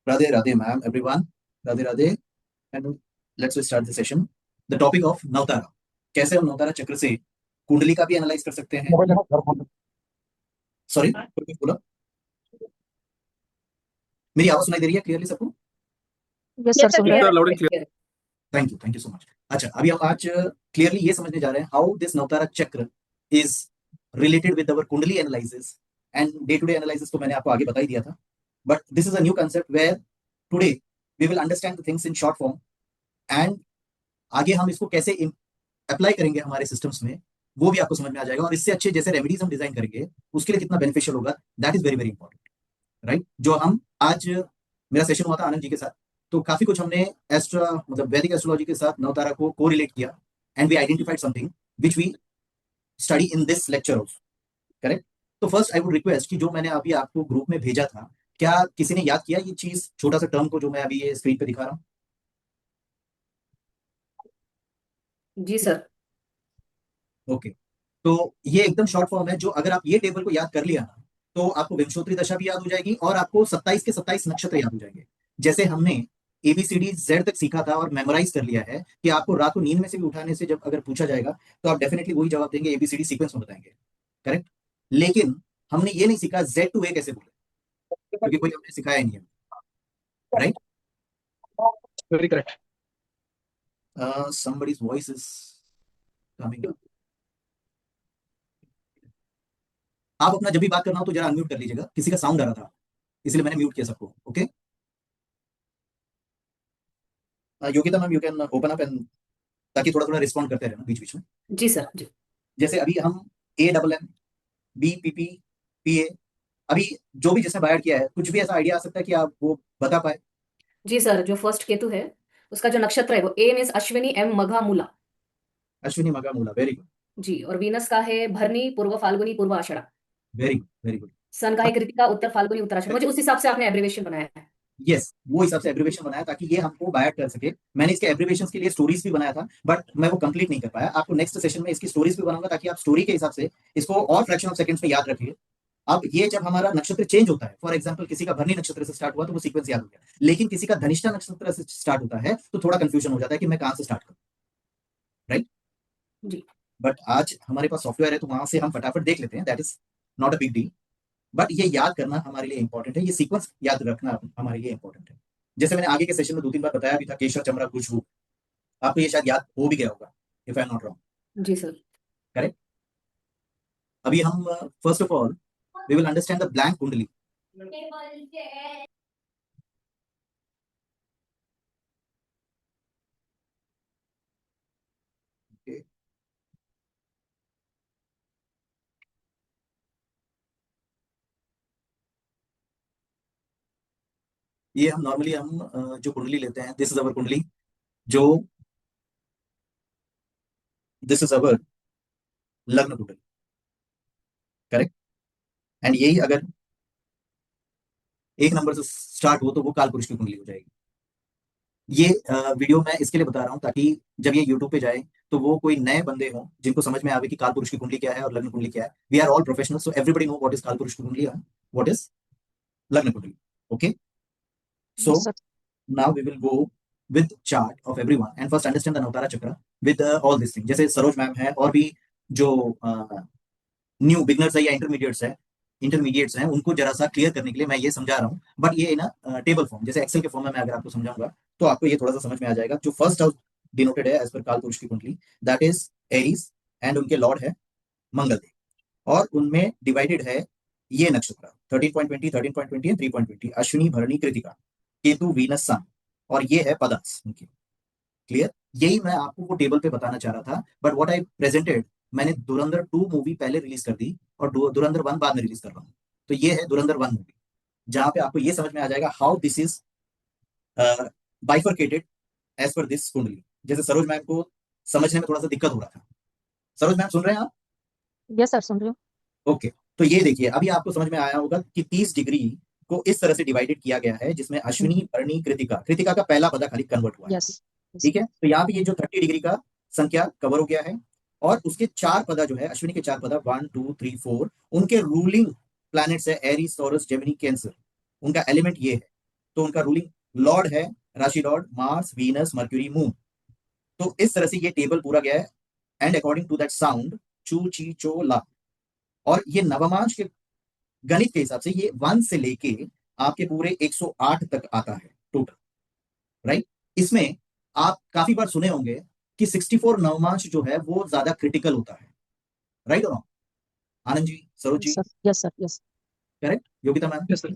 Radhe Radhe, ma'am, everyone. Radhe Radhe, and let's start the session. The topic of नवतारा. कैसे हम नवतारा चक्र से कुंडली का भी एनालाइज कर सकते हैं। सॉरी, कुछ बोला। मेरी आवाज सुनाई दे रही है क्लियरली सबको? यस सर, सुन रहे हैं। Loud and clear. Thank you so much. अच्छा, अभी हम आज क्लियरली ये समझने जा रहे हैं हाउ दिस नवतारा चक्र is related with our kundli analysis and day to day analysis. तो मैंने आपको आगे बता ही दिया था, but this is a new concept where today we will understand the things in short form and आगे हम इसको कैसे अप्लाई करेंगे हमारे सिस्टम्स में वो भी आपको समझ में आ जाएगा। और इससे अच्छे जैसे रेमेडीज हम डिजाइन करेंगे उसके लिए कितना बेनिफिशियल होगा, that is very very important, right. जो हम आज मेरा सेशन हुआ था आनंद जी के साथ, तो काफी कुछ हमने एस्ट्रा मतलब वैदिक एस्ट्रोलॉजी के साथ नवतारा को कोरिलेट किया and we identified something which we study in this lecture also, correct. तो फर्स्ट आई वुड रिक्वेस्ट कि जो मैंने अभी आपको ग्रुप में भेजा था, क्या किसी ने याद किया ये चीज, छोटा सा टर्म को जो मैं अभी ये स्क्रीन पे दिखा रहा हूँ? जी सर। ओके, तो ये एकदम शॉर्ट फॉर्म है। जो अगर आप ये टेबल को याद कर लिया ना, तो आपको विंशोत्तरी दशा भी याद हो जाएगी और आपको 27 के 27 नक्षत्र याद हो जाएंगे। जैसे हमने एबीसीडी जेड तक सीखा था और मेमोराइज कर लिया है कि आपको रात को नींद में से भी उठाने से जब अगर पूछा जाएगा तो आप डेफिनेटली वही जवाब देंगे, एबीसीडी सीक्वेंस में बताएंगे, करेक्ट। लेकिन हमने ये नहीं सीखा जेड टू ए कैसे बोले, क्योंकि कोई हमने सिखाया नहीं है, right. Very correct. somebody's voice is coming up. आप अपना जब भी बात करना हो तो जरा अनम्यूट कर लीजिएगा, किसी का साउंड आ रहा था इसलिए मैंने म्यूट किया सबको। Okay, Yogita ma'am, you can open up and ताकि थोड़ा थोड़ा रिस्पॉन्ड करते रहना बीच बीच में। जी सर जी। जैसे अभी हम A double M B P P P A, अभी जो भी जिसने बायर किया है कुछ भी ऐसा आइडिया आ सकता है कि आप वो बता पाए? जी सर, जो फर्स्ट केतु है उसका जो नक्षत्र है वो ए मीन्स अश्विनी, एम मघा मूला। अश्विनी मगा मूला, वेरी गुड। जी, और वीनस का है भरनी, Purva Phalguni, Purva Ashadha. Very good very good. Sun का है कृतिका, उत्तर फाल्गुनी, उत्तराषाढ़। मुझे उस हिसाब से आपने एब्रिविएशन बनाया है। यस, वो हिसाब से एब्रिविएशन बनाया ताकि ये हमको बायर कर सके। मैंने इसके एब्रिविएशंस के लिए स्टोरीज भी बनाया था बट मैं वो कंप्लीट नहीं कर पाया। आपको नेक्स्ट सेशन में इसकी स्टोरीज भी बनाऊंगा ताकि आप स्टोरी के हिसाब से इसको और फ्रैक्शन ऑफ सेकंड्स में याद रखिए। अब ये जब हमारा नक्षत्र चेंज होता है, फॉर एग्जांपल किसी का भरनी नक्षत्र से स्टार्ट हुआ तो वो सीक्वेंस याद हो गया, लेकिन किसी का धनिष्ठा नक्षत्र से स्टार्ट होता है तो थोड़ा कंफ्यूजन हो जाता है कि मैं कहां से स्टार्ट करूं, राइट जी। बट आज हमारे पास सॉफ्टवेयर है तो वहां से हम फटाफट देख लेते हैं, that is not a big deal. But ये याद करना हमारे लिए इंपॉर्टेंट है, ये सीक्वेंस याद रखना हमारे लिए इंपॉर्टेंट है। जैसे मैंने आगे के सेशन में 2-3 बार बताया भी था, केशव चमरा खुशबू, आपको ये शायद याद हो भी गया होगा if I am not wrong, जी सर। करेक्ट। अभी हम first of all we will understand the blank kundli. Okay. ये हम नॉर्मली हम जो कुंडली लेते हैं, दिस इज अवर कुंडली, जो दिस इज अवर लग्न कुंडली, करेक्ट। एंड यही अगर एक नंबर से स्टार्ट हो तो वो काल पुरुष की कुंडली हो जाएगी। ये वीडियो मैं इसके लिए बता रहा हूँ ताकि जब ये यूट्यूब पे जाए तो वो कोई नए बंदे हों जिनको समझ में आवे कि काल पुरुष की कुंडली क्या है और लग्न कुंडली क्या है। We are all professional so everybody know what is Kaal Purush की kundli and what is lagna kundli. Okay, so Yes, sir. now we will go with chart of everyone and first understand the Navtara Chakra with all these things। जैसे Saroj ma'am है और भी जो new beginners है या intermediates हैं उनको जरा सा क्लियर करने के लिए मैं ये समझा रहा हूँ। बट ये ना टेबल फॉर्म जैसे एक्सेल के फॉर्म में मैं अगर आपको समझाऊंगा तो आपको ये थोड़ा सा समझ में आ जाएगा। जो फर्स्ट हाउस डिनोटेड है एज पर काल पुरुष की कुंडली, दैट इज एरीज एंड उनके लॉर्ड है मंगल देव, और उनमें डिवाइडेड है ये नक्षत्र 13.20, 13.20 एंड 3.20, अश्विनी भरणी कृतिका, केतु वीनस सन, और ये है पदार्थ उनकी। क्लियर, यही मैं आपको वो टेबल पे बताना चाह रहा था। बट व्हाट आई प्रेजेंटेड, मैंने धुरंधर 2 मूवी पहले रिलीज कर दी और धुरंधर 1 बाद में रिलीज कर रहा हूँ। तो ये है धुरंधर 1 मूवी, जहां पे आपको ये समझ में आ जाएगा how this is bifurcated as per this kundli. जैसे सरोज मैम को समझने में थोड़ा सा दिक्कत हो रहा था। सरोज मैम सुन रहे हैं आप? यस सर, सुन रही हूँ। ओके, तो ये देखिए अभी आपको समझ में आया होगा कि 30 डिग्री को इस तरह से डिवाइडेड किया गया है जिसमें अश्विनी भरणी कृतिका, कृतिका का पहला पदा खाली कन्वर्ट हुआ है। यस। ठीक है, तो यहाँ पे ये जो 30 डिग्री का संख्या कवर हो गया है और उसके 4 पदा जो है अश्विनी के 4 पदा 1 2 3 4 उनके रूलिंग प्लैनेट्स है एरीज, टॉरस, जेमिनी, कैंसर, उनका एलिमेंट ये है। तो उनका रूलिंग लॉर्ड है, राशि lord Mars, Venus, Mercury, moon. तो इस तरह से ये टेबल पूरा गया है, and according to that sound चू ची चो ला। और ये नवमांश के गणित के हिसाब से ये 1 से लेके आपके पूरे 108 तक आता है टोटल, राइट। इसमें आप काफी बार सुने होंगे कि 64 नवमांश जो है वो ज्यादा क्रिटिकल होता है, राइट और wrong? Anand ji, Saroj ji, yes sir yes. Correct? Yogita ma'am, yes sir.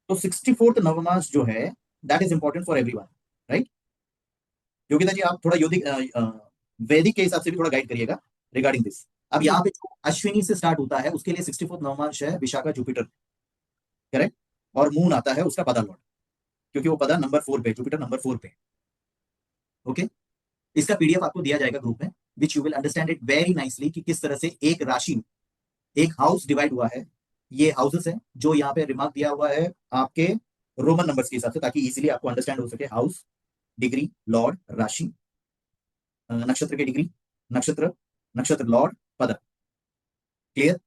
तो 64th नवमांश जो है that is important for everyone, right. Yogita ji, आप थोड़ा वैदिक के हिसाब से भी थोड़ा गाइड करिएगा रिगार्डिंग दिस। अब यहाँ पे जो अश्विनी से स्टार्ट होता है उसके लिए 64th नवमांश है विशाखा जुपिटर, करेक्ट। और मून आता है उसका पदा लॉर्ड, क्योंकि वो पदा नंबर 4 पे, जुपिटर नंबर 4 पे। ओके, इसका पीडीएफ आपको दिया जाएगा ग्रुप में, which you will understand it very nicely कि किस तरह से एक राशि, एक हाउस डिवाइड हुआ है। ये हाउसेस है जो यहाँ पे रिमार्क दिया हुआ है आपके रोमन नंबर्स के हिसाब से, ताकि इजीली आपको अंडरस्टैंड हो सके। हाउस, डिग्री, लॉर्ड, राशि, नक्षत्र की डिग्री, नक्षत्र, नक्षत्र लॉर्ड, पद। Clear?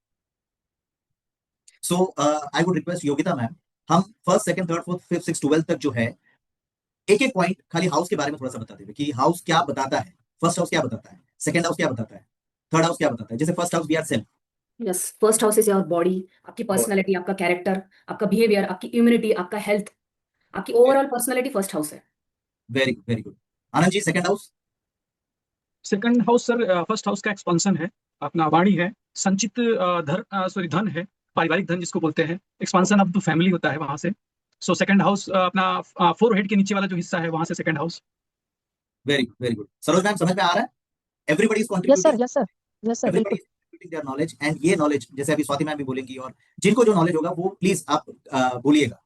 So I would request Yogita ma'am, हम first, second, third, fourth, fifth, six, 12 तक जो है एक एक पॉइंट खाली हाउस के बारे में थोड़ा सा बताते हुए कि हाउस क्या बताता है, फर्स्ट हाउस क्या बताता है, सेकंड हाउस क्या बताता है, थर्ड हाउस क्या बताता है। जैसे first house we are self, yes, first house is your body, आपकी पर्सनालिटी, आपका कैरेक्टर, आपका बिहेवियर, आपकी इम्यूनिटी, आपका हेल्थ, आपकी ओवरऑल पर्सनालिटी फर्स्ट हाउस है। Very good, very good. Anand ji, second house? Second house sir, first house का expansion है, अपना वाणी है, संचित धन है, पारिवारिक धन जिसको बोलते हैं, एक्सपांसन ऑफ द फैमिली होता है वहां से। सो सेकंड हाउस अपना फोरहेड के नीचे वाला जो हिस्सा है वहां से second house. Very good, very good. Saroj ma'am, समझ में आ रहा है? Everybody is yes sir contributing, yes sir yes sir everybody बिल्कुल। Is contributing their knowledge, and ये नॉलेज जैसे अभी स्वाति मैम भी बोलेंगी, और जिनको जो नॉलेज होगा वो प्लीज आप बोलिएगा,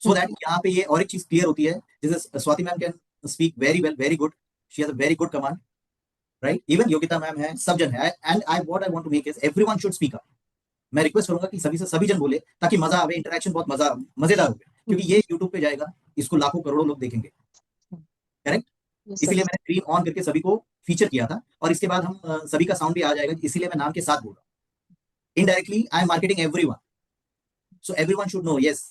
सो दैट यहाँ पे ये और एक चीज क्लियर होती है। जैसे Swati ma'am can speak very well, very good, she has a very good command, right. Even Yogita ma'am है, सब जन है, and I what I want to make is everyone should speak up. मैं रिक्वेस्ट करूंगा कि सभी से सभी जन बोले, ताकि मजा आवे, इंटरेक्शन बहुत मजेदार हो, क्योंकि ये यूट्यूब पे जाएगा, इसको लाखों करोड़ों लोग देखेंगे, करेक्ट। यस इसीलिए सर मैंने स्क्रीन ऑन करके सभी को फीचर किया था, और इसके बाद हम सभी का साउंड भी आ जाएगा, इसीलिए मैं नाम के साथ बोल रहा हूँ। Indirectly I am marketing everyone, so everyone should know, yes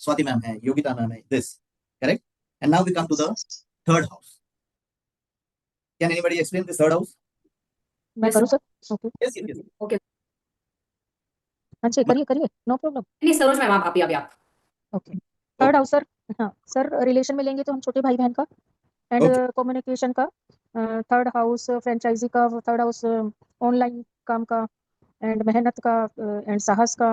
Swati ma'am है, योगिता मैम है, this, correct. And now we come to the third house. Can anybody explain this third house? मैं करूँ sir? Okay yes yes yes. Okay, हाँ जी करिए करिए, no problem. नहीं Saroj ma'am, आप अभी आप ओके, थर्ड हाउस सर। हाँ सर, रिलेशन में लेंगे तो हम छोटे भाई बहन का, एंड Okay. कम्युनिकेशन का। थर्ड हाउस फ्रेंचाइजी का, थर्ड हाउस ऑनलाइन काम का, एंड मेहनत का, एंड साहस का,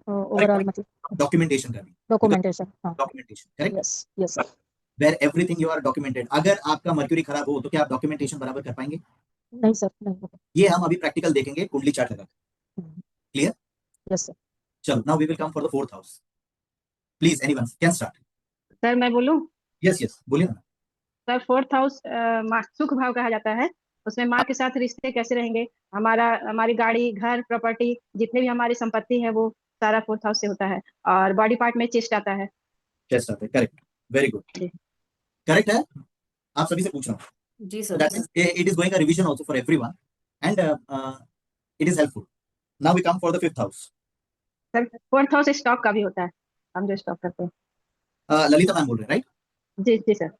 ओवरऑल मतलब डॉक्यूमेंटेशन का भी, डॉक्यूमेंटेशन। हाँ documentation, correct. Yes yes sir. Where everything you are documented. अगर आपका मर्क्यूरी खराब हो तो क्या आप डॉक्यूमेंटेशन बराबर कर पाएंगे? नहीं सर नहीं। ये हम अभी प्रैक्टिकल देखेंगे कुंडली चार्ट लगा। क्लियर? Yes sir. चलो, now we will come for the fourth house. Please anyone can start. Sir मैं बोलूं? यस यस, बोलिए ना। सर फोर्थ हाउस सुख भाव कहा जाता है। उसमें माँ के साथ रिश्ते कैसे रहेंगे, हमारी गाड़ी, घर, प्रॉपर्टी, जितने भी हमारी संपत्ति है वो सारा फोर्थ हाउस से होता है। और बॉडी पार्ट में चेस्ट आता है। चेस्ट आता है, करेक्ट, वेरी गुड, जी। करेक्ट है। आप सभी से पूछ रहा हूँ, जी so sir. that means it is going a revision also for everyone, and it is helpful. Now we come for the fifth house. Sir fourth house stock का भी होता है, हम जो स्टॉक करते हैं। ललिता मैम बोल रहे हैं, राइट? जी जी सर।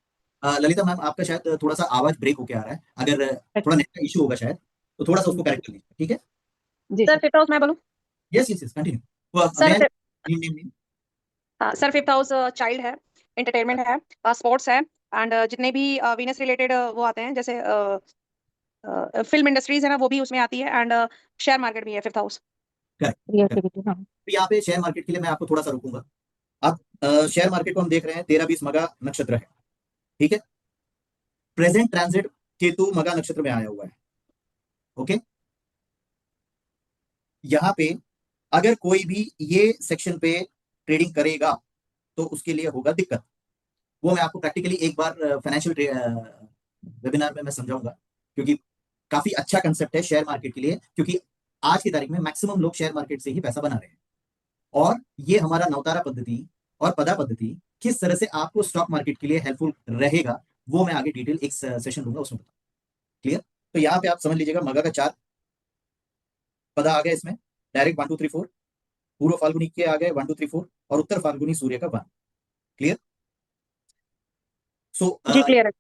ललिता मैम, आपका शायद थोड़ा सा आवाज ब्रेक होके आ रहा है, अगर थोड़ा नेट का इशू होगा शायद, तो थोड़ा सा उसको करेक्ट कर लीजिए, ठीक है? जी सर फिफ्थ हाउस मैं बोलूँ? Yes yes yes, continue sir name. हाँ सर, फिफ्थ हाउस चाइल्ड है, एंटरटेनमेंट है, स्पोर्ट्स है, एंड जितने भी वीनस रिलेटेड वो आते हैं, जैसे फिल्म इंडस्ट्रीज है ना, वो भी उसमें आती है, एंड शेयर मार्केट भी है फिफ्थ हाउस। क्रिएटिविटी। हाँ, तो यहाँ पे शेयर मार्केट के लिए मैं आपको थोड़ा सा रोकूंगा। आप शेयर मार्केट को हम देख रहे हैं 13-20 मगा नक्षत्र है, ठीक है। प्रेजेंट ट्रांजिट केतु मगा नक्षत्र में आया हुआ है, ओके। यहाँ पे अगर कोई भी ये सेक्शन पे ट्रेडिंग करेगा तो उसके लिए होगा दिक्कत। वो मैं आपको प्रैक्टिकली एक बार फाइनेंशियल वेबिनार में मैं समझाऊंगा, क्योंकि काफी अच्छा कंसेप्ट है शेयर मार्केट के लिए, क्योंकि आज की तारीख में मैक्सिमम लोग शेयर मार्केट से ही पैसा बना रहे हैं। और ये हमारा नवतारा पद्धति और पदा पद्धति किस तरह से आपको स्टॉक मार्केट के लिए हेल्पफुल रहेगा, वो मैं आगे डिटेल एक सेशन दूंगा, उसमें बताऊंगा। क्लियर? तो यहाँ पे आप समझ लीजिएगा, मगा का 4 पदा आ गया इसमें, डायरेक्ट 1 2 3 4, पूर्व फाल्गुनी के आ गए 1 2 3 4, और उत्तर फाल्गुनी सूर्य का 1। क्लियर? सो जी क्लियर है।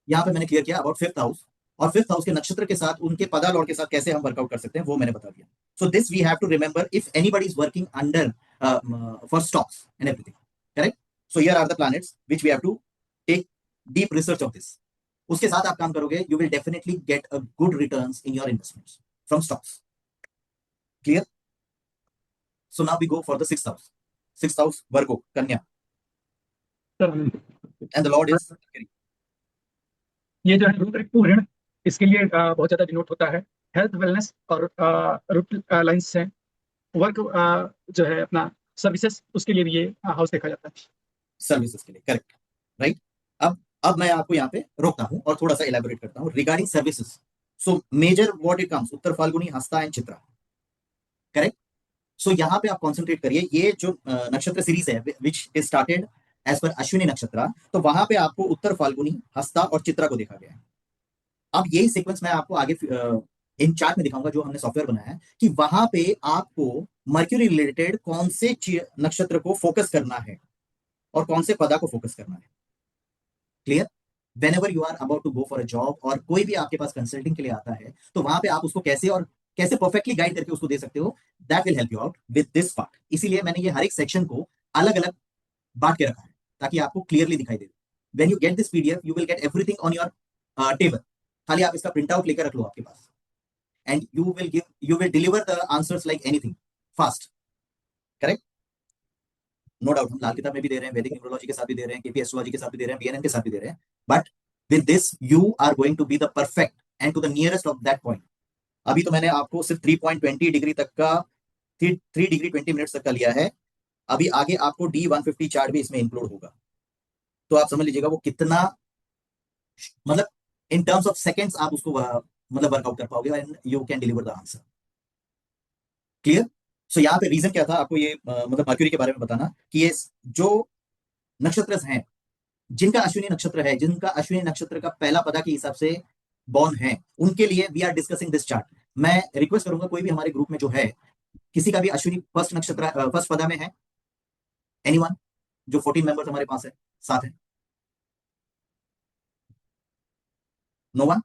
यहाँ पे मैंने क्लियर किया अबाउट फिफ्थ हाउस, और फिफ्थ हाउस के नक्षत्र के साथ उनके पदा लॉर्ड के साथ कैसे हम वर्कआउट कर सकते हैं वो मैंने बता दिया. So this we have to remember if anybody is working under for stocks and everything. Correct. So here are the planets which we have to take deep research of this. उसके साथ आप काम करोगे, you will definitely get a good returns in your investments from stocks. Clear. So now we go for the sixth house. Sixth house Virgo, कन्या, sir and the lord is ये जो है root ऋतु ऋण, इसके लिए बहुत ज्यादा डिनोट होता है. हेल्थ वेलनेस और रूट लाइन्स है. वर्क जो है अपना सर्विसेज, उसके लिए भी ये हाउस देखा जाता है. सर्विसेज के लिए. करेक्ट. राइट. अब मैं आपको यहाँ पे रोकता हूँ और थोड़ा सा इलेबोरेट करता हूँ regarding services. So major what it comes, Uttara Phalguni, Hasta and Chitra. Correct. So यहाँ पे आप कॉन्सेंट्रेट करिए. ये जो नक्षत्र सीरीज है which is started as per Ashwini नक्षत्र, तो वहां पे आपको उत्तर फाल्गुनी, हस्ता और चित्रा को देखा गया है. अब यही सीक्वेंस मैं आपको आगे इन चार्ट में दिखाऊंगा जो हमने सॉफ्टवेयर बनाया है, कि वहां पे आपको मर्क्यूरी रिलेटेड कौन से नक्षत्र को फोकस करना है और कौन से पदा को फोकस करना है. Clear. whenever you are about to go for a job और कोई भी आपके पास कंसल्टिंग के लिए आता है, तो वहां पे आप उसको कैसे परफेक्टली गाइड करके उसको दे सकते हो, that will help you out with this part. इसीलिए मैंने ये हर एक सेक्शन को अलग अलग बांट के रखा है ताकि आपको क्लियरली दिखाई दे. When you get this PDF you will get everything on your table. खाली आप इसका प्रिंट आउट लेकर रख लो आपके पास, and you will deliver the answers like anything fast. Correct. No doubt हम लाल किताब में भी दे रहे हैं, वैदिक न्यूमरोलॉजी के साथ भी दे रहे हैं, केपी एस्ट्रोलॉजी के साथ भी दे रहे हैं, बीएनएन के साथ भी दे रहे हैं, but with this you are going to be the perfect and to the nearest of that point. अभी तो मैंने आपको सिर्फ 3.20 डिग्री तक का 3 डिग्री 20 मिनट्स तक का लिया है. अभी आगे आपको D150 चार्ट भी इसमें इंक्लूड होगा, तो आप समझ लीजिएगा वो कितना, मतलब इन टर्म्स ऑफ सेकेंड्स आप उसको मतलब वर्कआउट कर पाओगे and you can deliver the answer. Clear. So यहाँ पे रीजन क्या था आपको ये मतलब मर्क्यूरी के बारे में बताना, कि ये जो नक्षत्र हैं जिनका अश्विनी नक्षत्र है, जिनका अश्विनी नक्षत्र का पहला पदा के हिसाब से बॉर्न है, उनके लिए we are discussing this chart. मैं रिक्वेस्ट करूंगा कोई भी हमारे ग्रुप में जो है, किसी का भी अश्विनी फर्स्ट नक्षत्र फर्स्ट पदा में है, एनीवन, जो 14 मेंबर्स हमारे पास है, साथ है. No one.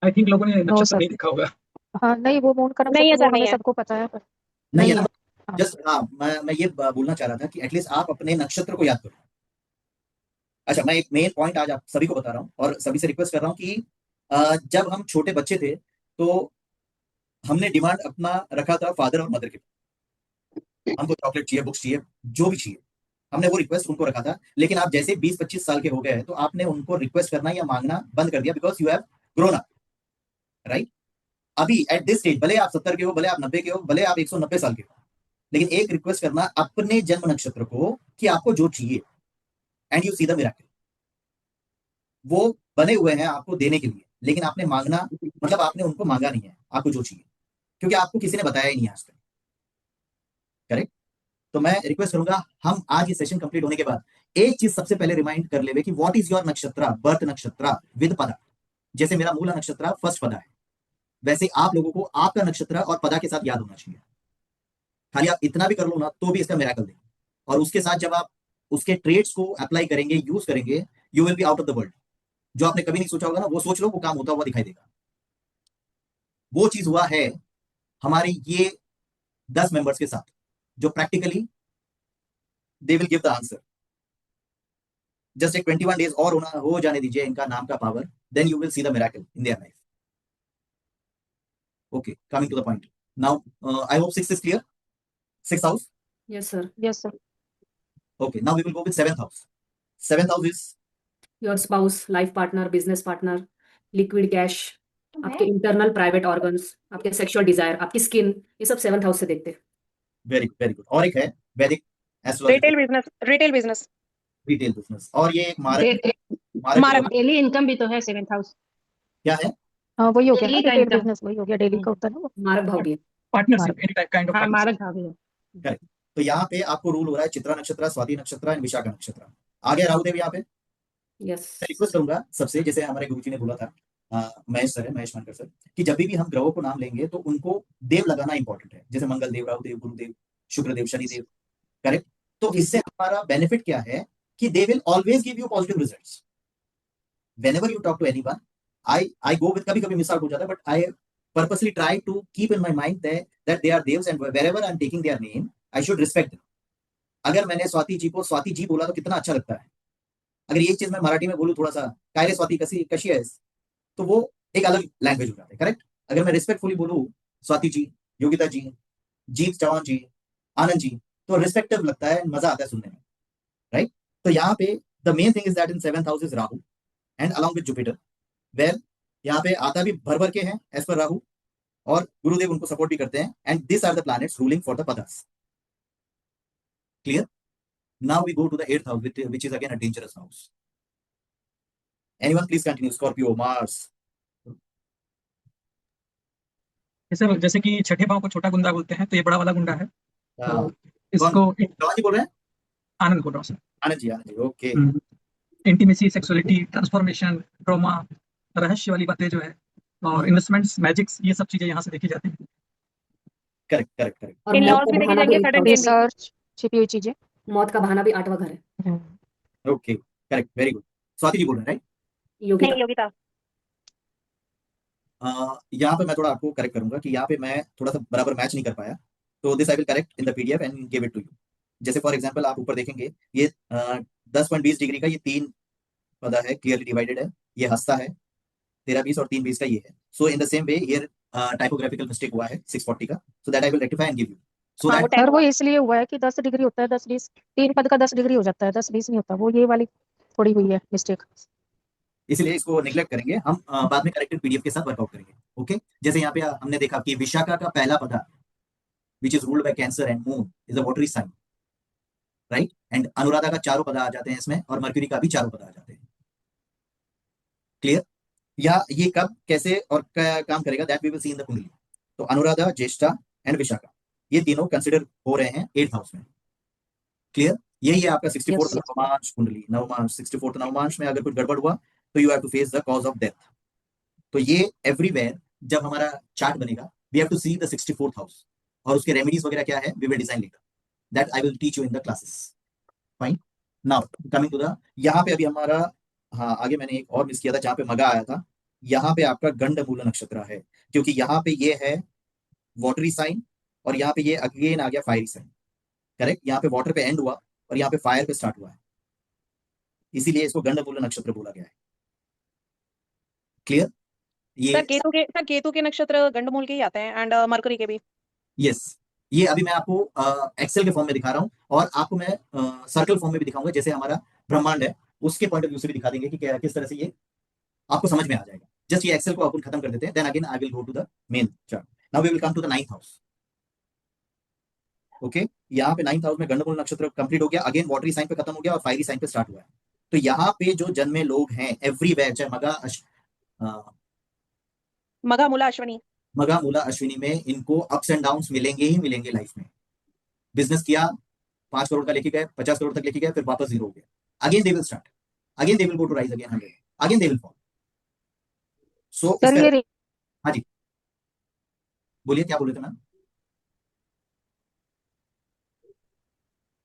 आई थिंक लोगों ने नक्षत्र सर। नहीं देखा होगा. हाँ नहीं, वो मून का नहीं है नक्षत्र सर, वो हमें नहीं है। सबको पता है, पर नहीं है नहीं ना. हाँ। जस्ट हाँ, मैं ये बोलना चाह रहा था कि एटलीस्ट आप अपने नक्षत्र को याद करो. अच्छा, मैं एक मेन पॉइंट आज आप सभी को बता रहा हूँ और सभी से रिक्वेस्ट कर रहा हूँ कि जब हम छोटे बच्चे थे तो हमने डिमांड अपना रखा था फादर और मदर के, हमको चॉकलेट चाहिए, बुक्स चाहिए, जो भी चाहिए, हमने वो रिक्वेस्ट उनको रखा था. लेकिन आप जैसे 20-25 साल के हो गए तो आपने उनको रिक्वेस्ट करना या मांगना बंद कर दिया, because you have grown up. Right. अभी एट दिस स्टेज, भले आप 70 के हो, भले आप 90 के हो, भले आप 190 साल के हो, लेकिन एक रिक्वेस्ट करना अपने जन्म नक्षत्र को कि आपको जो चाहिए, and you see the miracle. वो बने हुए हैं आपको देने के लिए, लेकिन आपने मांगना, मतलब आपने उनको मांगा नहीं है आपको जो चाहिए, क्योंकि आपको किसी ने बताया ही नहीं आज तक. करेक्ट. तो मैं रिक्वेस्ट करूंगा हम आज ये सेशन कंप्लीट होने के बाद एक चीज सबसे पहले रिमाइंड कर लेवे कि व्हाट इज योर नक्षत्र, बर्थ नक्षत्र विद पदा. जैसे मेरा मूला नक्षत्र फर्स्ट पदा है, वैसे आप लोगों को आपका नक्षत्र और पदा के साथ याद होना चाहिए. खाली आप इतना भी कर लो ना तो भी इसका मिरेकल देंगे, और उसके साथ जब आप उसके ट्रेड्स को अप्लाई करेंगे, यूज करेंगे, you will be out of the world. जो आपने कभी नहीं सोचा होगा ना, वो सोच लो, वो काम होता हुआ दिखाई देगा. वो चीज हुआ है हमारे ये 10 मेंबर्स के साथ, जो practically they will give the answer. Just एक 21 डेज और हो जाने दीजिए इनका नाम का power, then you will see the miracle in their life. Okay, coming to the point now. I hope 6 is clear. 6th house. Yes, sir. Yes sir. Okay, now we will go with 7th house. 7th house is Your spouse, life partner, business partner, liquid cash, आपके internal private organs, आपके sexual desire, आपकी skin, ये सब 7th house से देखते हैं. very good. और एक है वैदिक astrology, retail business retail business, और ये एक मारक मारक। डेली इनकम भी तो है 7th हाउस. क्या है? हाँ वही हो गया ना, Daily का रिटेल income. बिजनेस वही हो गया, डेली का होता है ना वो। मारक भाव भी है. पार्टनरशिप, एनी काइंड ऑफ हाँ, पार्टनरशिप. मारक भाव भी है. तो यहाँ पे आपको रूल हो रहा है चित्रा नक्षत्र, स्वाति नक्षत्र एंड विशाखा नक्षत्र. आ गया राहुदेव यहाँ पे. Yes. मैं रिक्वेस्ट करूंगा सबसे, जैसे हमारे गुरुजी ने बोला था, महेश सर है, महेश मानकर सर, कि जब भी हम ग्रहों को नाम लेंगे तो उनको देव लगाना इंपॉर्टेंट है. जैसे मंगल देव, राहुदेव, गुरुदेव, शुक्रदेव, शनिदेव. करेक्ट. तो इससे हमारा बेनिफिट क्या है कि they will always give you positive results whenever you talk to anyone. I go with, कभी कभी मिस आउट हो जाता है, but I purposely try to keep in my mind that they are devs and wherever I'm taking their name I should respect them. अगर मैंने स्वाति जी को स्वाति जी बोला तो कितना अच्छा लगता है. अगर ये चीज मैं मराठी में बोलूं थोड़ा सा, काय रे स्वाति कशी कशी आहेस, तो वो एक अलग लैंग्वेज हो जाता है. करेक्ट. अगर मैं रिस्पेक्टफुली बोलूं स्वाति जी, योगिता जी, जीत चौहान जी, आनंद जी, तो रिस्पेक्टिव लगता है, मजा आता है सुनने में. राइट. तो यहाँ पे the main thing is that in 7th house is Rahu and along with Jupiter. Well यहाँ पे आता भी भर भर के हैं एज पर राहु, और गुरुदेव उनको सपोर्ट भी करते हैं. And this are the planets ruling for the पदास. Clear. Now we go to the 8th house which is again a dangerous house. Anyone please continue. Scorpio, Mars. Sir जैसे कि छठे भाव को छोटा गुंडा बोलते हैं, तो ये बड़ा वाला गुंडा है. तो इसको कौन जी बोल रहे हैं? आनंद बोल रहा हूँ sir. Anand ji. Okay. Intimacy, sexuality, transformation, trauma, रहस्य वाली बातें जो है, और इन्वेस्टमेंट्स, मैजिक्स, ये सब चीजें यहाँ से देखी जाती हैं. करेक्ट. और इन मौत लॉज का भी देखी बहाना भी जाएंगे, 8th सडन हाउस, गेन भी. रिसर्च, छिपी हुई चीजें. मौत का बहाना भी 8वां घर है. Okay. Correct. Very good. Swati ji बोल रहे हैं राइट. योगिता. नहीं, योगिता. यहाँ पे मैं थोड़ा आपको करेक्ट करूंगा कि यहाँ पे मैं थोड़ा सा बराबर मैच नहीं कर पाया, तो this I will correct in the PDF and give it to you. जैसे फॉर एग्जांपल आप ऊपर देखेंगे ये 10.20 डिग्री का ये 3 पदा है, क्लियरली डिवाइडेड है. ये हस्ता है 13-20 और 3-20 का ये है. So in the same way here typographical mistake हुआ है 640 का, so that I will rectify and give you. So हाँ, दैट वो सर 10 वो इसलिए हुआ है कि 10 डिग्री होता है, 10-20, 3 पद का 10 डिग्री हो जाता है, 10-20 नहीं होता. वो ये वाली थोड़ी हुई है मिस्टेक. इसलिए इसको निग्लेक्ट करेंगे हम. बाद में करेक्टेड पीडीएफ के साथ वर्कआउट करेंगे. ओके. जैसे यहाँ पे हमने देखा कि विशाखा का पहला पदा which is ruled by cancer and moon is a watery sign. Right. And Anuradha का चारों पदा आ जाते हैं इसमें, और मर्क्यूरी का भी चारों पदा आ जाते हैं. क्लियर. या ये कब कैसे और काम करेगा that we will see in the kundli. तो अनुराधा, ज्येष्ठा एंड विशाखा ये तीनों कंसिडर हो रहे हैं 8th हाउस में. क्लियर. यही है आपका 64th Yes. नवमांश कुंडली. नवमांश 64th नवमांश में अगर कुछ गड़बड़ हुआ तो you have to face the cause of death. तो ये एवरीवेयर जब हमारा चार्ट बनेगा we have to see the 64th house, और उसके रेमेडीज वगैरह क्या है we will design later. That I will teach you in the classes. Fine. Now coming to the, यहाँ पे अभी हमारा, हाँ आगे मैंने एक और मिस किया था जहाँ पे मगा आया था. यहाँ पे आपका गंडमूल नक्षत्र है, क्योंकि यहाँ पे ये है वाटरी साइन, और यहाँ पे ये अगेन आ गया फायरी साइन. करेक्ट. यहाँ पे वाटर पे एंड हुआ और यहाँ पे फायर पे स्टार्ट हुआ है, इसीलिए इसको गंडमूल नक्षत्र बोला गया है. क्लियर. ये सर केतु के नक्षत्र गंडमूल के ही आते हैं, एंड मरकरी के भी. यस. ये अभी मैं आपको एक्सेल के फॉर्म में दिखा रहा हूँ, और आपको मैं सर्कल फॉर्म में भी दिखाऊंगा. जैसे हमारा ब्रह्मांड है उसके पॉइंट ऑफ व्यू से भी दिखा देंगे कि क्या किस तरह से ये आपको समझ में आ जाएगा. जस्ट ये एक्सेल को अपन खत्म कर देते हैं, then again I will go to the main chart. Now we will come to the 9th house. Okay. यहाँ पे 9th हाउस में गंडमूल नक्षत्र कंप्लीट हो गया, अगेन वाटरी साइन पे खत्म हो गया और फायरी साइन पे स्टार्ट हुआ है. तो यहाँ पे जो जन्मे लोग हैं एवरीवेयर, चाहे मघा, मूला, अश्विनी. मगा, मूला, अश्विनी में इनको अप्स एंड डाउन्स मिलेंगे ही मिलेंगे लाइफ में. बिजनेस किया 5 करोड़ का लेके गए, 50 करोड़ तक लेके गए, फिर वापस 0 हो गया. Again they will start, again they will go to rise again 100, again they will fall. So sir ये हाँ जी बोलिए, क्या बोले थे मैम?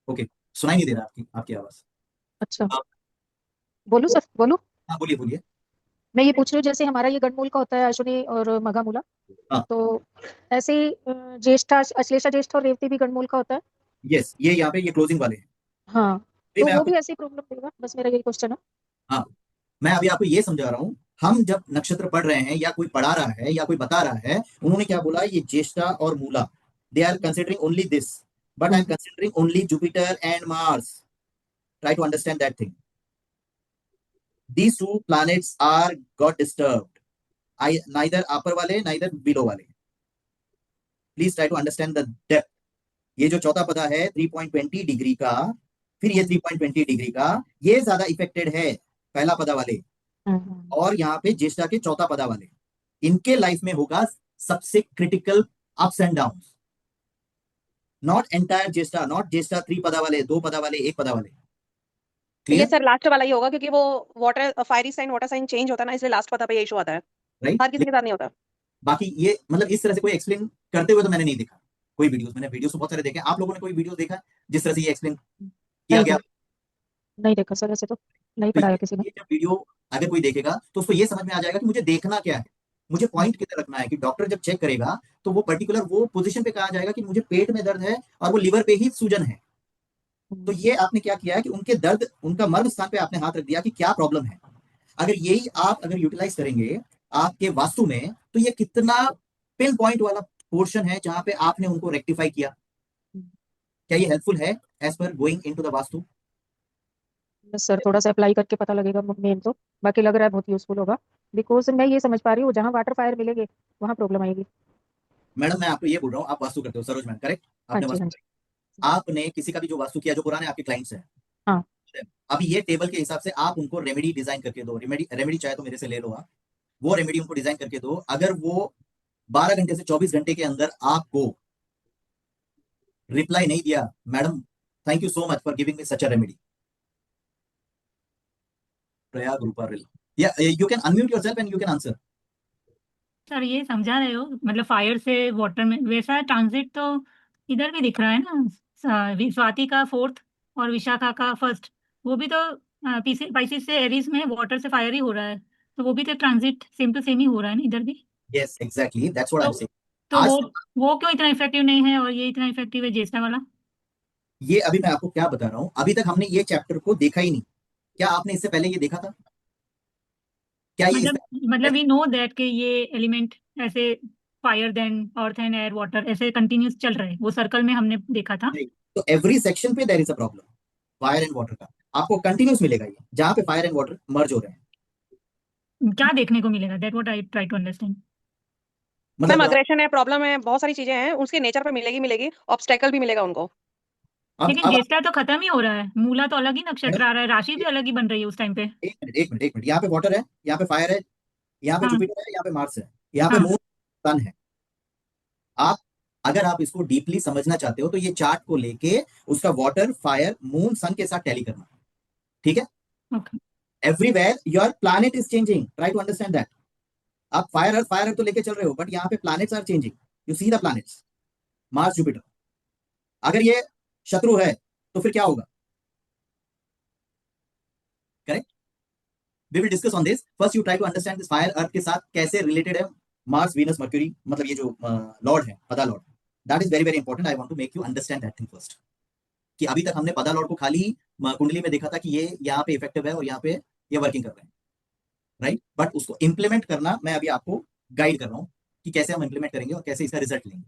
ओके. सुनाई नहीं दे रहा आपकी आवाज. अच्छा बोलू सर, बोलू. हाँ बोलिए. मैं ये पूछ रही हूँ, जैसे हमारा ये गणमूल का होता है अश्विनी और मघा मूला, हाँ. तो ऐसे ही ज्येष्ठा, अश्लेषा ज्येष्ठा और रेवती भी गणमूल का होता है. यस. ये यहाँ पे ये क्लोजिंग वाले हैं. हाँ, अभी तो मैं वो आपको भी ऐसे ही प्रॉब्लम देगा, बस मेरा यही क्वेश्चन है. हाँ मैं अभी आपको ये समझा रहा हूँ. हम जब नक्षत्र पढ़ रहे हैं या कोई पढ़ा रहा है या कोई बता रहा है, उन्होंने क्या बोला, ये ज्येष्ठा और Mula they are considering only this, but I am considering only Jupiter and Mars. Try to understand that thing. These two planets are got disturbed. Neither upper वाले neither below वाले. Please try to understand the depth. ये जो चौथा पदा है 3.20 degree का, फिर ये 3.20 डिग्री का, ये ज्यादा इफेक्टेड है पहला पदा वाले, और यहाँ पे ज्येष्ठा के चौथा पदा वाले. इनके लाइफ में होगा सबसे critical ups and downs. Not entire Jyeshtha, not Jyeshtha 3 पदा वाले, 2 पदा वाले, 1 पदा वाले. ये सर लास्ट वाला ही होगा, क्योंकि वो water fiery sign water sign change होता है ना, इसलिए लास्ट पता पे ये इशू आता है. राइट. हर किसी के साथ नहीं होता. बाकी ये मतलब इस तरह से कोई एक्सप्लेन करते हुए तो मैंने नहीं देखा कोई वीडियोस. मैंने वीडियोस तो बहुत सारे देखे. आप लोगों ने कोई वीडियो देखा जिस तरह से ये एक्सप्लेन किया गया? नहीं देखा सर, ऐसे तो नहीं तो पढ़ाया किसी ने। ये जब वीडियो अगर कोई देखेगा तो उसको ये समझ में आ जाएगा कि मुझे देखना क्या है, मुझे पॉइंट किधर रखना है, कि डॉक्टर जब चेक करेगा तो वो पर्टिकुलर वो पोजीशन पे कहा जाएगा कि मुझे पेट में दर्द है और वो लिवर पे ही सूजन है। तो ये आपने क्या किया है कि उनके दर्द, उनका मर्म स्थान पे आपने हाथ रख दिया कि क्या प्रॉब्लम है। अगर यही आप अगर यूटिलाइज करेंगे आपके वास्तु में, तो ये कितना पिन पॉइंट वाला पोर्शन है जहां पे आपने उनको रेक्टिफाई किया। क्या ये हेल्पफुल है as per going into the vastu? बस सर थोड़ा सा अप्लाई करके पता लगेगा मेन तो, बाकी लग रहा है बहुत यूजफुल होगा। बिकॉज मैं ये समझ पा रही हूँ जहाँ वाटर फायर मिलेंगे वहाँ प्रॉब्लम आएगी। मैडम मैं आपको ये बोल रहा हूँ, आप वास्तु करते हो सरोज मैम, करेक्ट? हाँ आपने जी, वास्तु हाँ करी, जी। आपने किसी का भी जो वास्तु किया जो पुराने आपके क्लाइंट्स हैं, हाँ। अभी ये टेबल के हिसाब से आप उनको रेमेडी डिजाइन करके दो। रेमेडी रेमेडी चाहे तो मेरे से ले लो आप, वो रेमेडी उनको डिजाइन करके दो। अगर वो 12 घंटे से 24 घंटे के अंदर आपको रिप्लाई नहीं दिया, madam thank you so much for giving me such a remedy. Prayag Ruparel, या you can unmute yourself and you can answer. Sir ये समझा रहे हो, मतलब फायर से वाटर में वैसा ट्रांजिट तो इधर भी दिख रहा है ना। स्वाति का फोर्थ और विशाखा का फर्स्ट, वो भी तो पाइसेस से एरीज में वाटर से फायर ही हो रहा है, तो वो भी तो ट्रांजिट सेम टू सेम ही हो रहा है ना इधर भी। Yes exactly, that's what I तो एम सेइंग। तो आज वो क्यों इतना इफेक्टिव नहीं है और ये इतना इफेक्टिव है ज्येष्ठा वाला? ये अभी मैं आपको क्या बता रहा हूं, अभी तक हमने ये चैप्टर को देखा ही नहीं। क्या आपने इससे पहले ये देखा था? क्या ये मतलब इसका वी नो दैट कि ये एलिमेंट ऐसे fire then earth and air water ऐसे कंटिन्यूस चल रहे हैं, वो सर्कल में हमने देखा था। नहीं, तो एवरी सेक्शन पे there is a problem. Fire and water का आपको कंटिन्यूस मिलेगा, ये जहां पे फायर एंड वाटर मर्ज हो रहे हैं। क्या देखने को मिलेगा? That what I try to understand. Ma'am मतलब अग्रेशन है, प्रॉब्लम है, बहुत सारी चीजें हैं, उसके नेचर पे मिलेगी मिलेगी, ऑब्स्टेकल भी मिलेगा उनको। लेकिन अब ज्येष्ठा तो खत्म ही हो रहा है, मूला तो अलग ही मैडम, नक्षत्र आ रहा है, राशि भी अलग ही बन रही है उस टाइम पे। एक मिनट, यहाँ पे वाटर है, यहाँ पे फायर है, यहाँ पे हाँ जुपिटर है, यहाँ पे मार्स है, यहाँ पे हाँ। मून सन है। आप अगर आप इसको डीपली समझना चाहते हो तो ये चार्ट को लेके उसका वाटर फायर मून सन के साथ टैली करना, ठीक है? Okay. Everywhere your planet is changing, try to understand that. आप फायर अर्थ तो लेके चल रहे हो, बट यहाँ पे planets are changing. You see the planets, Mars Jupiter. अगर ये शत्रु है तो फिर क्या होगा? Correct, we will discuss on this. First you try to understand this fire earth के साथ कैसे रिलेटेड है मार्स वीनस मर्क्यूरी, मतलब ये जो लॉर्ड है पदा lord. That is very very important, I want to make you understand that thing first. कि अभी तक हमने पदा लॉर्ड को खाली कुंडली में देखा था कि ये यहाँ पे इफेक्टिव है और यहाँ पे ये वर्किंग कर रहे हैं, राइट? बट उसको इंप्लीमेंट करना मैं अभी आपको गाइड कर रहा हूँ कि कैसे हम इंप्लीमेंट करेंगे और कैसे इसका रिजल्ट लेंगे।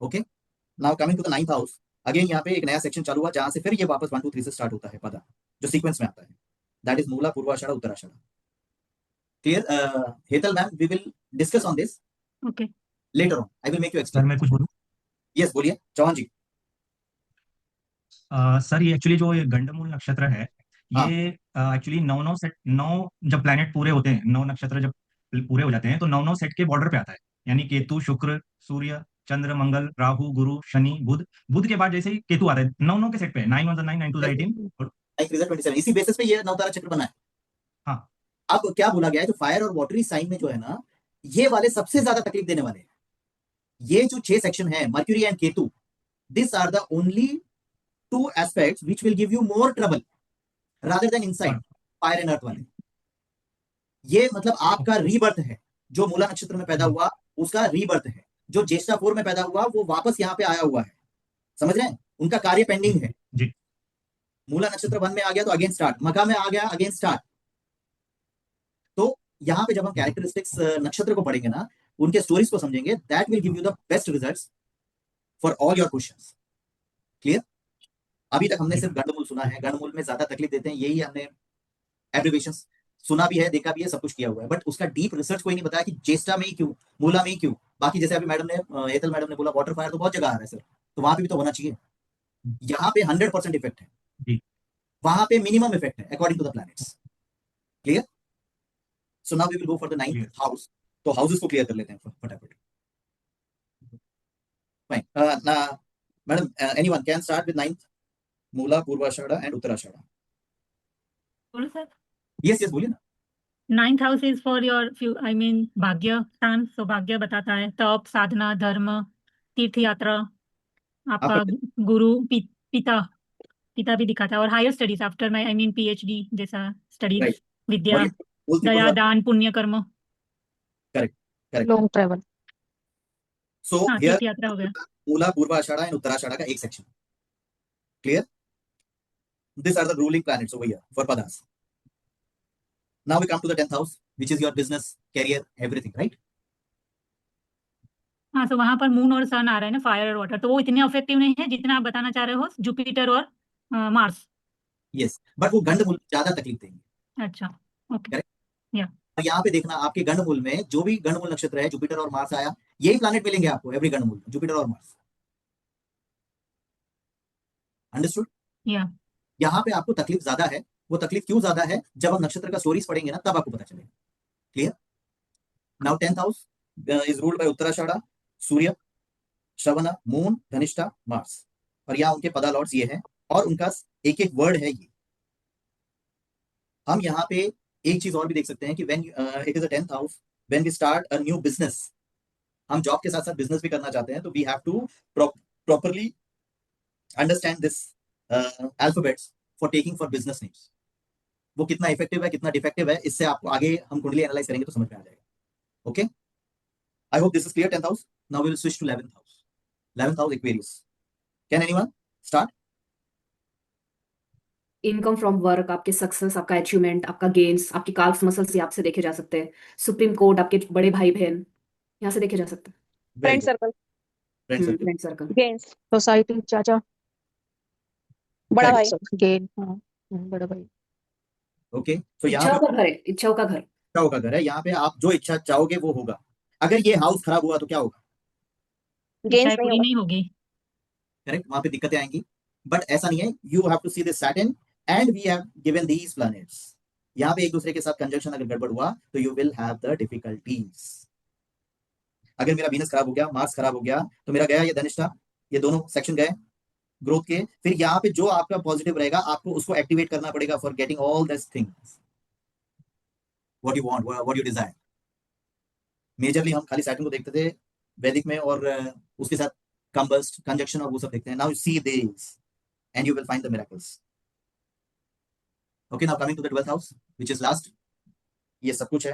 Okay, now coming to the 9th house. Again यहाँ पे एक नया सेक्शन चालू हुआ जहां से फिर ये वापस 1 2 3 से स्टार्ट होता है पदा, जो सीक्वेंस में आता है। That is Mula, Purvashadha, Uttarashadha. Clear Hetal ma'am? We will discuss on this okay later on, I will make you sir explain. मैं कुछ बोलूं? यस बोलिए चौहान जी। सर ये एक्चुअली जो ये गंडमूल नक्षत्र है, हाँ। ये एक्चुअली नौ नौ सेट, नौ जब प्लैनेट पूरे होते हैं, नौ नक्षत्र जब पूरे हो जाते हैं तो नौ नौ सेट के बॉर्डर पे आता है। यानी केतु, शुक्र, सूर्य, चंद्र, मंगल, राहु, गुरु, शनि, बुध। बुध के बाद जैसे ही केतु आता है, नौ नौ के सेट पे, 9 1 9 9 2 18। और लाइक रिजल्ट 27, इसी बेसिस पे ये नवतारा चक्र बना है। हाँ, अब क्या बोला गया है, जो फायर और वाटरी साइन में जो है ना, ये वाले सबसे ज्यादा तकलीफ देने वाले हैं। ये जो 6 सेक्शन है Mercury and Ketu, this are the only 2 aspects which will give you more trouble rather than inside fire and earth वाले। ये मतलब आपका रीबर्थ है, जो मूला नक्षत्र में पैदा हुआ उसका रीबर्थ है। जो ज्येष्ठा 4 में पैदा हुआ वो वापस यहाँ पे आया हुआ है, समझ रहे हैं? उनका कार्य पेंडिंग है। जी। मूला नक्षत्र 1 में आ गया तो अगेन स्टार्ट, मखा में आ गया अगेन स्टार्ट। तो यहाँ पे जब हम कैरेक्टरिस्टिक्स नक्षत्र को पढ़ेंगे ना, उनके स्टोरीज को समझेंगे, that will give you the best results for all your questions. Clear? अभी तक हमने सिर्फ गंडमूल सुना है, गंडमूल में ज्यादा तकलीफ देते हैं, यही हमने एब्रिविएशंस सुना भी है, देखा भी है, सब कुछ किया हुआ है, बट उसका डीप रिसर्च कोई नहीं बताया कि ज्येष्ठा में ही क्यों, मूला में ही क्यों। बाकी जैसे अभी मैडम ने हेतल मैडम ने बोला वाटर फायर तो बहुत जगह आ रहा है सर, तो वहां पे भी तो होना चाहिए। यहाँ पे 100% इफेक्ट है, जी। वहां पे मिनिमम इफेक्ट है according to the planets. Clear? So now we will go for the 9th house. तो हाउसेस को क्लियर कर लेते हैं फटाफट। Fine, madam anyone can start with 9th, Mula, Purvashadha and Uttarashadha. बोलो सर। यस यस बोलिए ना। 9th house is for your few, I mean भाग्य स्थान। सो भाग्य बताता है तप, साधना, धर्म, तीर्थ यात्रा, आपका आपका गुरु, पिता पिता भी दिखा था, और higher studies after my, I mean PhD जैसा स्टडीज, राइट, विद्या, और ये मूल दया, त्रिकोण, दान, पुण्य, कर्म। Correct correct. Long travel. So हाँ, हियर तीर्थ यात्रा हो गया। मूला, पूर्वाषाढ़ा एंड उत्तराषाढ़ा का एक section, clear? These are the ruling planets over here for Padas. Now we come to the 10th house, which is your business, career, everything, right? हाँ, तो वहां पर मून और सन आ रहे हैं ना, फायर और वाटर, तो वो इतने इफेक्टिव नहीं है जितना आप बताना चाह रहे हो जुपिटर और मार्स। Yes, but वो गंडमूल में ज्यादा तकलीफ देंगे। अच्छा, ओके, Correct? या और यहाँ पे देखना, आपके गंडमूल में जो भी गंडमूल नक्षत्र है, जुपिटर और मार्स आया, यही प्लैनेट मिलेंगे आपको एवरी गंडमूल, जुपिटर और मार्स। अंडरस्टूड? या यहाँ पे आपको तकलीफ ज्यादा है। वो तकलीफ क्यों ज्यादा है, जब हम नक्षत्र का स्टोरीज पढ़ेंगे ना, तब आपको पता चलेगा। Clear? Now 10th house is ruled bye Uttarashadha, Surya, Shravan, moon, Dhanishtha, Mars, और यहाँ उनके पदा लॉर्ड्स ये हैं, और उनका एक एक वर्ड है ये। हम यहाँ पे एक चीज और भी देख सकते हैं कि when it is a 10th house, when we start a new business, हम जॉब के साथ साथ बिजनेस भी करना चाहते हैं, तो we have to properly understand this alphabets for taking for business names. वो कितना इफेक्टिव है, कितना डिफेक्टिव है, इससे आपको आगे हम कुंडली एनालाइज करेंगे तो समझ में आ जाएगा। Okay, I hope this is clear. 10th house. Now we will switch to 11th house. 11th house Aquarius. Can anyone start? Income from work, आपके सक्सेस, आपका अचीवमेंट, आपका गेन्स, आपकी काल्फ मसल्स यहाँ से देखे जा सकते हैं। सुप्रीम कोर्ट, आपके बड़े भाई बहन यहाँ से देखे जा सकते हैं। Very friend good. Circle, friend circle, friend circle, gains, society, चाचा, बड़ा Correct. भाई, गेन, हाँ, बड़ा भाई। ओके, तो यहाँ इच्छाओं पे का घर है, इच्छाओं का घर। इच्छाओं का घर है। यहाँ पे आप जो इच्छा चाहोगे वो होगा। अगर ये हाउस खराब हुआ तो क्या होगा? गेन्स इच्छाएं नहीं पूरी होगा। नहीं होगी। करेक्ट, वहां पे दिक्कतें आएंगी। बट ऐसा नहीं है, you have to see this Saturn and we have given these planets. यहाँ पे एक दूसरे के साथ कंजंक्शन अगर गड़बड़ हुआ तो you will have the difficulties. अगर मेरा वीनस खराब हो गया, मार्स खराब हो गया, तो मेरा गया ये धनिष्ठा, ये दोनों सेक्शन गए ग्रोथ के। फिर यहाँ पे जो आपका पॉजिटिव रहेगा, आपको उसको एक्टिवेट करना पड़ेगा for getting all this things what you want, what you desire. Majorly हम खाली सैटर्न को देखते थे वैदिक में, और उसके साथ कंबस्ट, कंजक्शन और वो सब देखते हैं। Now see this and you will find the miracles. Okay, now coming to the 12th house, which is last. ये सब कुछ है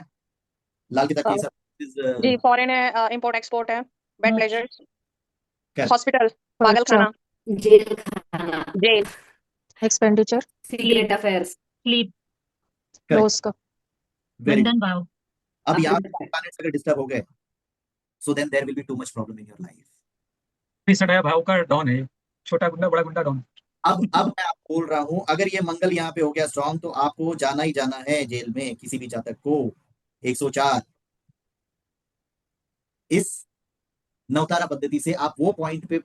लाल किताब के हिसाब से। जी, फॉरेन है, इंपोर्ट एक्सपोर्ट है, बेड प्लेजर्स, क्या? हॉस्पिटल, पागल खाना, जेल खाना, jail, expenditure, secret affairs, sleep, Correct. Loss का। Very good. बंधन भाव। अब यहाँ आपके पे planets अगर डिस्टर्ब हो गए, so then there will be too much problem in your life. तीसरा भाव का डॉन है, छोटा गुंडा बड़ा गुंडा डॉन। अब मैं आपको बोल रहा हूं, अगर ये मंगल यहाँ पे हो गया स्ट्रॉन्ग, तो आपको जाना ही जाना है जेल में, किसी भी जातक को। 104। इस नवतारा पद्धति से आप वो पॉइंट पे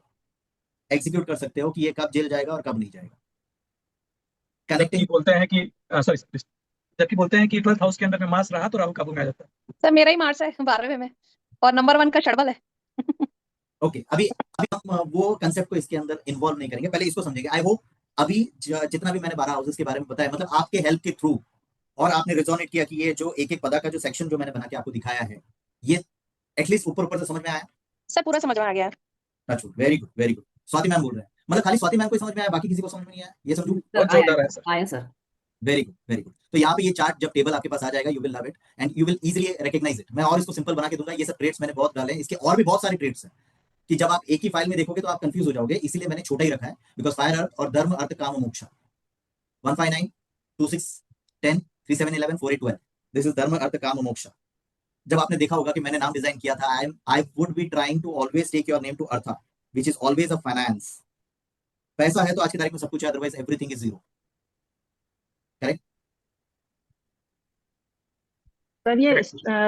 एग्जीक्यूट कर सकते हो कि ये कब जेल जाएगा और कब नहीं जाएगा। कनेक्टिंग बोलते हैं कि सॉरी, जबकि बोलते हैं कि 12th हाउस के अंदर में मार्स रहा तो राहु काबू में आ जाता है। सर मेरा ही मार्स है 12वें में, और नंबर 1 का शड़बल है। ओके, अभी हम वो कंसेप्ट को इसके अंदर इन्वॉल्व नहीं करेंगे, पहले इसको समझेंगे। आई होप अभी जितना भी मैंने 12 हाउसेस के बारे में बताया, मतलब आपके हेल्प के थ्रू, और आपने रिजोनेट किया कि ये जो एक एक पदा का जो सेक्शन जो मैंने बना के आपको दिखाया है, ये एटलीस्ट ऊपर से समझ में आया। सर पूरा समझ में आ गया है। Very good, very good. Swati ma'am बोल रहे हैं, मतलब खाली स्वाति मैम को समझ में आया, बाकी किसी को समझ में नहीं आया, ये समझू। बहुत जोरदार है सर। आया sir. Very good, very good. तो यहाँ पे ये चार्ट जब टेबल आपके पास आ जाएगा, you will love it and you will easily recognise it. मैं और इसको सिंपल बना के दूंगा। ये सब ट्रेड्स मैंने बहुत डाले हैं, इसके और भी बहुत सारे ट्रेड्स हैं कि जब आप एक ही फाइल में देखोगे तो आप कंफ्यूज हो जाओगे, इसीलिए मैंने छोटा ही रखा है। बिकॉज फायर अर्थ और धर्म अर्थ काम मोक्ष 159 26 10 37 11 48 12, दिस इज धर्म अर्थ काम मोक्ष। जब आपने देखा होगा कि मैंने नाम डिजाइन किया था, I would be trying to always take your name to earth, which is always a finance. पैसा है तो आज की तारीख में सब कुछ है, otherwise everything is zero. Correct sir ये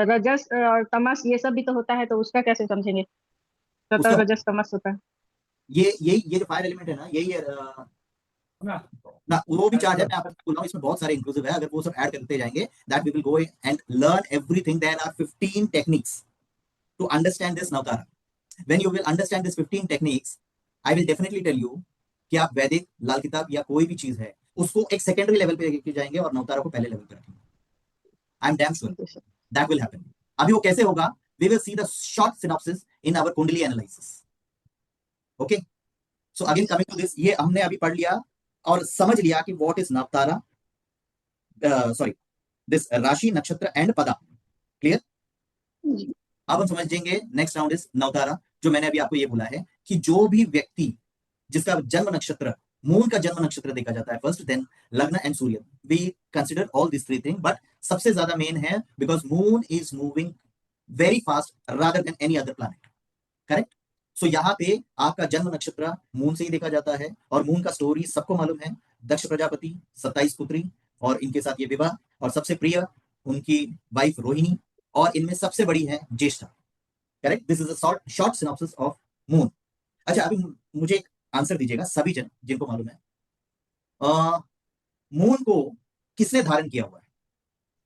रजस और तमस ये सब भी तो होता है, तो उसका कैसे समझेंगे? सतह उसका- रजस तमस होता है। ये जो फायर एलिमेंट है ना, यही है ना, वो भी चार्ज है। मैं आपको बोल रहा हूँ, इसमें बहुत सारे इंक्लूसिव है। अगर वो सब ऐड करते जाएंगे, that we will go and learn everything. There are 15 techniques to understand this Navatara. When you will understand this 15 techniques, I will definitely tell you कि आप वैदिक, लाल किताब या कोई भी चीज है, उसको एक सेकेंडरी लेवल पे लेके जाएंगे और नवतारा को पहले लेवल पे रखेंगे। I am damn sure that will happen. अभी वो कैसे होगा, we will see the short synopsis in our kundli analysis. Okay, so again coming to this, ये हमने अभी पढ़ लिया और समझ लिया कि what is Navatara, sorry this rashi nakshatra and पदा। क्लियर? अब हम समझेंगे नेक्स्ट राउंड इज नवतारा, जो मैंने अभी आपको ये बोला है कि जो भी व्यक्ति जिसका जन्म नक्षत्र मून का जन्म नक्षत्र देखा जाता है first, then lagna and Surya, we consider all this three thing, but सबसे ज्यादा मेन है because moon is moving very fast rather than any other planet. Correct? So यहाँ पे आपका जन्म नक्षत्र मून से ही देखा जाता है, और मून का स्टोरी सबको मालूम है, दक्ष प्रजापति, 27 पुत्री, और इनके साथ ये विवाह, और सबसे प्रिय उनकी वाइफ रोहिणी, और इनमें सबसे बड़ी है Jyeshtha. Correct? This is a short synopsis of moon. अच्छा, अभी मुझे एक आंसर दीजिएगा सभी जन जिनको मालूम है, मून को किसने धारण किया हुआ है?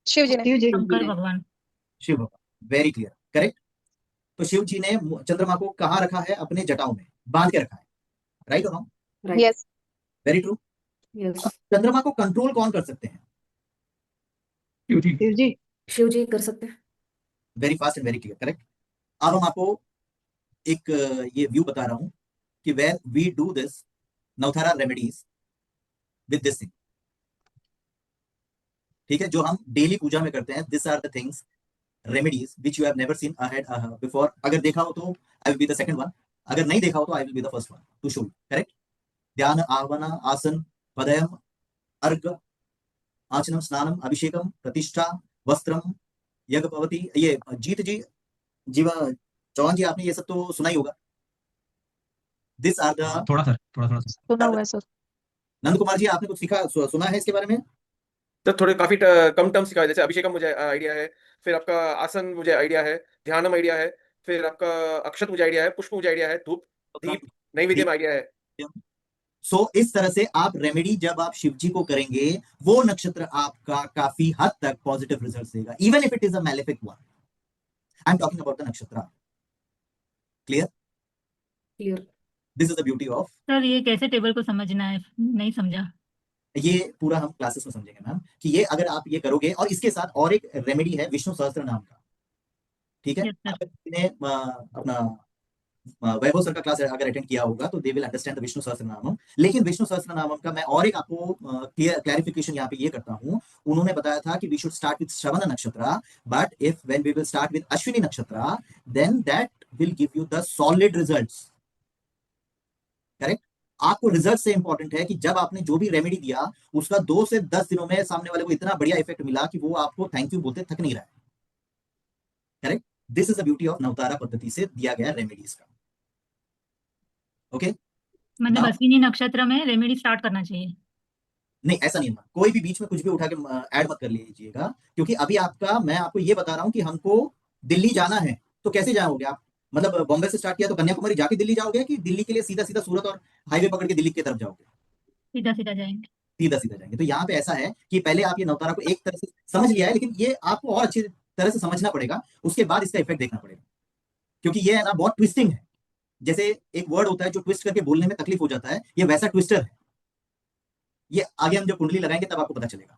शिव जी ने। शिव जी शंकर भगवान। शिव भगवान। Very clear, correct. तो शिव जी ने चंद्रमा को कहाँ रखा है? अपने जटाओं में बांध के रखा है। राइट और wrong? Right. Yes. Very true. Yes. चंद्रमा को कंट्रोल कौन कर सकते हैं? शिव जी। शिव जी शिव जी कर सकते हैं। Very fast and very clear, correct. अब हम आपको एक ये व्यू बता रहा हूं कि where we do this Navatara remedies with this thing. ठीक है? जो हम डेली पूजा में करते हैं, this are the things remedies which you have never seen ahead before. अगर देखा हो तो I will be the second one, अगर नहीं देखा हो तो I will be the first one to show you. Correct? ध्यान, आह्वान, आसन, पदयम, अर्घ, आचनम, स्नानम, अभिषेकम, प्रतिष्ठा, वस्त्रम, यज्ञ भवति। ये जीत जी, जीवा चौहान जी, आपने ये सब तो सुना ही होगा। दिस आर द थोड़ा थोड़ा सुना हुआ है सर। नंद कुमार जी, आपने कुछ सुना है इसके बारे में? तो थोड़े काफी कम टर्म सिखाए, जैसे अभिषेकम मुझे आइडिया है, फिर आपका आसन मुझे आइडिया है, ध्यानम आइडिया है, फिर आपका अक्षत मुझे आइडिया है, पुष्प मुझे आइडिया है, धूप दीप नैवेद्यम आइडिया है। सो इस तरह से आप रेमेडी जब आप शिव जी को करेंगे, वो नक्षत्र आपका काफी हद तक पॉजिटिव रिजल्ट देगा, even if it is a malefic one. I am talking about the nakshatra. Clear? Clear. This is the beauty of. Sir ये कैसे टेबल को समझना है, नहीं समझा। ये पूरा हम क्लासेस में समझेंगे मैम, कि ये अगर आप ये करोगे, और इसके साथ और एक रेमेडी है विष्णु सहस्त्र नाम का। ठीक है? Yes sir. अगर किसी ने अपना वैभव सर का क्लास अगर अटेंड किया होगा तो they will understand the Vishnu Sahasranamam. लेकिन विष्णु सहस्त्रनामम का मैं और एक आपको क्लैरिफिकेशन यहाँ पे ये करता हूँ। उन्होंने बताया था कि we should start with Shravan nakshatra, but if when we will start with Ashwini nakshatra, then that will give you the solid results. Correct? आपको रिजल्ट से इंपॉर्टेंट है कि जब आपने जो भी रेमेडी दिया, उसका 2 से 10 दिनों में सामने वाले को इतना बढ़िया इफेक्ट मिला कि वो आपको थैंक यू बोलते थक नहीं रहा है। Correct? This is the beauty of नवतारा पद्धति से दिया गया रेमेडीज का। ओके? मतलब Now- अश्विनी नक्षत्र में रेमेडी स्टार्ट करना चाहिए। नहीं, ऐसा नहीं है। कोई भी बीच में कुछ भी उठा के ऐड मत कर लीजिएगा, क्योंकि अभी मैं आपको ये बता रहा हूं कि हमको दिल्ली जाना है, तो कैसे जाओगे आप? मतलब बॉम्बे से स्टार्ट किया तो कन्याकुमारी जाके दिल्ली जाओगे, कि दिल्ली के लिए सीधा सीधा सूरत और हाईवे पकड़ के दिल्ली की तरफ जाओगे? सीधा सीधा जाएंगे। सीधा सीधा जाएंगे। तो यहाँ पे ऐसा है कि पहले आप ये नवतारा को एक तरह से समझ लिया है, लेकिन ये आपको और अच्छी तरह से समझना पड़ेगा, उसके बाद इसका इफेक्ट देखना पड़ेगा, क्योंकि ये है ना बहुत ट्विस्टिंग है। जैसे एक वर्ड होता है जो ट्विस्ट करके बोलने में तकलीफ हो जाता है, ये वैसा ट्विस्टर है। ये आगे हम जब कुंडली लगाएंगे तब आपको पता चलेगा।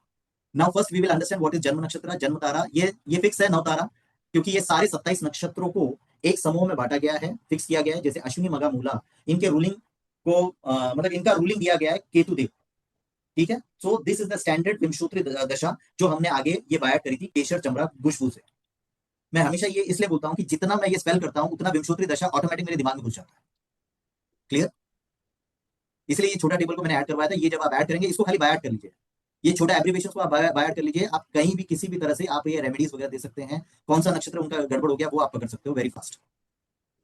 Now first we will understand what is जन्म नक्षत्र, जन्म तारा। ये फिक्स है नवतारा, क्योंकि ये सारे 27 नक्षत्रों को एक समूह में बांटा गया है, फिक्स किया गया है। जैसे अश्विनी, मघा, मूला, इनके रूलिंग को मतलब इनका रूलिंग दिया गया है केतु देव। ठीक है? So this is the standard Vimshottari dasha, जो हमने आगे ये बायट करी थी केशर, चमड़ा, गुशबू से। मैं हमेशा ये इसलिए बोलता हूं कि जितना मैं ये स्पेल करता हूं, उतना विंशोत्तरी दशा ऑटोमेटिक मेरे दिमाग में घुस जाता है। क्लियर? इसलिए ये छोटा टेबल को मैंने ऐड करवाया था। ये जब आप ऐड करेंगे, इसको खाली बायट कर लीजिए, ये छोटा एब्रिविएशन को आप बायट कर लीजिए। आप कहीं भी किसी भी तरह से आप ये रेमेडीज वगैरह दे सकते हैं। कौन सा नक्षत्र उनका गड़बड़ हो गया वो आप पकड़ सकते हो very fast.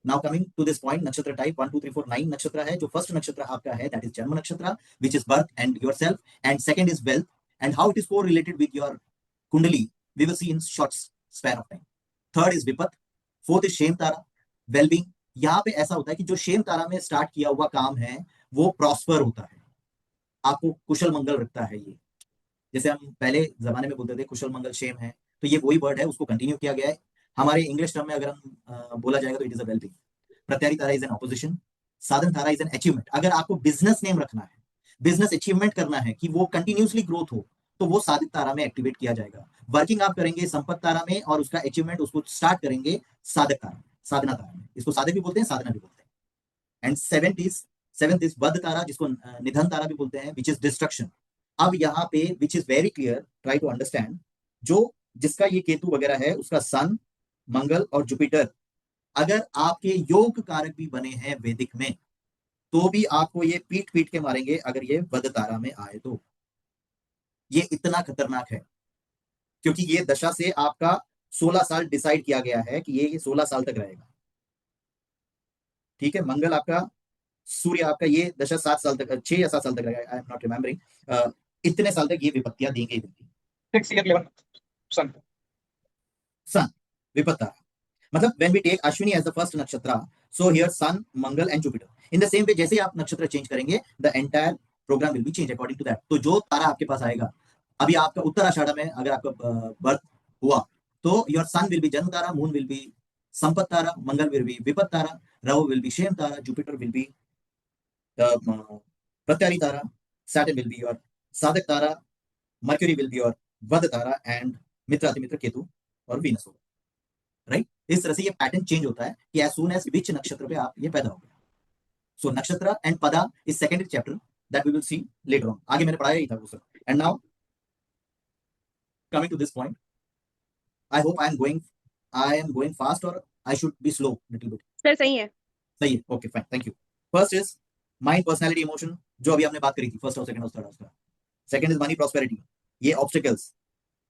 Now coming to this point, नक्षत्र टाइप 1 2 3 4 9 नक्षत्र है। जो फर्स्ट नक्षत्र आपका है दैट इज जन्म nakshatra, which is birth and yourself, and second is wealth, and how it is correlated with your kundli we will see in short span of time. Third is vipat, fourth is kshema tara, wellbeing. यहाँ पे ऐसा होता है कि जो Shem तारा में start किया हुआ काम है वो प्रॉस्पर होता है, आपको कुशल मंगल रखता है। ये जैसे हम पहले जमाने में बोलते थे कुशल मंगल शेम है, तो ये वही वर्ड है, उसको कंटिन्यू किया गया है। हमारे इंग्लिश टर्म में अगर हम बोला जाएगा तो it is a wellbeing. Pratyari tara is an opposition, sadhan tara is an achievement. अगर आपको बिजनेस नेम रखना है, बिजनेस अचीवमेंट करना है कि वो कंटिन्यूसली ग्रोथ हो, तो वो साधित तारा में एक्टिवेट किया जाएगा। वर्किंग आप करेंगे संपत्त तारा में, और उसका अचीवमेंट उसको स्टार्ट करेंगे साधक तारा में, साधना तारा में। इसको साधक भी बोलते हैं, साधना भी बोलते हैं। And seventh is seventh is वध तारा, जिसको निधन तारा भी बोलते हैं, विच इज डिस्ट्रक्शन। अब यहाँ पे which is very clear, try to understand, जो जिसका ये केतु वगैरह है, उसका सन, मंगल और जुपिटर अगर आपके योग कारक भी बने हैं वैदिक में, तो भी आपको ये पीट पीट के मारेंगे अगर ये वध तारा में आए तो। ये इतना खतरनाक है क्योंकि ये दशा से आपका 16 साल डिसाइड किया गया है कि ये 16 साल तक रहेगा। ठीक है, मंगल आपका, सूर्य आपका, ये दशा 7 साल तक, 6 या 7 साल तक रहेगा, आई एम नॉट रिमेम्बरिंग, इतने साल तक ये विपत्तियां देंगे। 6 year 11 सन विपत तारा, मतलब when we take Ashwini as the first nakshatra, so here sun, Mangal and Jupiter, in the same way जैसे ही आप नक्षत्र चेंज करेंगे, the entire programme will be change according to that. तो जो तारा आपके पास आएगा, अभी आपका उत्तराषाढ़ में अगर आपका बर्थ हुआ, तो your son will be janma tara, moon will be sampat tara, Mangal will be vipat tara, Rahu will be kshem tara, Jupiter will be pratyari tara, Saturn will be your sadhak tara, Mercury will be your vadh tara, and मित्र मित्र केतु और वीनस होगा। राइट, इस तरह से ये पैटर्न चेंज होता है कि एज सून एज विच नक्षत्र पे आप ये पैदा हो गए। सो nakshatra and pada is secondary chapter that we will see later on. आगे मैंने पढ़ाया ही था वो सब। And now coming to this point, I hope I am going fast और I should be slow little bit. Sir सही है, सही है, okay fine, thank you. First is mind, personality, emotion, जो अभी हमने बात करी थी, फर्स्ट और सेकंड और थर्ड उसका। सेकंड इज मनी, प्रॉस्पेरिटी, ये obstacles,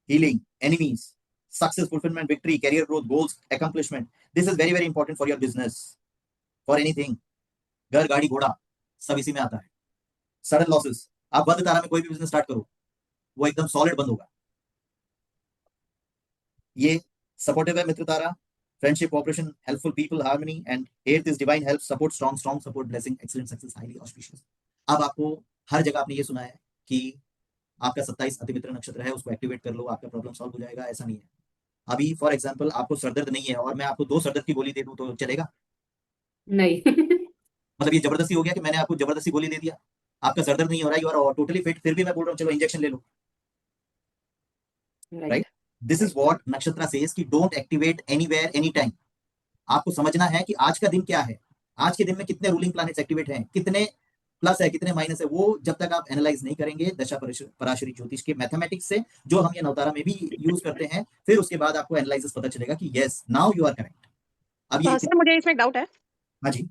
healing, enemies, success, fulfillment, victory, career growth, goals, accomplishment. This is very very important for your business, for anything. घर, गाड़ी, घोड़ा सब इसी में आता है। सडन लॉसेस, आप वध तारा में कोई भी बिजनेस स्टार्ट करो, वो एकदम सॉलिड बंद होगा। ये सपोर्टिव है mitra tara, friendship, cooperation, helpful people, harmony, and eighth is divine help, support, strong support, blessing, excellent success, highly auspicious. अब आपको हर जगह आपने ये सुना है कि आपका 27 अतिमित्र नक्षत्र है, उसको एक्टिवेट कर लो, आपका प्रॉब्लम सॉल्व हो जाएगा, ऐसा नहीं है। अभी फॉर एग्जांपल आपको सरदर्द नहीं है और मैं आपको 2 सरदर्द की गोली दे दूं तो चलेगा? नहीं। मतलब ये जबरदस्ती हो गया कि मैंने आपको जबरदस्ती गोली दे दिया, आपका सरदर्द नहीं हो रहा है, यू आर टोटली फिट, फिर भी मैं बोल रहा हूँ चलो इंजेक्शन ले लो। राइट, दिस इज व्हाट नक्षत्र सेज कि don't activate anywhere any time. आपको समझना है कि आज का दिन क्या है, आज के दिन में कितने रूलिंग प्लैनेट्स एक्टिवेट हैं, कितने प्लस है, कितने माइनस है, वो जब तक आप एनालाइज नहीं करेंगे दशा पराशरी ज्योतिष के मैथमेटिक्स से, जो हम ये नवतारा में भी यूज करते हैं, फिर उसके बाद आपको एनालिसिस पता चलेगा कि yes now you are correct. अब ये सर मुझे इसमें डाउट है। हाँ जी,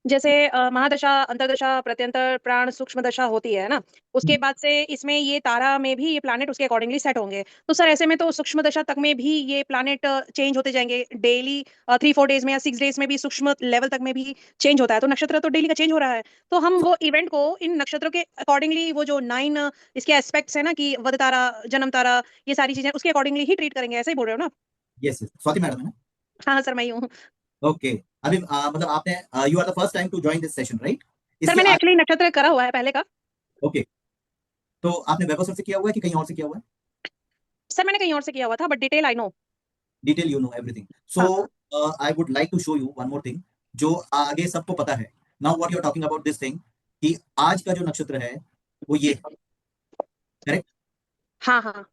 जैसे महादशा, अंतरदशा, प्रत्यंतर, प्राण, सूक्ष्म दशा होती है ना, उसके बाद से इसमें ये तारा में भी ये प्लैनेट उसके अकॉर्डिंगली सेट होंगे। तो सर ऐसे में तो सूक्ष्म दशा तक में भी ये प्लैनेट चेंज होते जाएंगे डेली, 3-4 डेज में या 6 डेज में भी सूक्ष्म लेवल तक में भी चेंज होता है। तो नक्षत्र तो डेली का चेंज हो रहा है, तो हम वो इवेंट को इन नक्षत्रों के अकॉर्डिंगली, वो जो 9 इसके एस्पेक्ट्स है ना कि वध तारा, जन्म तारा, ये सारी चीजें उसके अकॉर्डिंगली ही ट्रीट करेंगे, ऐसे ही बोल रहे हो ना? यस स्वाति मैडम है ना? हाँ सर, मैं ही हूँ। ओके, अभी मतलब आपने you are the first time to join this session right? Sir मैंने एक्चुअली नक्षत्र करा हुआ है पहले का। ओके, तो आपने वैभव सर से किया हुआ है कि कहीं और से किया हुआ है? सर मैंने कहीं और से किया हुआ था, but detail I know. Detail you know everything. So I would like to show you one more thing जो आगे सबको पता है। Now what you are talking about this thing कि आज का जो नक्षत्र है वो ये है, करेक्ट? हाँ हाँ,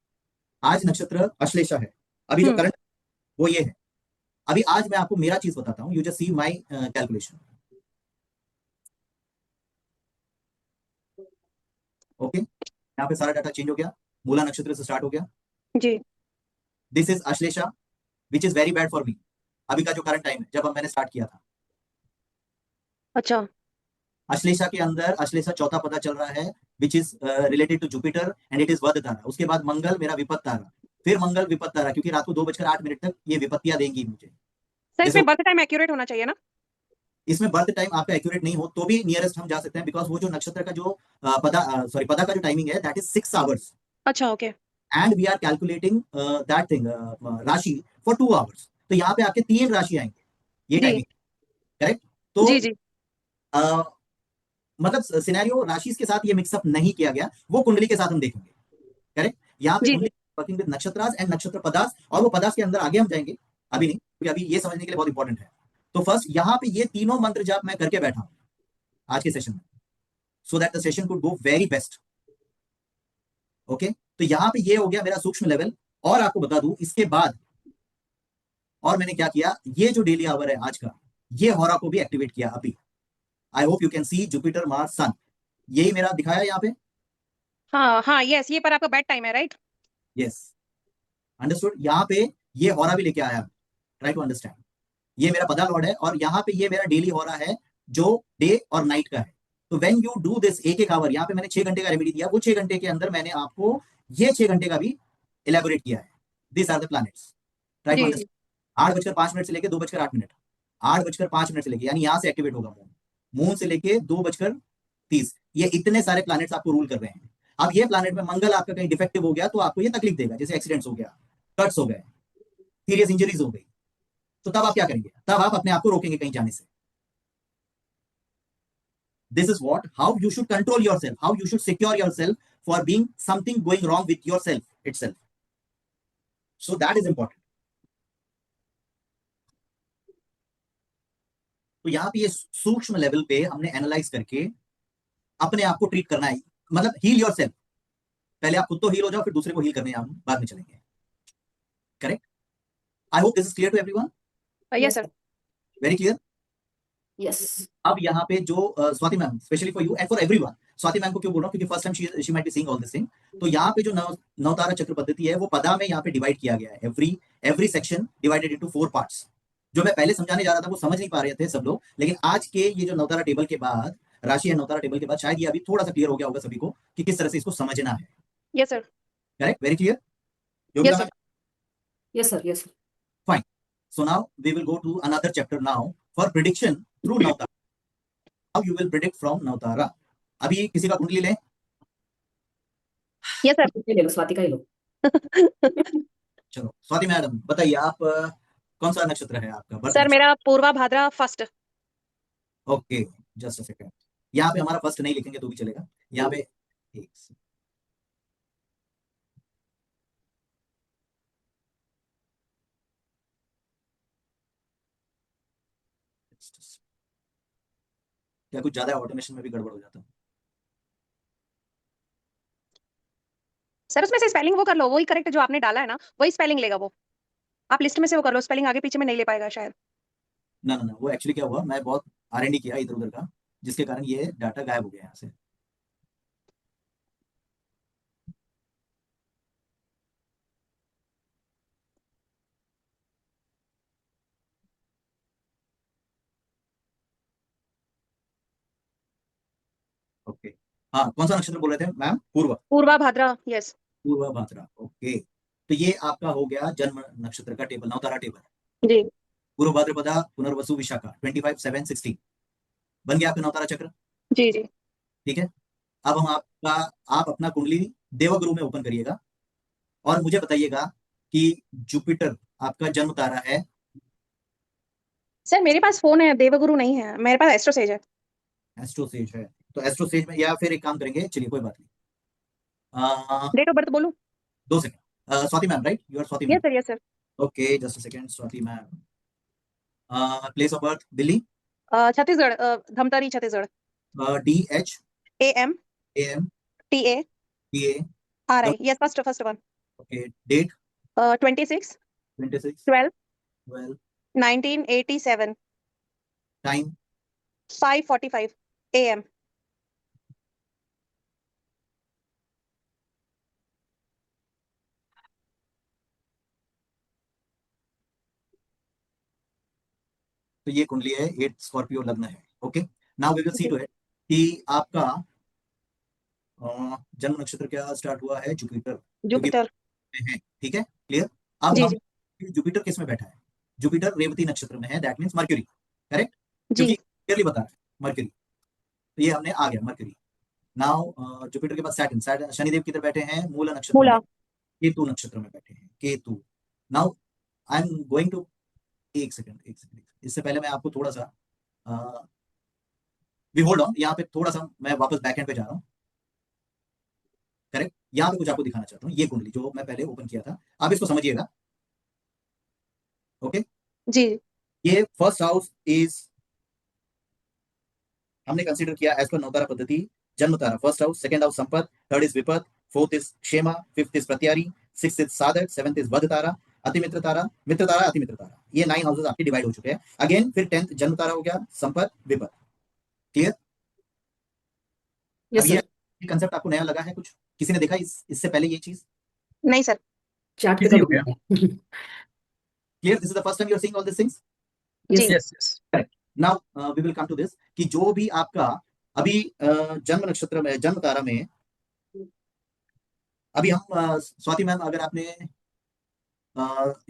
आज नक्षत्र अश्लेषा है, अभी जो करंट वो ये है। अभी आज मैं आपको मेरा चीज बताता हूँ, you just see my calculation. Okay, यहाँ पे सारा डाटा चेंज हो गया, मूला नक्षत्र से स्टार्ट हो गया जी। This is Ashlesha which is very bad for me. अभी का जो करंट टाइम है जब मैंने स्टार्ट किया था, अच्छा, अश्लेषा के अंदर अश्लेषा चौथा पता चल रहा है which is related to Jupiter and it is वध तारा। उसके बाद मंगल मेरा विपत तारा, फिर मंगल विपत तारा, क्योंकि रात को 2:08 तक ये विपत्तियां देंगी मुझे। सर इसमें बर्थ टाइम एक्यूरेट होना चाहिए ना? इसमें बर्थ टाइम आपका एक्यूरेट नहीं हो तो भी नियरेस्ट हम जा सकते हैं, बिकॉज वो जो नक्षत्र का जो पदा का जो टाइमिंग है दैट इज 6 आवर्स। अच्छा, okay. And we are calculating that thing राशि फॉर 2 आवर्स। तो यहाँ पे आपके 3 राशि आएंगे, ये टाइमिंग, करेक्ट? तो जी जी, मतलब सिनेरियो राशि के साथ ये मिक्सअप नहीं किया गया, वो कुंडली के साथ हम देखेंगे, करेक्ट? यहाँ पे only working with nakshatras and नक्षत्र पदास, और वो पदास के अंदर आगे हम जाएंगे, अभी नहीं, क्योंकि अभी ये समझने के लिए बहुत इंपॉर्टेंट है। तो फर्स्ट यहाँ पे ये तीनों मंत्र जाप मैं करके बैठा हूं आज के सेशन में, so that the session could go very best. Okay, तो यहाँ पे ये हो गया मेरा सूक्ष्म लेवल। और आपको बता दूं इसके बाद और मैंने क्या किया, ये जो डेली आवर है आज का, ये हॉरा को भी एक्टिवेट किया अभी। I hope you can see Jupiter Mars sun, यही मेरा दिखाया यहाँ पे। हाँ हाँ यस, ये पर आपका बेड टाइम है, राइट? Yes, understood. यहाँ पे ये हॉरा भी लेके आया, ट्राई टू अंडरस्टैंड। ये मेरा पदा लॉर्ड है और यहाँ पे ये मेरा डेली हॉरा है जो डे और नाइट का है। तो व्हेन यू डू दिस एक एक आवर, यहाँ पे मैंने 6 घंटे का रेमेडी दिया, वो 6 घंटे के अंदर मैंने आपको ये 6 घंटे का भी इलेबोरेट किया है। This are the planets, try to जी अंडरस्टैंड। 8:05 से लेके 2:08, 8:05 से लेके, यानी यहाँ से एक्टिवेट होगा मून, मून से लेके 2:30, ये इतने सारे प्लैनेट्स आपको रूल कर रहे हैं। अब ये प्लैनेट में मंगल आपका कहीं डिफेक्टिव हो गया तो आपको ये तकलीफ देगा, जैसे एक्सीडेंट्स हो गया, कट्स हो गए, सीरियस इंजरीज हो गई, तो तब आप क्या करेंगे? तब आप अपने आप को रोकेंगे कहीं जाने से। This is what, how you should control yourself, how you should secure yourself for being something going wrong with yourself itself. So that is important. तो यहाँ पे ये सूक्ष्म लेवल पे हमने एनालाइज करके अपने आप को ट्रीट करना है, मतलब हील योरसेल्फ। पहले आप खुद तो हील हो जाओ, फिर दूसरे को हील करने हम बाद में चलेंगे। Correct? I hope this is clear to everyone. Yes sir. Very clear. Yes. अब यहाँ पे जो Swati ma'am, specially for you and for everyone, Swati ma'am को क्यों बोल रहा हूँ? क्योंकि first time she might be seeing all this thing. तो यहाँ पे जो नवतारा चक्र पद्धति है वो पदा में यहाँ पे डिवाइड किया गया है। Every section divided into 4 parts. जो मैं पहले समझाने जा रहा था वो समझ नहीं पा रहे थे सब लोग, लेकिन आज के ये जो नवतारा टेबल के बाद, राशि है नवतारा टेबल के बाद, शायद ये अभी थोड़ा सा क्लियर हो गया होगा सभी को कि किस तरह से इसको समझना है। Yes sir. Correct? Very clear? Yes sir. Yes sir. Yes. Fine. So now we will go to another chapter now for prediction through Navtara. How you will predict from Navtara. अभी किसी का कुंडली लें? Yes sir. ले लो, स्वाति का ही लो। चलो Swati madam बताइए, आप कौन सा नक्षत्र है आपका? birth sir nakshatra. मेरा Purva Bhadra first. Okay, just a second. यहाँ पे हमारा फर्स्ट नहीं लिखेंगे तो भी चलेगा। यहाँ पे एक second. क्या कुछ ज्यादा ऑटोमेशन में भी गड़बड़ हो जाता है? सर उसमें से स्पेलिंग वो कर लो, वही करेक्ट जो आपने डाला है ना, वही स्पेलिंग लेगा वो। आप लिस्ट में से वो कर लो, स्पेलिंग आगे पीछे में नहीं ले पाएगा शायद। ना ना ना, वो एक्चुअली क्या हुआ, मैं बहुत R&D किया इधर उधर का, जिसके कारण ये डाटा गायब हो गया यहाँ से। ओके, हाँ, कौन सा नक्षत्र बोल रहे थे मैम? पूर्व। पूर्वा भाद्रा, यस। पूर्व भाद्रा, ओके। तो ये आपका हो गया जन्म नक्षत्र का टेबल, नवतारा टेबल। जी पूर्व भाद्रपदा, पुनर्वसु, विशाखा, 25, 7, 16 बन गया आपका नवतारा चक्र। जी जी। ठीक है, अब हम आप अपना कुंडली देवगुरु में ओपन करिएगा और मुझे बताइएगा कि जुपिटर आपका जन्म तारा है। सर मेरे पास फोन है, देवगुरु नहीं है, मेरे पास एस्ट्रोसेज है। एस्ट्रोसेज है, तो एस्ट्रोसेज में, या फिर एक काम करेंगे, चलिए कोई बात नहीं। डेट ऑफ बर्थ बोलूं? 2 second. Swati ma'am, right? You are Swati ma'am? Yes sir, yes sir. Okay, just a second Swati ma'am. Place of birth Delhi, Chhattisgarh, Dhamtari Chhattisgarh. DH AM AM TA PA। RI, yes, first one. Okay, date 26 26 12 12 1987, time 5:45 AM। तो ये कुंडली है, 8 Scorpio लग्न है। Okay, now we will see to it कि आपका जन्म नक्षत्र क्या स्टार्ट हुआ है? जुपिटर। जुपिटर। है, ठीक है, क्लियर। अब जी हम जी जुपिटर किस में बैठा है? जुपिटर रेवती नक्षत्र में है, दैट मींस मर्क्यूरी। करेक्ट? जी। क्योंकि क्लियरली बता रहा है मर्क्यूरी, तो ये हमने आ गया मर्क्यूरी। नाउ जुपिटर के बाद सैटर्न, शनिदेव किधर बैठे हैं? मूला नक्षत्र मूला। में, केतु नक्षत्र में बैठे हैं, Ketu. Now I am going to, एक सेकंड, इससे पहले मैं आपको थोड़ा सा वी होल्ड ऑन, यहाँ पे थोड़ा सा मैं वापस बैक एंड पे जा रहा हूँ। करेक्ट, यहाँ पे कुछ आपको दिखाना चाहता हूँ। ये कुंडली जो मैं पहले ओपन किया था, आप इसको समझिएगा। ओके जी। ये फर्स्ट हाउस इज, हमने कंसीडर किया as per Navatara paddhati, janma tara first house, second house sampat, third is vipat, fourth is kshema, fifth is pratyari, sixth is sadhak, seventh is वध तारा, अतिमित्र तारा, मित्र तारा, अतिमित्र तारा। ये 9 हाउसेस आपके डिवाइड हो चुके हैं। अगेन फिर 10th जन्म तारा हो गया, संपत, विपत। क्लियर? यस अब ये सर। कंसेप्ट आपको नया लगा है कुछ? किसी ने देखा इससे पहले ये चीज? नहीं सर। चार्ट पे इजी हो कभी गया। नहीं है। Clear? This is the first time you are seeing all this things? Yes जी। Sir. Yes yes. Now we will come to this कि जो भी आपका अभी जन्म नक्षत्र में, जन्म तारा में, अभी हम स्वाति मैम, अगर आपने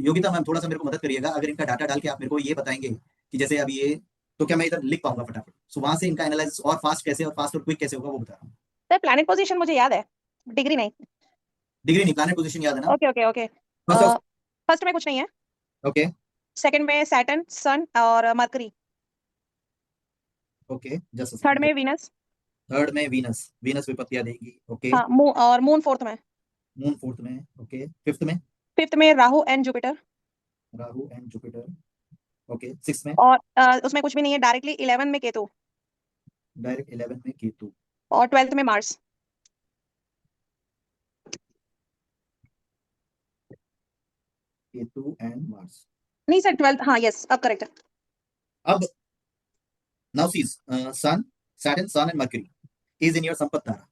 योगिता मैम, थोड़ा सा मेरे को मदद करिएगा, अगर इनका डाटा डाल के आप मेरे को ये बताएंगे कि जैसे अभी ये, तो क्या मैं इधर लिख पाऊंगा फटाफट? सो वहां से इनका एनालिसिस और फास्ट कैसे, और फास्ट और क्विक कैसे होगा वो बता रहा हूँ। सर प्लैनेट पोजीशन मुझे याद है, डिग्री नहीं। डिग्री नहीं, प्लैनेट पोजीशन याद है ना? Okay okay okay. First house, first में कुछ नहीं है। ओके सेकंड में सैटर्न, सन और मरकरी। ओके, जस्ट थर्ड में वीनस। थर्ड में वीनस, वीनस विपत्तियां देगी, ओके। हाँ, और मून फोर्थ में। मून फोर्थ में, ओके। फिफ्थ में फिफ्थ में Rahu and Jupiter. Rahu and Jupiter, okay. Six में और उसमें कुछ भी नहीं है, डायरेक्टली 11 में केतु। डायरेक्ट 11 में केतु, और 12th में मार्स। Ketu and Mars. नहीं सर 12th, हाँ यस अब करेक्ट है। अब now sees Sun, Saturn, Sun and Mercury is in your संपत्ति तारा,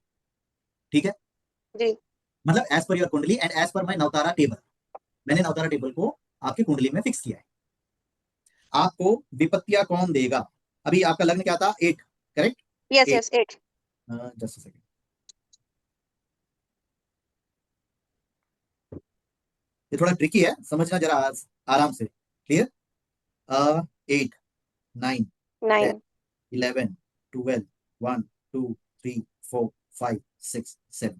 ठीक है? जी मतलब as per your kundli and as per my Navatara table, मैंने नवतारा टेबल को आपकी कुंडली में फिक्स किया है। आपको विपत्तियां कौन देगा? अभी आपका लग्न क्या था? 8, correct? Yes Eight. Yes 8। Just a second, ये थोड़ा ट्रिकी है, समझना जरा आराम से। क्लियर? 8, 9, 10, 9। 11, 12, 1, 2, 3, 4, 5, 6, 7,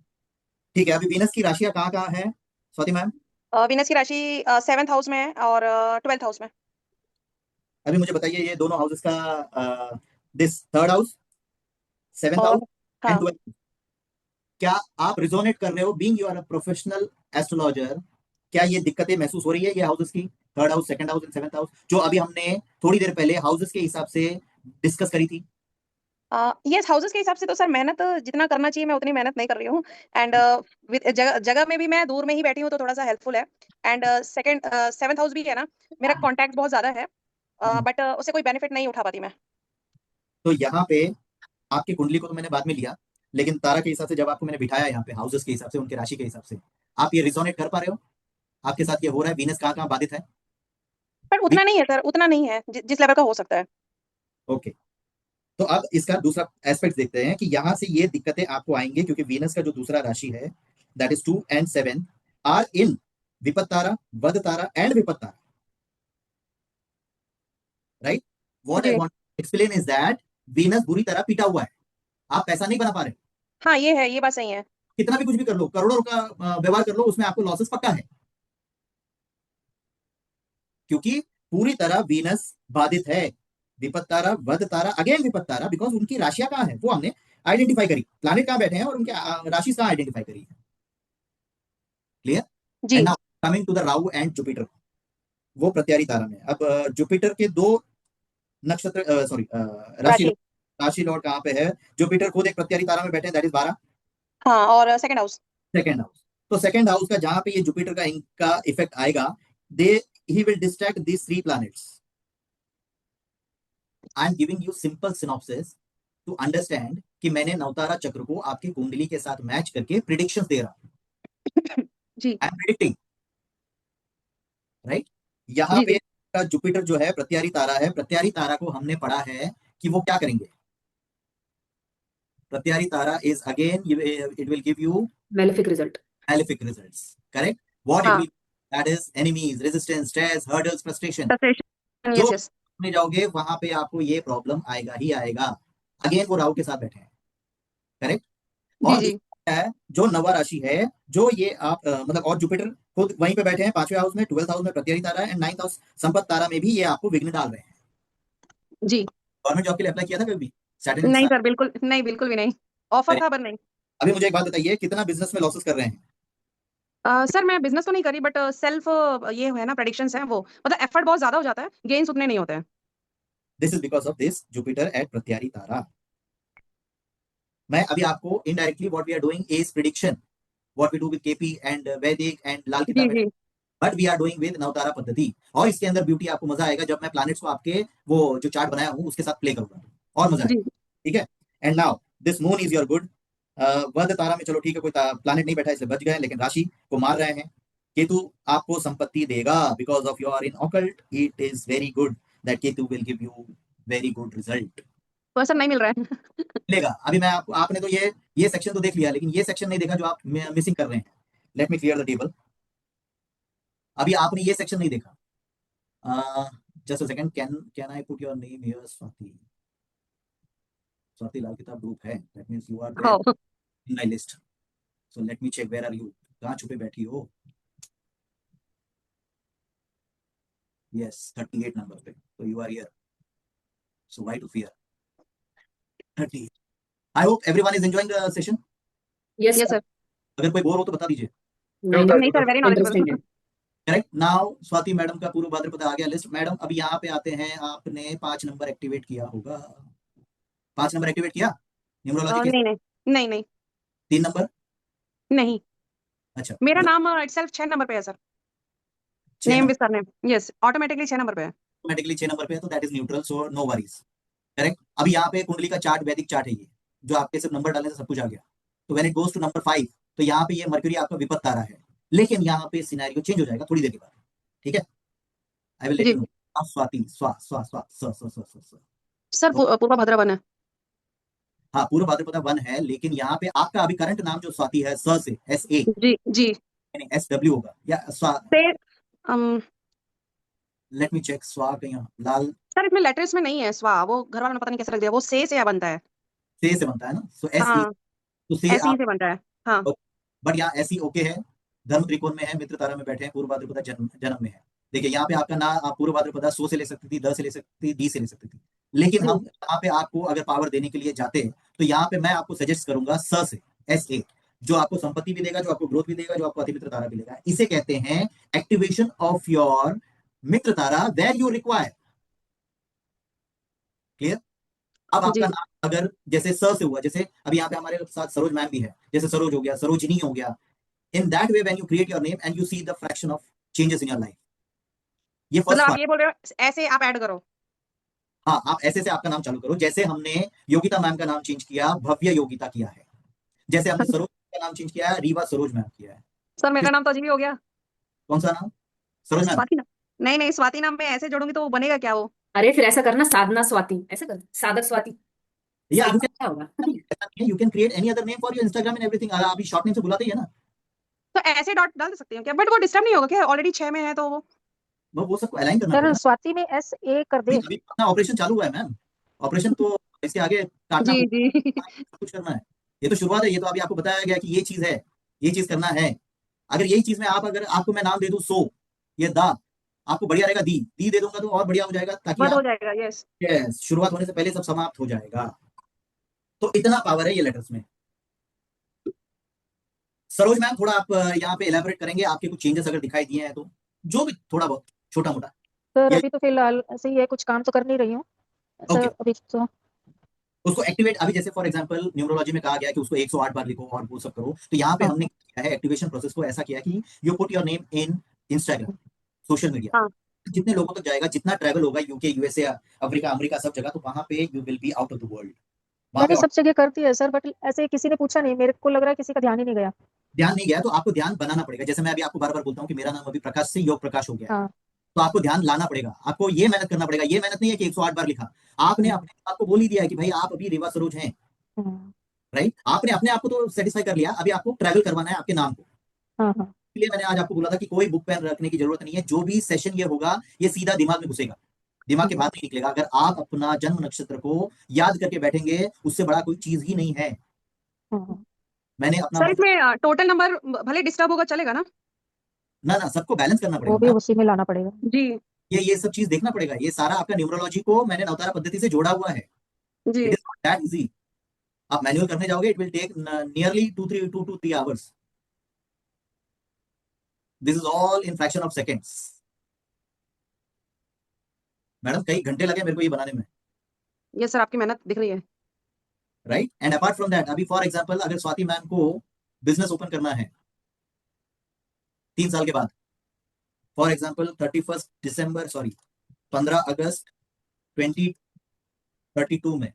ठीक है। अभी वीनस की राशियां कहाँ कहाँ है स्वाति मैम? वीनस की राशि 7th हाउस में है और 12th हाउस में। अभी मुझे बताइए ये दोनों हाउसेस का, दिस थर्ड हाउस, सेवेंथ और हाउस एंड हाँ 12th, क्या आप रिजोनेट कर रहे हो? Being you are a professional astrologer, क्या ये दिक्कतें महसूस हो रही है ये हाउसेस की, third house, second house and seventh house, जो अभी हमने थोड़ी देर पहले हाउसेस के हिसाब से डिस्कस करी थी? यस हाउसेस के हिसाब से तो सर मेहनत जितना करना चाहिए मैं उतनी मेहनत नहीं कर रही हूँ। एंड जगह जगह में भी मैं दूर में ही बैठी हूँ तो थोड़ा सा हेल्पफुल है। एंड सेकंड 7th हाउस भी है ना, मेरा कॉन्टैक्ट बहुत ज्यादा है, बट उससे कोई बेनिफिट नहीं उठा पाती मैं। तो यहाँ पे आपकी कुंडली को तो मैंने बाद में लिया, लेकिन तारा के हिसाब से जब आपको मैंने बिठाया यहाँ पे हाउसेस के हिसाब से, उनके राशि के हिसाब से, आप ये रिजोनेट कर पा रहे हो? आपके साथ ये हो रहा है? वीनस कहाँ कहाँ बाधित है? पर उतना नहीं है सर, उतना नहीं है जिस लेवल का हो सकता है। ओके, तो अब इसका दूसरा एस्पेक्ट देखते हैं कि यहां से ये दिक्कतें आपको आएंगे क्योंकि वीनस का जो दूसरा राशि है, that is 2 and 7 are in vipat tara, vadh tara and vipat tara, right? What I जी want to explain is that Venus बुरी तरह पीटा हुआ है, आप पैसा नहीं बना पा रहे। हाँ ये है, ये बात सही है। कितना भी कुछ भी कर लो, करोड़ों का व्यवहार कर लो, उसमें आपको लॉसेस पक्का है, क्योंकि पूरी तरह वीनस बाधित है। विपत तारा, वध तारा, अगेन विपत तारा, बिकॉज उनकी राशियां कहाँ है वो हमने आइडेंटिफाई करी, प्लैनेट कहाँ बैठे हैं और उनके राशि कहाँ आइडेंटिफाई करी है। क्लियर? जी and now coming to the Rahu and Jupiter, वो प्रत्यारी तारा में। अब जुपिटर के दो नक्षत्र, सॉरी राशि, राशि। राशि लॉर्ड कहाँ पे है? जुपिटर खुद एक प्रत्यारी तारा में बैठे हैं, दैट इज 12, हाँ और सेकंड हाउस। Second house. तो सेकंड हाउस का जहां पे ये जुपिटर का इनका इफेक्ट आएगा, they he will distract these 3 planets. I am giving you simple synopsis to understand कि मैंने नवतारा चक्र को आपकी कुंडली के साथ मैच करके प्रिडिक्शंस दे रहा हूं। जी आई एम प्रिडिक्टिंग, राइट? यहाँ जी पे जी जुपिटर जो है प्रत्यारी तारा है, प्रत्यारी तारा को हमने पढ़ा है कि वो क्या करेंगे। Pratyari tara is again, it will give you malefic result. malefic results, correct? What it हाँ will, that is enemies, resistance, stress, hurdles, frustration. Frustration, जो यस यस। में जाओगे वहां पे आपको ये प्रॉब्लम आएगा ही आएगा। अगेन वो राहु के साथ बैठे हैं, करेक्ट? जी और जी दूसरा है जो नवा राशि है, जो ये आप मतलब, और जुपिटर खुद वहीं पे बैठे हैं 5वें हाउस में, 12th हाउस में प्रत्यारी तारा है, एंड 9th हाउस संपत्ति तारा में भी ये आपको विघ्न डाल रहे हैं। जी। गवर्नमेंट जॉब के लिए अप्लाई किया था कभी? नहीं सर बिल्कुल नहीं, बिल्कुल भी नहीं। ऑफर था पर नहीं। अभी मुझे एक बात बताइए, कितना बिजनेस में लॉसेस कर रहे हैं? सर मैं बिजनेस तो नहीं करी, बट सेल्फ ये है ना, प्रेडिक्शंस है वो, मतलब एफर्ट बहुत ज्यादा हो जाता है, गेन्स उतने नहीं होते हैं। This is because of this Jupiter at pratyari tara. मैं अभी आपको indirectly what we are doing is prediction, what we do with KP and Vedic and Lal जी किताब, जी but we are doing with Navatara paddhati. और इसके अंदर ब्यूटी आपको मजा आएगा जब मैं प्लैनेट्स को आपके वो जो चार्ट बनाया हूं उसके साथ प्ले करूंगा, और मजा जी आएगा। ठीक है। And now this moon is your good. वध तारा में चलो ठीक है, कोई प्लैनेट नहीं बैठा इसलिए बच गए, लेकिन राशि को मार रहे हैं। केतु आपको संपत्ति देगा because of your in occult, it is very good that Ketu will give you very good result. Person नहीं मिल रहा है। मिलेगा। अभी मैं आपको, आपने तो ये सेक्शन तो देख लिया, लेकिन ये सेक्शन नहीं देखा जो आप मिसिंग कर रहे हैं। Let me clear the table. अभी आपने ये सेक्शन नहीं देखा। Just a second, can I put your name here? Swati, Swati Lal Kitab group है, that means you are there हाँ in my list. So let me check where are you. कहाँ छुपे बैठी हो? यस 38 नंबर पे, तो you are here. So why to fear? 30। I hope everyone is enjoying the session. Yes yes sir. अगर कोई bore हो तो बता दीजिए। नहीं नहीं सर, वेरी नॉलेजेबल। इंटरेस्टिंग है। करेक्ट। नाउ स्वाति मैडम का पूर्व भाद्रपद आ गया लिस्ट। मैडम अब यहाँ पे आते हैं, आपने 5 नंबर एक्टिवेट किया होगा। 5 नंबर एक्टिवेट किया न्यूमरोलॉजी के? नहीं नहीं नहीं नहीं 3 नंबर? नहीं, अच्छा, मेरा नाम इटसेल्फ 6 नंबर पे है सर। 6 नेम नंबर विस्तार नेम, यस, ऑटोमेटिकली 6 नंबर पे है। ऑटोमेटिकली 6 नंबर पे है, तो that is neutral, so no worries. Correct. अभी यहाँ पे कुंडली का चार्ट, वैदिक चार्ट है ये, जो आपके सिर्फ नंबर डालने से सब कुछ आ गया। तो when it goes to number 5, तो यहाँ पे ये मर्क्यूरी आपका विपत्त तारा है, लेकिन यहाँ पे सिनेरियो चेंज हो जाएगा थोड़ी देर के बाद। ठीक है, आई विल लेट जी यू नो। स्वाति स्वा स्वा स्वा स स स स स। सर, पूर्वा भद्रवन है। हाँ, पूर्व भाद्रपद 1 है, लेकिन यहाँ पे आपका अभी करंट नाम जो स्वाति है, स से SA जी जी यानी SW होगा या स्वा? से लेट मी चेक। स्वा कहीं लाल सर, इसमें लेटर्स में नहीं है स्वा, वो घर वालों ने पता नहीं कैसे रख दिया, वो से बनता है। से बनता है ना, सो SE, हाँ, तो से ऐसे ही आप, से बनता है। हाँ बट यहाँ SE ओके है, धर्म त्रिकोण में है, मित्र तारा में बैठे हैं, पूर्व भाद्रपद जन्म में है। देखिए यहाँ पे आपका ना, आप पूर्व भाद्रपद 100 से ले सकती थी, 10 से ले सकती थी, 20 से ले सकती थी, लेकिन हम यहाँ पे आपको अगर पावर देने के लिए जाते हैं, तो यहाँ पे मैं आपको सजेस्ट करूंगा स से SA, जो आपको संपत्ति भी देगा, जो आपको ग्रोथ भी देगा, जो आपको अतिमित्र तारा भी देगा। इसे कहते हैं एक्टिवेशन ऑफ योर मित्र तारा वेयर यू रिक्वायर। क्लियर? अब जी आपका नाम अगर जैसे स से हुआ, जैसे अभी यहाँ पे हमारे साथ सरोज मैम भी है, जैसे सरोज हो गया, सरोजनी हो गया, in that way when you create your name and you see the fraction of changes in your life. ये मतलब फर्स्ट आप पार्ट। ये बोल रहे हो ऐसे आप ऐड करो? हाँ, आप ऐसे से आपका नाम चालू करो, जैसे हमने योगिता मैम का नाम चेंज किया, भव्य योगिता किया है, जैसे हमने सरोज का नाम चेंज किया है, रीवा सरोज मैम किया है। सर, मेरा नाम तो अजीब ही हो गया। कौन सा नाम? सरोज मैम? स्वाति नाम? नहीं नहीं, स्वाति नाम में ऐसे जोड़ूंगी तो वो बनेगा क्या वो? अरे फिर ऐसा करना, साधना स्वाति, ऐसे कर, साधक स्वाति, या यू साधना कैन, क्या होगा? ऐसा नहीं है, you can create any other name for your Instagram and everything. अभी शॉर्ट नेम से बुलाते ही है ना, तो ऐसे डॉट डाल सकती हूँ क्या? बट वो डिस्टर्ब नहीं होगा क्या? ऑलरेडी 6 में है तो वो सबको अलाइन करना सर पड़ेगा। स्वाति में SA कर दे। अभी अपना ऑपरेशन चालू हुआ है मैम, ऑपरेशन तो इसके आगे काटना जी जी सब कुछ करना है। ये तो शुरुआत है, ये तो अभी आपको बताया गया कि ये चीज है, ये चीज करना है। अगर यही चीज में आप, अगर आपको मैं नाम दे दूं सो, ये दा आपको बढ़िया रहेगा, दी दे दूंगा तो और बढ़िया हो जाएगा, ताकि बंद हो आप, जाएगा। यस यस, शुरुआत होने से पहले सब समाप्त हो जाएगा। तो इतना पावर है ये लेटर्स में। सरोज मैम थोड़ा आप यहाँ पे एलैबोरेट करेंगे, आपके कुछ चेंजेस अगर दिखाई दिए हैं तो, जो भी थोड़ा बहुत छोटा मोटा। सर ये अभी तो फिलहाल ऐसे ही है, कुछ काम तो कर नहीं रही हूँ सर ओके, अभी तो। उसको एक्टिवेट, अभी जैसे फॉर एग्जांपल न्यूमरोलॉजी में कहा गया कि उसको 108 बार लिखो और वो सब करो, तो यहाँ पे हाँ हमने किया है एक्टिवेशन प्रोसेस को ऐसा किया कि you put your name in Instagram, social media, हाँ जितने लोगों तक जाएगा, जितना ट्रैवल होगा UK USA अफ्रीका अमेरिका सब जगह, तो वहां पे you will be out of the world. वहां पे मैंने सब जगह कर दिया है सर, बट ऐसे किसी ने पूछा नहीं, मेरे को लग रहा है किसी का ध्यान ही नहीं गया। ध्यान नहीं गया, तो आपको ध्यान बनाना पड़ेगा। जैसे मैं अभी आपको बार बार बोलता हूँ कि मेरा नाम अभी प्रकाश से योग प्रकाश हो गया है, हाँ तो आपको ध्यान लाना पड़ेगा, आपको ये मेहनत करना पड़ेगा। ये मेहनत नहीं है कि 108 बार लिखा, आपने अपने आप को बोल ही दिया है कि भाई आप अभी रीवा सरोज हैं, राइट? आपने अपने आप को तो सेटिस्फाई कर लिया, अभी आपको ट्रैवल करवाना है आपके नाम को। हाँ हाँ इसलिए मैंने आज आपको बोला था कि कोई बुक पेन रखने की जरूरत नहीं है, जो भी सेशन ये होगा ये सीधा दिमाग में घुसेगा, दिमाग के बाहर नहीं निकलेगा। अगर आप अपना जन्म नक्षत्र को याद करके बैठेंगे, उससे बड़ा कोई चीज ही नहीं है। हाँ। मैंने अपना सर, इसमें टोटल नंबर भले डिस्टर्ब होगा चलेगा ना? ना सबको बैलेंस करना वो पड़ेगा भी ना। उसी में लाना पड़ेगा। जी ये सब चीज देखना पड़ेगा। ये सारा आपका न्यूमरोलॉजी को मैंने नवतारा पद्धति से जोड़ा हुआ है। जी it is not that easy. आप मैनुअल करने जाओगे, it will take nearly 2 to 3 hours. This is all in fraction of seconds. Madam कई घंटे लगे मेरे को ये बनाने में, ये सर आपकी मेहनत दिख रही है। Right? And apart from that, अभी फॉर एग्जांपल अगर स्वाति मैम को बिजनेस ओपन करना है 3 साल के बाद, फॉर एग्जांपल 15 अगस्त 2032 में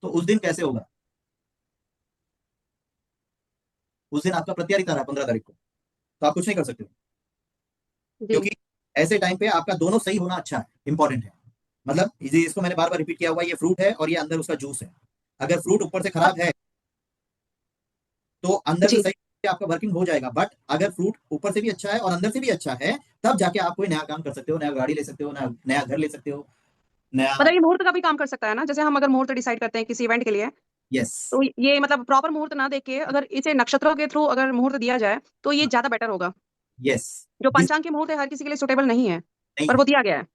तो उस दिन कैसे होगा? उस दिन आपका प्रत्यारी तारा 15 तारीख को, तो आप कुछ नहीं कर सकते, जी क्योंकि ऐसे टाइम पे आपका दोनों सही होना अच्छा है, इंपॉर्टेंट है। मतलब इसको मैंने बार बार रिपीट किया हुआ, ये फ्रूट है और ये अंदर उसका जूस है। अगर फ्रूट ऊपर से खराब है तो अंदर से जी सही आपका वर्किंग हो जाएगा, बट अगर फ्रूट ऊपर से भी अच्छा है और अंदर से भी अच्छा है, तब जाके आप कोई नया काम कर सकते हो, नया गाड़ी ले सकते हो, नया घर ले सकते हो, नया। मतलब ये मुहूर्त का भी काम कर सकता है ना, जैसे हम अगर मुहूर्त डिसाइड करते हैं किसी इवेंट के लिए, यस तो ये मतलब प्रॉपर मुहूर्त ना देख के अगर इसे नक्षत्रों के थ्रू अगर मुहूर्त दिया जाए तो ये ज्यादा बेटर होगा। यस, जो पंचांग के मुहूर्त है हर किसी के लिए सुटेबल नहीं है, नहीं पर है, वो दिया गया है।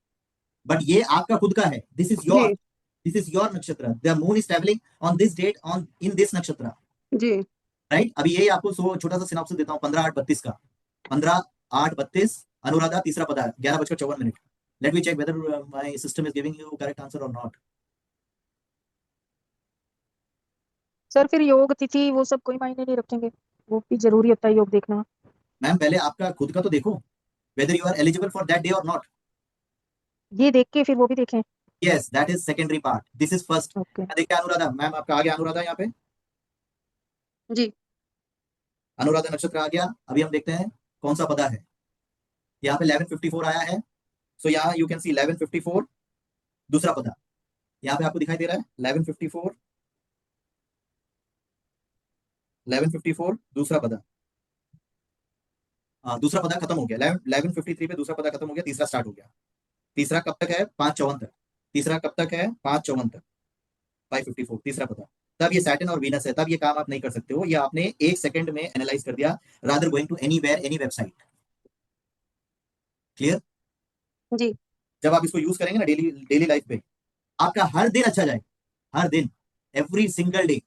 बट ये आपका खुद का है, दिस इज योर, जी this is your nakshatra, the moon is travelling on this date on in this nakshatra, जी राइट। अभी ये आपको छोटा सा सिनॉप्सिस देता हूँ 15/8/32 का। 15/8/32 अनुराधा तीसरा पदा 11:54। Let me check whether my system is giving you correct answer और नॉट। सर फिर योग तिथि वो सब कोई मायने नहीं रखेंगे? वो भी जरूरी होता है योग देखना। मैम पहले आपका खुद का तो देखो, whether you are eligible for that day और नॉट। ये देख के फिर वो भी देखें। Yes, that is secondary part, this is first. Okay. देखिए अनुराधा मैम, आपका आ गया अनुराधा यहाँ पे, जी अनुराधा नक्षत्र आ गया। अभी हम देखते हैं कौन सा पदा है। यहाँ पे 11:54 आया है, सो यहाँ यू कैन सी 11:54 दूसरा पदा, यहाँ पे आपको दिखाई दे रहा है 11:54, 11:54 दूसरा पदा। दूसरा पदा खत्म हो गया, 11:53 पे दूसरा पदा खत्म हो गया, तीसरा स्टार्ट हो गया। तीसरा कब तक है? 5:54 तक। तीसरा कब तक है? 5:54 तक, 5:54 तीसरा पदा। तब ये सैटर्न और वीनस है, तब ये काम आप नहीं कर सकते हो, ये आपने 1 सेकंड में एनालाइज कर दिया, rather going to anywhere any website. Clear? जी जब आप इसको यूज करेंगे ना डेली डेली लाइफ पे, आपका हर दिन अच्छा जाएगा, हर दिन, every single day.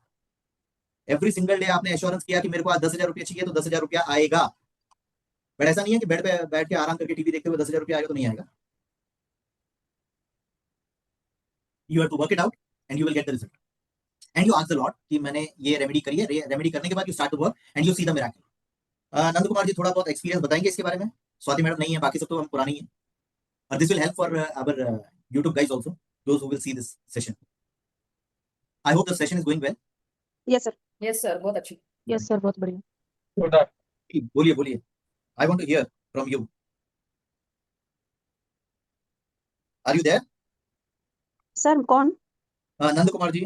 Every single day आपने एश्योरेंस किया कि मेरे को आज 10,000 रुपया चाहिए तो 10,000 रुपया आएगा। बट ऐसा नहीं है कि बेड पे बैठ के आराम करके टीवी देखते हुए 10,000 रुपया आएगा तो नहीं आएगा। You have to work it out and you will get the result. And you ask the lord कि मैंने ये रेमेडी करी है, रेमेडी करने के बाद you start to work and you see the miracle. Nand Kumar ji थोड़ा बहुत एक्सपीरियंस बताएंगे इसके बारे में? स्वाति मैडम नहीं है, बाकी सब तो हम पुरानी है, और this will help for our YouTube guys also, those who will see this session. I hope the session is going well. Yes sir yes sir, बहुत अच्छी। यस सर बहुत बढ़िया। बोलिए बोलिए, I want to hear from you. Are you there? Sir कौन? नंद कुमार जी,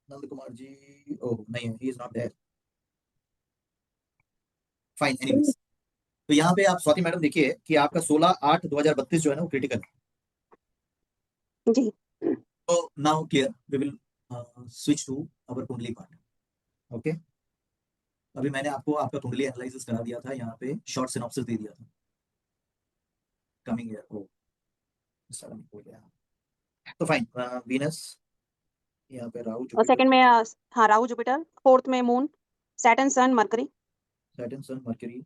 नंद कुमार जी, ओह नहीं है, he is not there. Fine, anyways. तो यहाँ पे आप स्वाति मैडम देखिए कि आपका 16/8/2032 जो है ना वो क्रिटिकल है। जी तो now clear, we will switch to our kundli part. Okay, अभी मैंने आपको आपका कुंडली एनालिसिस करा दिया था, यहाँ पे शॉर्ट सिनॉप्सिस दे दिया था। कमिंग ईयर ओ हो गया, तो फाइन। वीनस यहाँ पे, राहु और जुपिटर, सेकंड में हाँ राहु जुपिटर, फोर्थ में moon, Saturn sun Mercury, Saturn sun Mercury,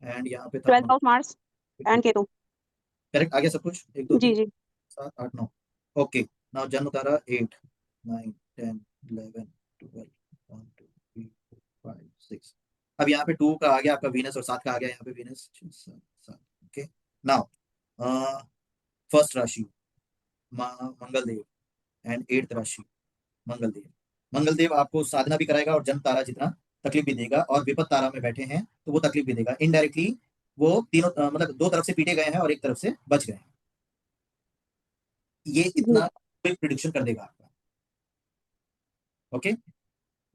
and यहाँ पे था 12th house Mars and Ketu. Correct, आ गया सब कुछ? 1 2 जी 3 जी 4 5 6 9। ओके, नाउ जन्म तारा 8 9 10 11 12 1 2 3 4 5 6। अब यहाँ पे 2 का आ गया आपका वीनस, और 7 का आ गया यहाँ पे वीनस, 6 7 7। ओके, नाउ फर्स्ट राशि मंगल देव, एंड 8th राशि मंगल देव। मंगल देव आपको साधना भी कराएगा और जन्म तारा जितना तकलीफ भी देगा, और विपद तारा में बैठे हैं तो वो तकलीफ भी देगा इनडायरेक्टली। वो तीनों मतलब 2 तरफ से पीटे गए हैं और 1 तरफ से बच गए हैं। ये जी इतना क्विक प्रिडिक्शन कर देगा आपका। Okay,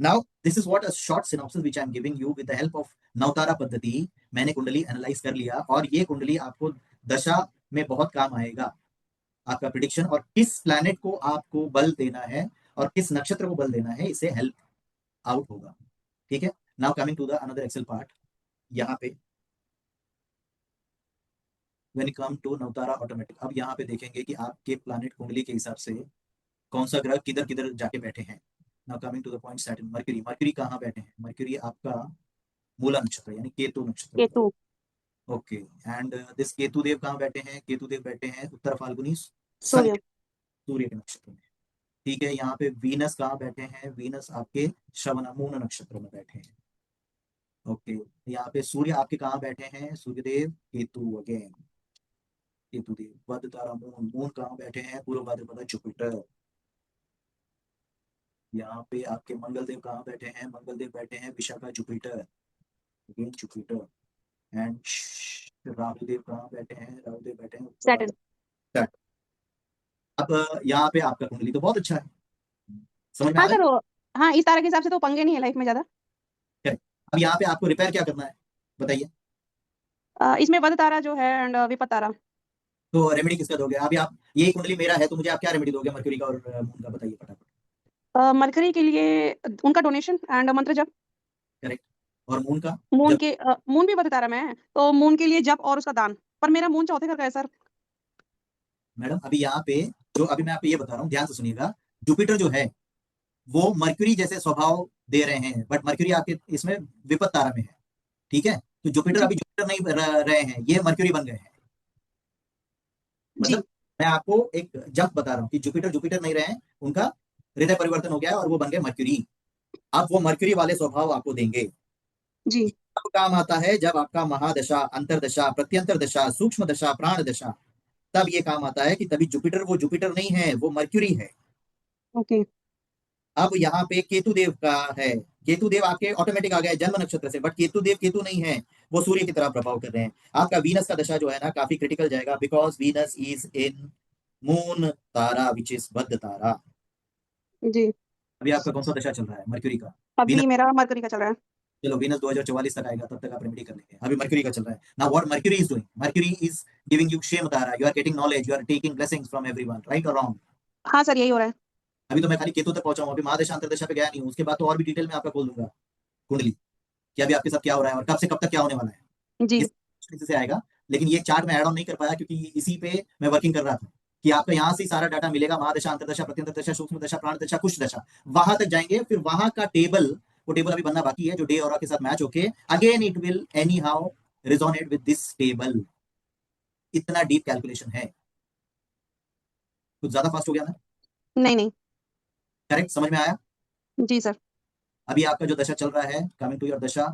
now this is what a short synopsis which I am giving you with the help of नवतारा पद्धति। मैंने कुंडली एनालाइज कर लिया, और ये कुंडली आपको दशा में बहुत काम आएगा, आपका प्रिडिक्शन, और किस प्लैनेट को आपको बल देना है और किस नक्षत्र को बल देना है, इसे हेल्प आउट होगा। ठीक है, now coming to the another Excel part. यहाँ पे व्हेन कम टू नवतारा ऑटोमेटिक, अब यहाँ पे देखेंगे कि आपके प्लैनेट कुंडली के हिसाब से कौन सा ग्रह किधर किधर जाके बैठे हैं। Now coming to the point Saturn Mercury, Mercury कहाँ बैठे हैं? मर्क्यूरी आपका मूला नक्षत्र यानी केतु नक्षत्र। Ketu okay, and this Ketu Dev कहाँ बैठे हैं? केतु देव बैठे हैं उत्तर फाल्गुनी सन सूर्य के, सूर्य के नक्षत्र में। ठीक है, यहाँ पे वीनस कहाँ बैठे हैं? वीनस आपके श्रवण मून नक्षत्र में बैठे हैं। ओके, यहाँ पे सूर्य आपके कहाँ बैठे हैं? सूर्यदेव केतु अगेन, केतु देव वध तारा मून, मून कहाँ बैठे हैं? पूर्व भाद्रपद जुपिटर। यहाँ पे आपके मंगलदेव कहाँ बैठे हैं? मंगलदेव बैठे हैं Vishakha Jupiter, again Jupiter, and Rahuldev कहाँ बैठे हैं? राहुलदेव बैठे हैं सैटर्न। Saturn। अब यहाँ पे आपका कुंडली तो बहुत अच्छा है, समझ में आ हाँ रहा सर, हाँ इस तारा के हिसाब से तो पंगे नहीं है लाइफ में ज्यादा। है? अब यहाँ पे आपको रिपेयर क्या करना है बताइए? इसमें वध तारा जो है एंड विपद तारा। तो रेमेडी किसका दोगे? अभी आप, ये कुंडली मेरा है तो मुझे आप क्या रेमेडी दोगे मरकरी का और मून का? बताइए फटाफट। मरकरी के लिए उनका डोनेशन एंड मंत्र जप। करेक्ट। और मून का? मून जब के मून भी वध तारा में है तो मून के लिए जप और उसका दान। पर मेरा मून चौथे घर का है सर। मैडम अभी यहाँ पे जो अभी मैं आपको ये बता रहा हूँ, ध्यान से सुनिएगा। जुपिटर जो है वो मरकरी जैसे स्वभाव दे रहे हैं, बट मरकरी आपके इसमें विपद तारा में है, ठीक है? तो जुपिटर जी अभी जुपिटर नहीं रहे हैं, ये मरकरी बन गए हैं। जी मतलब मैं आपको एक जंप बता रहा हूँ कि जुपिटर जुपिटर नहीं रहे हैं, उनका हृदय परिवर्तन हो गया है और वो बन गए मरकरी। अब वो मरकरी वाले स्वभाव आपको देंगे। जी तब काम आता है जब आपका महादशा, अंतरदशा, प्रत्यंतर दशा, सूक्ष्म दशा, प्राण दशा, तब ये काम आता है कि तभी जुपिटर वो जुपिटर नहीं है, वो मर्क्यूरी है। ओके। अब यहाँ पे केतु देव का है, केतु देव आपके ऑटोमेटिक आ गए जन्म नक्षत्र से, बट केतु देव केतु नहीं है, वो सूर्य की तरह प्रभाव कर रहे हैं। आपका वीनस का दशा जो है ना काफी क्रिटिकल जाएगा, because Venus is in moon Tara which is बद्ध तारा। जी अभी आपका कौन सा दशा चल रहा है मर्क्यूरी का? अभी वीनस, मेरा मरकरी का चल रहा है। चलो वीनस 2044 तक आएगा, तब तक आप रेमेडी कर लेंगे। अभी मर्क्यूरी का चल रहा है। Now what Mercury is doing? Mercury is giving you kshem tara, you are getting knowledge, you are taking blessings from everyone, right और रॉन्ग? हाँ सर यही हो रहा है। अभी तो मैं खाली केतु तक पहुंचा हूं, अभी महादशा अंतरदशा पे गया नहीं हूं। उसके बाद तो और भी डिटेल में आपका खोल दूंगा कुंडली कि अभी आपके साथ क्या हो रहा है और कब से कब तक क्या होने वाला है, जी इस से आएगा। लेकिन ये चार्ट में ऐड ऑन नहीं कर पाया क्योंकि इसी पे मैं वर्किंग कर रहा था कि आपका यहाँ से सारा डाटा मिलेगा, महादशा, अंतरदशा, प्रत्यंतर दशा, सूक्ष्म दशा, प्राण दशा, कुछ दशा, वहां तक जाएंगे। फिर वहां का टेबल, वो टेबल अभी बनना बाकी है जो डे और के साथ मैच होके again it will any how resonate with this table. इतना डीप कैलकुलेशन है। कुछ ज्यादा फास्ट हो गया ना? नहीं नहीं। करेक्ट, समझ में आया? जी सर। अभी आपका जो दशा चल रहा है, कमिंग टू योर दशा,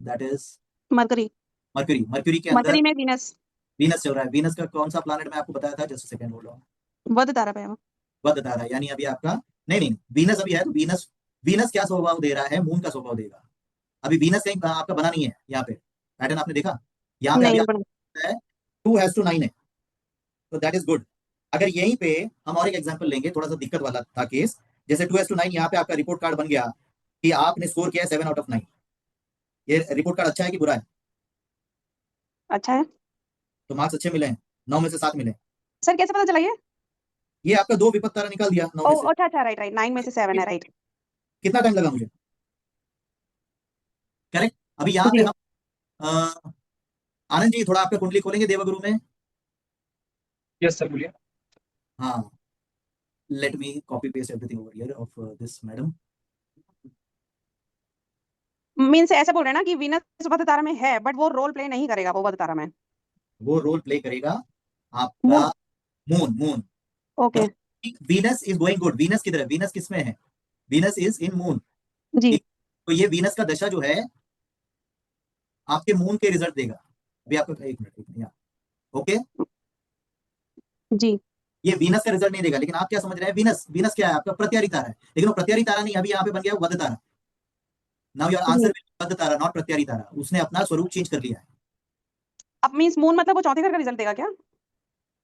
that is mercury. Mercury. Mercury के अंदर मरकरी में वीनस। वीनस चल रहा है। वीनस का कौन सा प्लैनेट मैं आपको बताया था? जस्ट सेकंड बोल रहा हूँ। वध तारा पे है वो। वध तारा, यानी अभी आपका नहीं नहीं वीनस अभी है तो वीनस, वीनस क्या स्वभाव दे रहा है? मून का स्वभाव देगा। अभी वीनस कहीं आपका बना नहीं है, यहाँ पे पैटर्न आपने देखा, यहाँ पे अभी नहीं बना। है 2:9 है, तो दैट इज गुड। अगर यहीं पे हम और एक एग्जांपल लेंगे, थोड़ा सा दिक्कत वाला था केस, जैसे 2:9 यहाँ पे आपका रिपोर्ट कार्ड बन गया कि आपने स्कोर किया है 7/9। ये रिपोर्ट कार्ड अच्छा है कि बुरा है? अच्छा है। तो मार्क्स अच्छे मिले हैं, 9 में से 7 मिले। सर कैसे पता चला ये आपका 2 विपद तारा निकाल दिया 9 में से। अच्छा अच्छा राइट राइट 9 में से 7 है राइट। कितना टाइम लगा मुझे? करेक्ट। अभी यहाँ पे जी हम आनंद जी थोड़ा आपका कुंडली खोलेंगे देवगुरु में? यस सर बोलिए। हाँ, let me copy paste everything over here of this madam. Means ऐसा बोल रहे हैं ना कि वीनस वध तारा में है बट वो रोल प्ले नहीं करेगा वो वध तारा में। वो रोल प्ले करेगा आपका moon. Moon. Moon okay Venus is going good. Venus किधर है? वीनस किसमें है? Venus is in moon. जी तो ये वीनस का दशा जो है आपके मून के रिजल्ट देगा। अभी आपको एक मिनट यहाँ, ओके। जी ये वीनस का रिजल्ट नहीं देगा, लेकिन आप क्या समझ रहे हैं? वीनस, वीनस क्या है आपका? प्रत्यारी तारा है, लेकिन वो प्रत्यारी तारा नहीं, अभी यहाँ पे बन गया वध तारा। नाउ योर जी आंसर वध तारा, नॉट प्रत्यारी तारा। उसने अपना स्वरूप चेंज कर लिया है। अब मीन्स मून मतलब वो चौथे घर का रिजल्ट देगा क्या?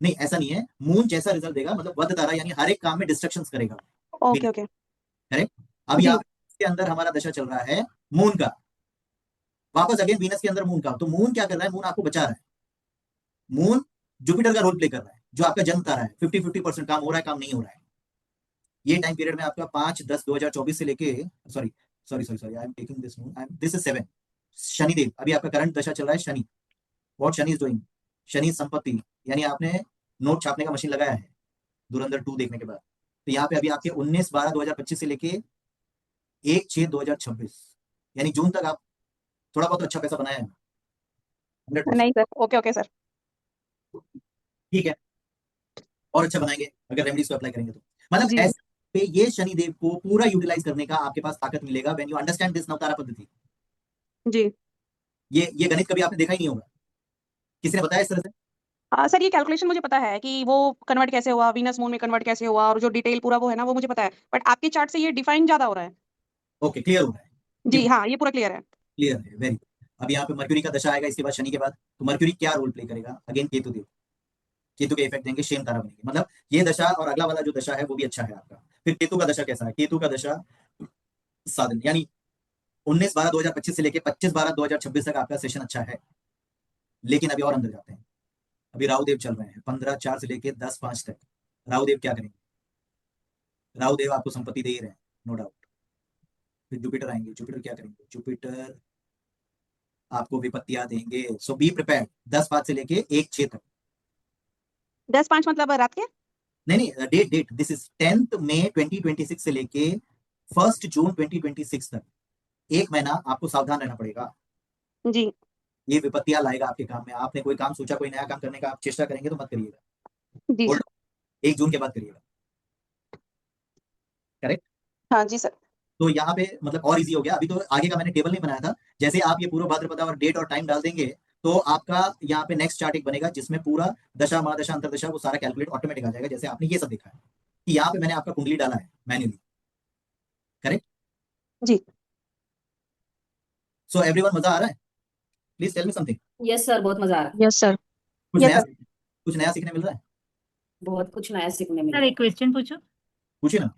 नहीं ऐसा नहीं है, मून जैसा रिजल्ट देगा, मतलब वध तारा यानी हर एक काम में डिस्ट्रक्शंस करेगा। Okay okay correct. अब जी यहाँ के अंदर हमारा दशा चल रहा है मून का, वापस अगेन वीनस के अंदर मून का। तो मून क्या कर रहा है? मून आपको बचा रहा है। मून जुपिटर का रोल प्ले कर रहा है, जो आपका जन्म तारा है। 50-50% काम हो रहा है, काम नहीं हो रहा है। ये टाइम पीरियड में आपका 5-10-2024 से लेके, sorry sorry sorry sorry, I am taking this moon, this is 7। Shanidev, अभी आपका करंट दशा चल रहा है Shani. What Shani is doing? Shani संपत्ति, यानी आपने नोट छापने का मशीन लगाया है धुरंधर 2 देखने के बाद। तो यहाँ पे अभी आपके 19/12/2025 से लेके 1/6/2026, यानी जून तक आप थोड़ा बहुत अच्छा पैसा बनाया है 100%। नहीं सर ओके ओके सर ठीक है, और अच्छा बनाएंगे अगर रेमेडीज को अप्लाई करेंगे तो। मतलब जी ऐसे पे ये शनिदेव को पूरा यूटिलाइज करने का आपके पास ताकत मिलेगा व्हेन यू अंडरस्टैंड दिस नवतारा पद्धति। जी ये गणित कभी आपने देखा ही नहीं होगा, किसी ने बताया इस तरह से? सर ये कैलकुलेशन मुझे पता है कि वो कन्वर्ट कैसे हुआ, वीनस मून में कन्वर्ट कैसे हुआ, और जो डिटेल पूरा वो है ना वो मुझे पता है, बट आपके चार्ट से ये डिफाइन ज्यादा हो रहा है। ओके, क्लियर हो रहा है? जी हाँ, ये पूरा क्लियर है। क्लियर है, वेरी। अब यहाँ पे मर्क्यूरी का दशा आएगा इसके बाद शनि के बाद, तो मर्क्यूरी क्या रोल प्ले करेगा? अगेन केतु देव, केतु के इफेक्ट देंगे, शेम तारा बनेगी। मतलब ये दशा और अगला वाला जो दशा है वो भी अच्छा है आपका। फिर केतु का दशा कैसा है? केतु का दशा साधन, यानी 19/12/2025 से लेके 25/12/2026 तक आपका सेशन अच्छा है। लेकिन अभी और अंदर जाते हैं, अभी राहुदेव चल रहे हैं 15/4 से लेके 10/5 तक। राहुदेव क्या करेंगे? राहुदेव आपको संपत्ति दे ही रहे हैं, नो डाउट। फिर जुपिटर आएंगे, जुपिटर क्या करेंगे? जुपिटर आपको विपत्तियां देंगे। सो बी प्रिपेयर्ड 10/5 से लेके 1/6 तक। 10/5 मतलब रात के? नहीं, डेट दिस इज 10 मई 2026 से लेके 1 जून 2026 तक। एक महीना आपको सावधान रहना पड़ेगा। जी ये विपत्तियां लाएगा आपके काम में। आपने कोई काम सोचा, कोई नया काम करने का आप चेष्टा करेंगे तो मत करिएगा। जी Hold on, 1 जून के बाद करिएगा। करेक्ट? हाँ जी सर। तो यहाँ पे मतलब और इजी हो गया। अभी तो आगे का मैंने टेबल नहीं बनाया था। जैसे आप ये पूर्व भाद्रपदा और डेट और टाइम डाल देंगे तो आपका यहाँ पे नेक्स्ट चार्ट एक बनेगा जिसमें पूरा दशा महादशा अंतरदशा वो सारा कैलकुलेट ऑटोमेटिक आ जाएगा। जैसे आपने ये सब देखा है कि यहाँ पे मैंने आपका कुंडली डाला है मैन्युअली। करेक्ट? जी सो एवरीवन, मजा आ रहा है? Please tell me something. Yes sir, बहुत मजा आ रहा है। Yes sir. कुछ यस नया, सर। कुछ नया सीखने मिल रहा है? बहुत कुछ नया सीखने मिल सर रहा है। एक क्वेश्चन पूछो। पूछिए ना।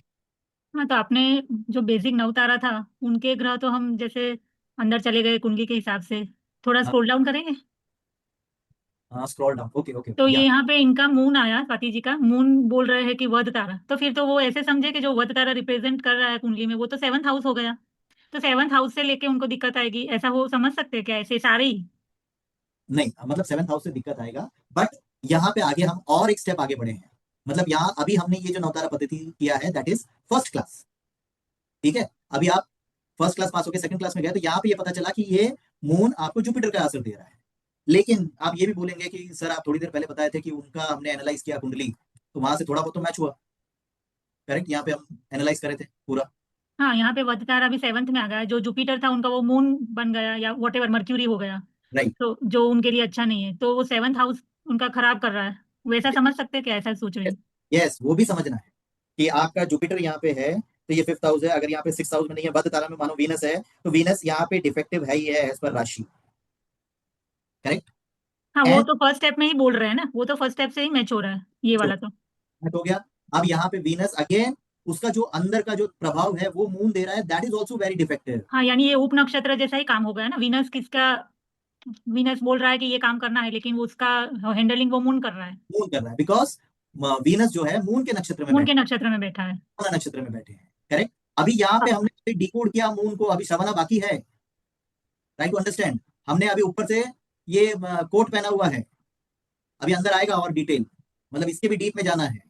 हाँ, तो आपने जो बेसिक नवतारा था उनके ग्रह तो हम जैसे अंदर चले गए कुंडली के हिसाब से, थोड़ा स्क्रॉल डाउन करेंगे हाँ, स्क्रॉल डाउन। ओके ओके, तो ये या यहाँ पे इनका मून आया, स्वाति जी का मून बोल रहे हैं कि वध तारा, तो फिर तो वो ऐसे समझे कि जो वध तारा रिप्रेजेंट कर रहा है कुंडली में वो तो 7th हाउस हो गया, तो 7th हाउस से लेके उनको दिक्कत आएगी, ऐसा हो समझ सकते हैं क्या ऐसे सारे ही? नहीं, मतलब 7th हाउस से दिक्कत आएगा, बट यहाँ पे आगे हम और एक स्टेप आगे बढ़े हैं। मतलब यहाँ अभी हमने ये जो नवतारा पद्धति किया है दैट इज फर्स्ट क्लास। ठीक है, अभी आप फर्स्ट क्लास पास होकर सेकंड क्लास में गए तो यहाँ पे ये पता चला कि ये मून आपको जुपिटर का असर दे रहा है। लेकिन आप ये भी बोलेंगे कि सर आप थोड़ी देर पहले बताए थे कि उनका हमने एनालाइज किया कुंडली, तो वहां से थोड़ा बहुत तो मैच हुआ। करेक्ट? यहाँ पे हम एनालाइज करे थे पूरा। हाँ, यहाँ पे वध तारा भी 7th में आ गया, जो जुपिटर था उनका वो मून बन गया या वॉट एवर मर्क्यूरी हो गया, राइट। तो जो उनके लिए अच्छा नहीं है, तो वो 7th हाउस उनका खराब कर रहा है, वैसा समझ सकते हैं क्या? ऐसा सोच रही हूँ। यस, वो भी समझना है कि आपका जुपिटर यहाँ पे है तो ये 5th हाउस है। अगर यहाँ पे 6th हाउस में नहीं है, बद्ध तारा में मानो वीनस है, तो वीनस यहाँ पे डिफेक्टिव है ही है एज पर राशि। करेक्ट? हाँ, वो एंड तो फर्स्ट स्टेप में ही बोल रहे हैं ना, वो तो फर्स्ट स्टेप से ही मैच हो रहा है ये वाला तो। हो गया। अब यहाँ पे वीनस अगेन उसका जो अंदर का जो प्रभाव है वो मून दे रहा है, that is also very defective. हाँ, यानी ये उप नक्षत्र जैसा ही काम हो गया ना, वीनस किसका, वीनस बोल रहा है कि ये काम करना है लेकिन वो उसका हैंडलिंग वो मून कर रहा है, मून कर रहा है बिकॉज वीनस जो है मून के नक्षत्र में मून बैठे के नक्षत्र में बैठा है। हैं, नक्षत्र में बैठे हैं। करेक्ट? अभी यहाँ पे हाँ हमने डिकोड किया मून को, अभी श्रवणा बाकी है। Try to understand. हमने अभी ऊपर से ये कोट पहना हुआ है, अभी अंदर आएगा और डिटेल, मतलब इसके भी डीप में जाना है।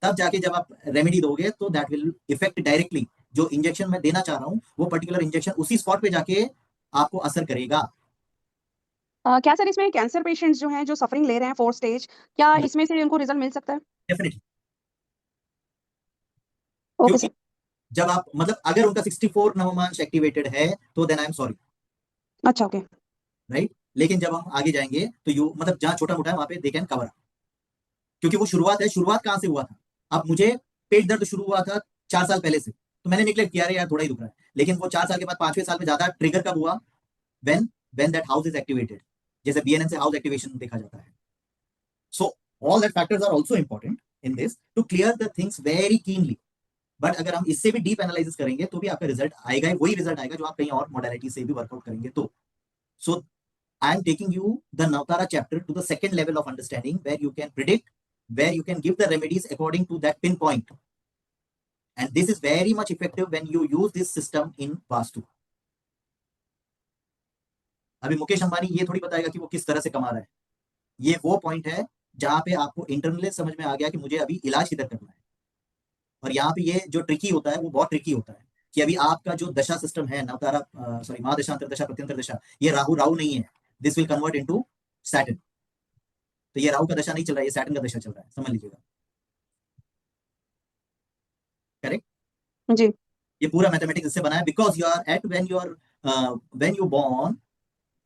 तब जाके जब आप रेमेडी दोगे तो दैट विल इफेक्ट डायरेक्टली। जो इंजेक्शन मैं देना चाह रहा हूँ वो पर्टिकुलर इंजेक्शन उसी स्पॉट पे जाके आपको असर करेगा। क्या सर इसमें कैंसर पेशेंट्स जो हैं जो सफरिंग ले रहे हैं 4th स्टेज, क्या इसमें से उनको रिजल्ट मिल सकता है? डेफिनेटली। ओके क्योंकि सर। जब आप मतलब अगर उनका 64 नवमांश एक्टिवेटेड है तो देन आई एम सॉरी। अच्छा ओके। राइट? लेकिन जब हम आगे जाएंगे तो यू मतलब जहां छोटा मोटा है वहां पे दे कैन कवर, क्योंकि वो शुरुआत है। शुरुआत कहां से हुआ था? अब मुझे पेट दर्द शुरू हुआ था 4 साल पहले से, तो मैंने निगलेक्ट किया, यार थोड़ा ही दुख रहा है। लेकिन वो 4 साल के बाद 5वें साल में ज्यादा ट्रिगर कब हुआ? When when that house is activated. जैसे बीएनएन से हाउस एक्टिवेशन देखा जाता है। So all that factors are also important in this to clear the things very keenly. But अगर हम इससे भी डीप एनालिसिस करेंगे तो भी आपका रिजल्ट आएगा ही, वही रिजल्ट आएगा जो आप कहीं और मॉडलिटी से भी वर्कआउट करेंगे। तो सो I am taking you the Navtara chapter to the second level of understanding where you can predict, where you can give the remedies according to that pinpoint. And this is very much effective when you use this system in Vastu. अभी मुकेश अंबानी ये थोड़ी बताएगा कि वो किस तरह से कमा रहा है। ये वो पॉइंट है जहां पे आपको इंटरनली समझ में आ गया कि मुझे अभी इलाज किधर करना है। और यहाँ पे ये जो ट्रिकी होता है वो बहुत ट्रिकी होता है कि अभी आपका जो दशा सिस्टम है नवतारा सॉरी महादशा अंतरदशा प्रत्यंतर दशा, ये राहु राहु नहीं है। This will convert into Saturn. तो ये राहु का दशा नहीं चल रहा है, ये सैटर्न का दशा चल रहा है, समझ लीजिएगा। करेक्ट? जी ये पूरा मैथमेटिक्स इससे बना है because you are at when you born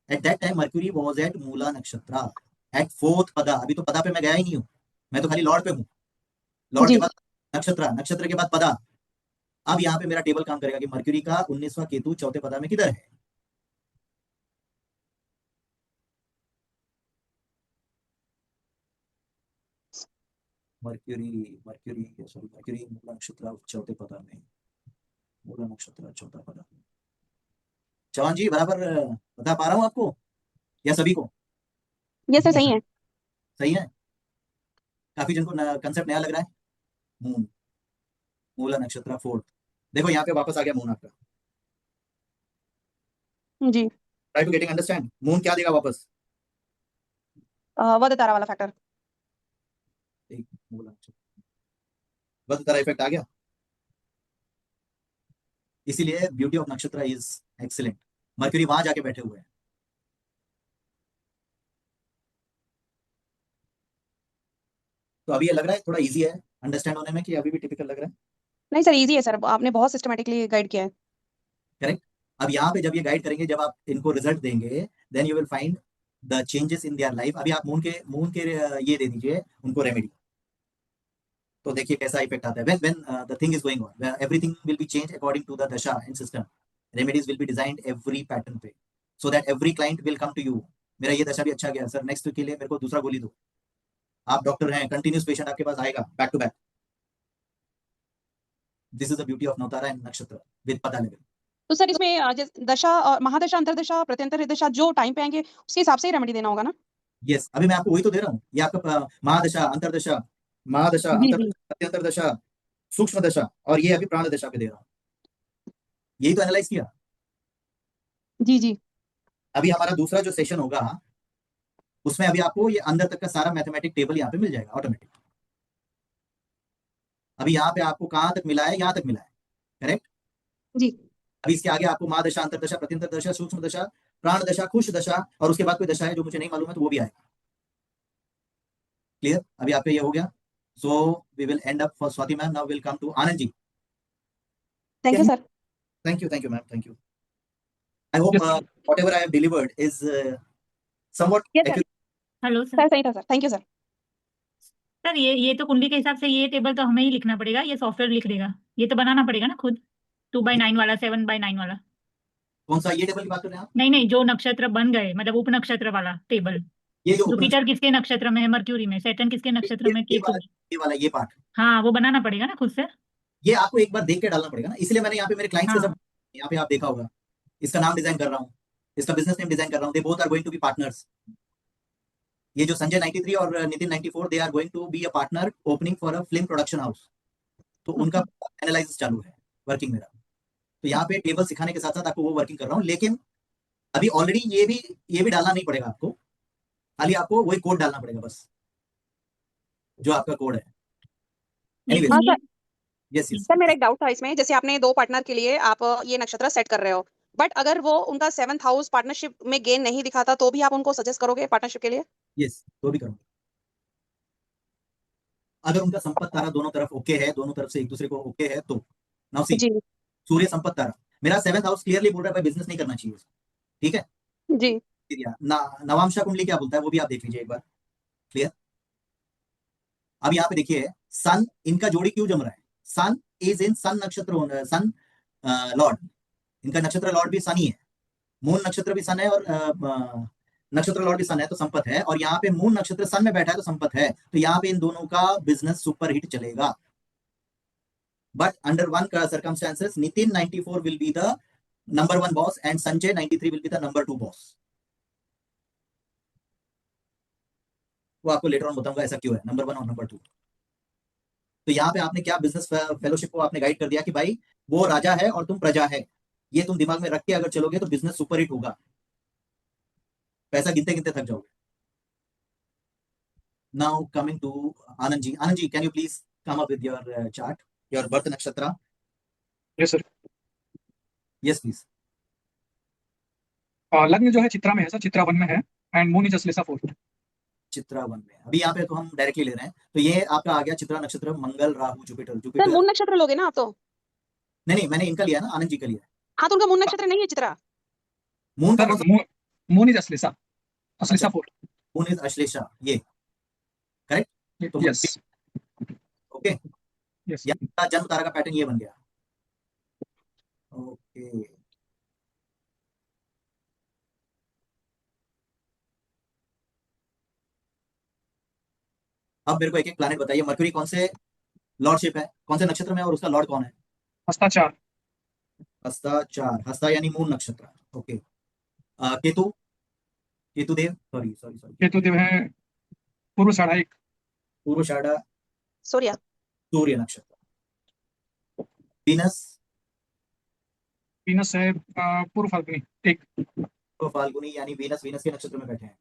at that time Mercury was at Moola nakshatra at fourth पदा। अभी तो पदा पे मैं गया ही नहीं हूँ, मैं तो खाली लॉर्ड पे हूँ। लॉर्ड जी के बाद नक्षत्र, नक्षत्र के बाद पदा। अब यहाँ पे मेरा टेबल काम करेगा कि मर्क्यूरी का 19वां केतु चौथे पदा में किधर है। मर्क्यूरी मर्क्यूरी सॉरी मर्क्यूरी मूला नक्षत्र चौथे पदा में, मूला नक्षत्र चौथा पदा। चौहान जी बराबर बता पा रहा हूँ आपको या सभी को? ये सर सही है। सही है? काफी जन को कंसेप्ट नया लग रहा है। मून, मूला नक्षत्र फोर्थ। देखो यहाँ पे वापस आ गया मून आपका। जी try to getting understand. Moon क्या देगा वापस? वध तारा वाला फैक्टर। एक मूला नक्षत्र, बस तारा इफेक्ट आ गया। इसीलिए ब्यूटी ऑफ नक्षत्र इज एक्सीलेंट। मर्क्यूरी वहां जाके बैठे हुए हैं। तो अभी ये लग रहा है थोड़ा इजी है अंडरस्टैंड होने में कि अभी भी टिपिकल लग रहा है? नहीं सर इजी है सर, आपने बहुत सिस्टमेटिकली गाइड किया है। करेक्ट। अब यहाँ पे जब ये गाइड करेंगे, जब आप इनको रिजल्ट देंगे, then you will find the changes in their life. अभी आप मून के ये दे दीजिए उनको रेमेडी, तो देखिए कैसा इफेक्ट आता है। when the thing is going on, everything will be changed according to the dasha and system. Remedies will be designed every pattern पे, so that every client will come to you. मेरा ये दशा भी अच्छा गया sir, next week के लिए मेरे को दूसरा गोली दो। आप डॉक्टर हैं, कंटिन्यूस पेशेंट आपके पास आएगा back to back. This is the beauty of Navatara and nakshatra with pada level. तो सर इसमें दशा और महादशा, अंतरदशा, प्रत्यंतर दशा जो टाइम पे आएंगे उसके हिसाब से ही रेमेडी देना होगा ना? यस, अभी मैं आपको वही तो दे रहा हूँ। ये आपका महादशा, अंतरदशा, महादशा, जी जी अंतरदशा, प्रत्यंतर दशा, सूक्ष्म दशा, और ये अभी प्राण दशा पे दे रहा हूँ। यही तो एनालाइज किया। जी जी अभी हमारा दूसरा जो सेशन होगा उसमें अभी आपको ये अंदर तक का सारा मैथमेटिक टेबल यहाँ पे मिल जाएगा ऑटोमेटिक। अभी यहाँ पे आपको कहाँ तक मिला है, यहाँ तक मिला है, करेक्ट। जी अभी इसके आगे आपको महादशा, अंतरदशा, प्रत्यंतर दशा, सूक्ष्म दशा, प्राण दशा, खुश दशा, और उसके बाद कोई दशा है जो मुझे नहीं मालूम है तो वो भी आएगा। क्लियर? अभी आप पे ये हो गया। So we will end up for Swati ma'am. Now will come to Anand ji. Thank you sir. Thank you ma'am, thank you. I hope whatever I have delivered is somewhat yes sir, accurate. Hello sir. Sir सही था sir, thank you sir. Sir ये तो कुंडली के हिसाब से ये table तो हमें ही लिखना पड़ेगा, ये सॉफ्टवेयर लिख देगा? ये तो बनाना पड़ेगा ना खुद, 2/9 वाला, 7/9 वाला? कौन सा ये टेबल की बात कर रहे हैं आप? नहीं नहीं, जो नक्षत्र बन गए, मतलब उप नक्षत्र वाला टेबल। ये जो जुपिटर किसके नक्षत्र में है, मर्क्यूरी में, सैटर्न किसके नक्षत्र में, ये केतु। वाला ये पार्ट, हाँ वो बनाना पड़ेगा ना खुद से। ये आपको एक बार देख के डालना पड़ेगा ना। इसलिए मैंने यहाँ पे मेरे क्लाइंट्स के हाँ सब, यहाँ पे आप देखा होगा, इसका नाम डिजाइन कर रहा हूँ, इसका बिजनेस नेम डिजाइन कर रहा हूँ। They both are going to be partners. ये जो संजय 93 और Nitin 94, they are going to be a partner opening for a film production house. तो उनका एनालिसिस चालू है, वर्किंग मेरा। तो यहाँ पे टेबल सिखाने के साथ साथ आपको वो वर्किंग कर रहा हूँ। लेकिन अभी ऑलरेडी ये भी डालना नहीं पड़ेगा आपको, खाली आपको वही कोड डालना पड़ेगा बस, जो आपका कोड है। ये Anyways, हाँ कुंडली। Sir, yes yes. सर मेरा एक डाउट था इसमें, जैसे आपने 2 पार्टनर के लिए आप ये नक्षत्र सेट कर रहे हो, बट अगर वो उनका 7th हाउस पार्टनरशिप में गेन नहीं दिखाता तो भी आप उनको सजेस्ट करोगे पार्टनरशिप के लिए? यस, तो भी करूँगा। अगर उनका संपत्ति तारा दोनों तरफ ओके है, दोनों तरफ से एक दूसरे को ओके है, तो नाउ सी, जी सूर्य संपत्ति तारा, मेरा 7th हाउस क्लियरली बोल रहा है भाई बिजनेस नहीं करना चाहिए, ठीक है। जी नवांशा कुंडली क्या बोलता है वो भी आप देख लीजिए एक बार। क्लियर? अब यहाँ पे देखिए सन, इनका जोड़ी क्यों जम रहा है? सन इज इन सन नक्षत्र, सन लॉर्ड, इनका नक्षत्र लॉर्ड भी सन ही है, मून नक्षत्र भी सन है, और नक्षत्र लॉर्ड भी सन है, तो संपत्ति है। और यहाँ पे मून नक्षत्र सन में बैठा है तो संपत्ति है। तो यहाँ पे इन दोनों का बिजनेस सुपर हिट चलेगा। But under one circumstances, Nitin 94 will be the number 1 boss and Sanjay 93 will be the number 2 boss. वो आपको लेटर ऑन बताऊंगा ऐसा क्यों है, नंबर 1 और नंबर 2। तो यहाँ पे आपने क्या बिजनेस फेलोशिप को आपने गाइड कर दिया कि भाई वो राजा है और तुम प्रजा है, ये तुम दिमाग में रख के अगर चलोगे तो बिजनेस सुपर हिट होगा, पैसा गिनते गिनते थक जाओगे। Now coming to Anand ji. Anand ji, can you please come up with your chart, your birth nakshatra? Yes sir. Yes please. लग्न जो है चित्रा में है सर, चित्रा 1 में है, and moon is Ashlesha 4। Chitra 1 में अभी यहाँ पे तो हम डायरेक्टली ले रहे हैं, तो ये आपका आ गया Chitra nakshatra, Mangal, Rahu, Jupiter. Sir Jupiter moon नक्षत्र लोगे ना आप तो? नहीं, मैंने इनका लिया ना, आनंद जी का लिया। हाँ तो उनका मून नक्षत्र नहीं है चित्रा। मून का sir moon is Ashlesha 4। Moon is Ashlesha, ये करेक्ट। तो यस ओके, यस या जन्म तारा का पैटर्न ये बन गया। ओके, अब मेरे को एक एक प्लैनेट बताइए। मरकरी कौन से लॉर्डशिप है, कौन से नक्षत्र में है और उसका लॉर्ड कौन है? हस्ता 4 हस्ता 4, हस्ता यानी मून नक्षत्र। ओके, केतु, केतु देव, सॉरी सॉरी सॉरी, केतु देव है पूर्वाषाढ़ा 1 पूर्वाषाढ़ा सूर्य सूर्य नक्षत्र। वीनस, वीनस है पूर्व फाल्गुनी 1 तो फाल्गुनी यानी वीनस, वीनस के नक्षत्र में बैठे हैं।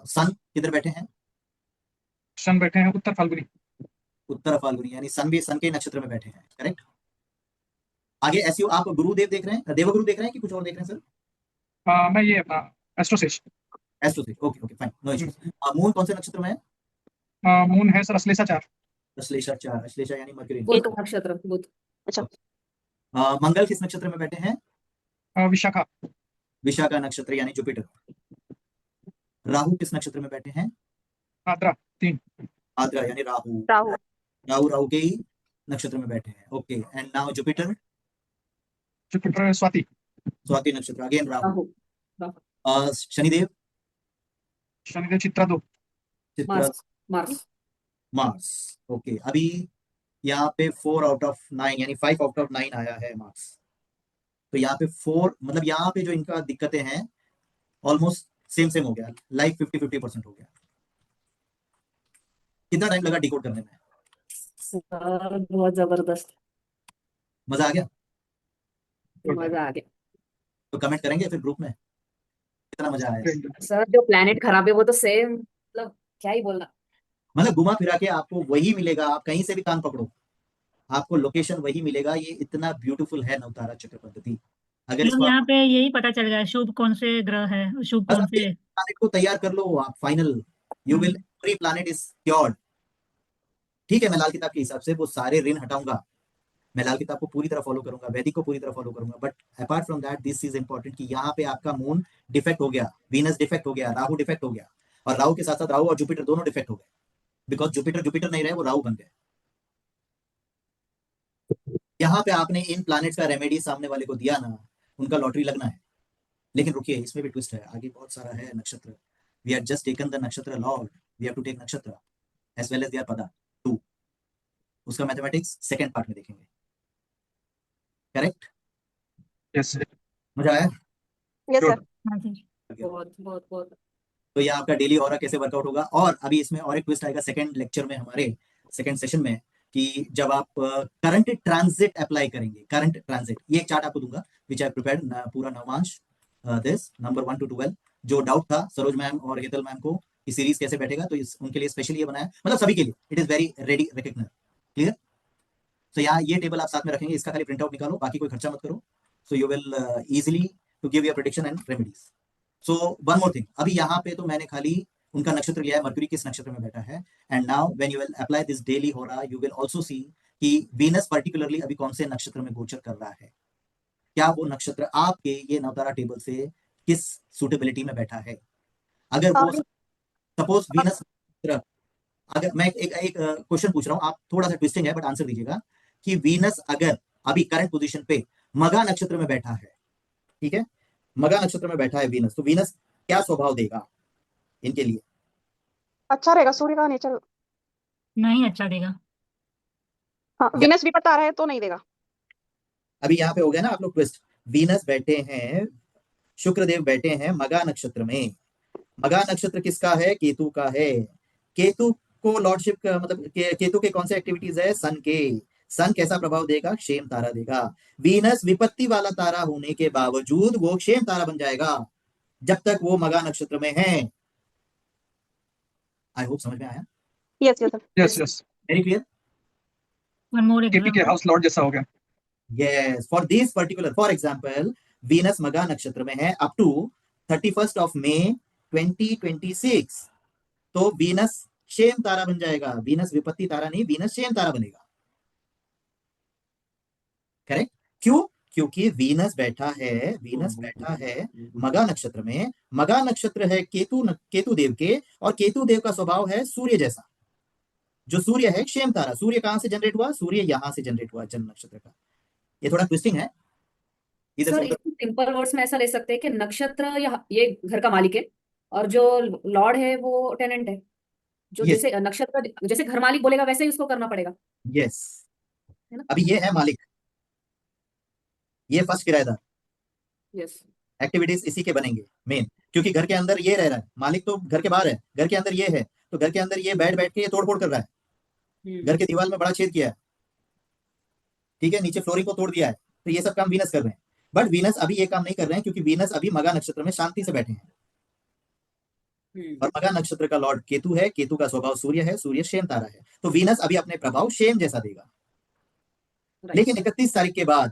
सन किधर बैठे हैं? शन बैठे हैं उत्तर फाल्गुनी उत्तर फाल्गुनी यानी सन भी सन के नक्षत्र में बैठे हैं, करेक्ट। आगे एसयू आप गुरुदेव देख रहे हैं, देवगुरु देख रहे हैं कि कुछ और देख रहे हैं सर? मैं ये अपना AstroSage astro, okay okay fine, no issues. Moon कौन से नक्षत्र में है? मून है सर अश्लेषा 4 अश्लेषा 4, अश्लेषा यानी मरकरी। बुध नक्षत्र, बुध। मंगल किस नक्षत्र में बैठे हैं? विशाखा विशाखा नक्षत्र यानी जुपिटर। राहु किस नक्षत्र में बैठे हैं? आद्रा 3 आद्रा यानी राहु। राहु राहु राहु के ही नक्षत्र में बैठे हैं। Okay, and now Jupiter, Jupiter Swati Swati nakshatra, again Rahu. Rahu, Shanidev, Shanidev Chitra 2 Chitra, Mars, Mars. Mars. Okay, अभी यहाँ पे 4 आउट ऑफ 9 यानी 5 आउट ऑफ 9 आया है मार्क्स। तो यहाँ पे 4 मतलब यहाँ पे जो इनका दिक्कतें हैं ऑलमोस्ट सेम सेम हो गया, लाइक 50-50% हो गया। कितना टाइम लगा डिकोड करने में? सर बहुत जबरदस्त, मजा आ गया? मजा आ गया। तो कमेंट करेंगे फिर ग्रुप में कितना मजा आया। सर जो प्लेनेट खराब है वो तो सेम, मतलब क्या ही बोलना। मतलब घुमा फिरा के आपको वही मिलेगा, आप कहीं से भी कान पकड़ो आपको लोकेशन वही मिलेगा। ये इतना ब्यूटीफुल है नवतारा चक्र पद्धति। अगर मतलब इसको यहाँ पे यही पता चल गया शुभ कौन से ग्रह है, शुभ बस कौन अपने से। प्लानिट को तैयार कर लो आप, final you will every planet is cured. ठीक है, मैं लाल किताब के हिसाब से वो सारे ऋण हटाऊंगा, मैं लाल किताब को पूरी तरह फॉलो करूंगा, वैदिक को पूरी तरह फॉलो करूंगा। But apart from that this is important कि यहाँ पे आपका मून डिफेक्ट हो गया, वीनस डिफेक्ट हो गया, राहु डिफेक्ट हो गया, और राहु के साथ साथ राहु और जुपिटर दोनों डिफेक्ट हो गए, बिकॉज जुपिटर जुपिटर नहीं रहे, वो राहु बन गए। यहाँ पे आपने इन प्लैनेट्स का रेमेडी सामने वाले को दिया ना, उनका लॉटरी लगना है। लेकिन रुकिए, इसमें भी ट्विस्ट है, आगे बहुत सारा है नक्षत्र। We are just taken the nakshatra lord, we have to take nakshatra as well as their pada 2, उसका मैथमेटिक्स सेकंड पार्ट में देखेंगे, करेक्ट। यस मजा आया? यस सर हाँ जी। बहुत बहुत बहुत। तो ये आपका डेली ऑरा कैसे वर्कआउट होगा। और अभी इसमें और एक ट्विस्ट आएगा सेकंड लेक्चर में, हमारे सेकंड सेशन में, कि जब आप करंट ट्रांजिट अप्लाई करेंगे, करंट ट्रांजिट, ये एक चार्ट आपको दूंगा विच आई प्रिपेयर्ड पूरा नवांश दिस नंबर 1 to 12। जो डाउट था सरोज मैम और हेतल मैम को कि सीरीज कैसे बैठेगा, तो उनके लिए स्पेशली ये बनाया, मतलब सभी के लिए it is very ready recognise, clear. So यहाँ ये टेबल आप साथ में रखेंगे, इसका खाली प्रिंट आउट निकालो, बाकी कोई खर्चा मत करो। So you will easily to give your prediction and remedies. So one more thing, अभी यहाँ पे तो मैंने खाली उनका नक्षत्र लिया है, मरकरी किस नक्षत्र में बैठा है। And now when you will apply this daily होरा, यू विल आल्सो सी कि वीनस पर्टिकुलरली अभी कौन से नक्षत्र में गोचर कर रहा है, क्या वो नक्षत्र आपके ये नवतारा टेबल से किस सुटेबिलिटी में बैठा है। अगर वो सपोज वीनस, अगर मैं एक क्वेश्चन पूछ रहा हूँ, आप थोड़ा सा ट्विस्टिंग है बट आंसर दीजिएगा, कि वीनस अगर अभी करंट पोजीशन पे मगा नक्षत्र में बैठा है, ठीक है, मगा नक्षत्र में बैठा है वीनस, तो वीनस क्या स्वभाव देगा इनके लिए? अच्छा रहेगा, सूर्य का नेचर नहीं अच्छा देगा। हाँ, वीनस विपरीत आ रहा है तो नहीं देगा। अभी यहाँ पे हो गया ना आप लोग ट्विस्ट, वीनस बैठे हैं, शुक्रदेव बैठे हैं मगा नक्षत्र में। मगा नक्षत्र किसका है? केतु का है। केतु को लॉर्डशिप का मतलब केतु के कौन से एक्टिविटीज है? सन के। सन कैसा प्रभाव देगा? क्षेम तारा देगा। वीनस विपत्ति वाला तारा होने के बावजूद वो क्षेम तारा बन जाएगा जब तक वो मगा नक्षत्र में है। आई होप समझ में आया। Yes yes yes yes very clear. One more KP के हाउस लॉर्ड जैसा हो गया। Yes, for this particular, for example, Venus मगा नक्षत्र में है up to 31st of May 2026। तो वीनस क्षेम तारा बन जाएगा, वीनस विपत्ति तारा नहीं, वीनस क्षेम तारा बनेगा, करेक्ट। क्यों? क्योंकि वीनस बैठा है मगा नक्षत्र में। मगा नक्षत्र है केतु देव के, और केतु देव का स्वभाव है सूर्य जैसा। जो सूर्य है क्षेम तारा, सूर्य कहां से जनरेट हुआ? सूर्य यहां से जनरेट हुआ जन्म नक्षत्र का। ये थोड़ा ट्विस्टिंग है। इधर सर से इसको सिंपल वर्ड्स में ऐसा ले सकते हैं कि नक्षत्र या ये घर का मालिक है और जो लॉर्ड है वो टेनेंट है। जो यस जैसे नक्षत्र जैसे घर मालिक बोलेगा वैसे ही उसको करना पड़ेगा, यस। है ना? अभी ये है मालिक, ये फर्स्ट किराएदार, यस। एक्टिविटीज इसी के बनेंगे मेन, क्योंकि घर के अंदर ये रह रहा है। मालिक तो घर के बाहर है, घर के अंदर ये है, तो घर के अंदर ये बैठ बैठ के ये तोड़ फोड़ कर रहा है। घर के दीवार में बड़ा छेद किया है, ठीक है, नीचे फ्लोरिंग को तोड़ दिया है। तो ये सब काम वीनस कर रहे हैं। बट वीनस अभी ये काम नहीं कर रहे हैं, क्योंकि वीनस अभी मगा नक्षत्र में शांति से बैठे हैं। और मगा नक्षत्र का लॉर्ड केतु है, केतु का स्वभाव सूर्य है, सूर्य शेम तारा है। तो वीनस अभी अपने प्रभाव शेम जैसा देगा। लेकिन 31 तारीख के बाद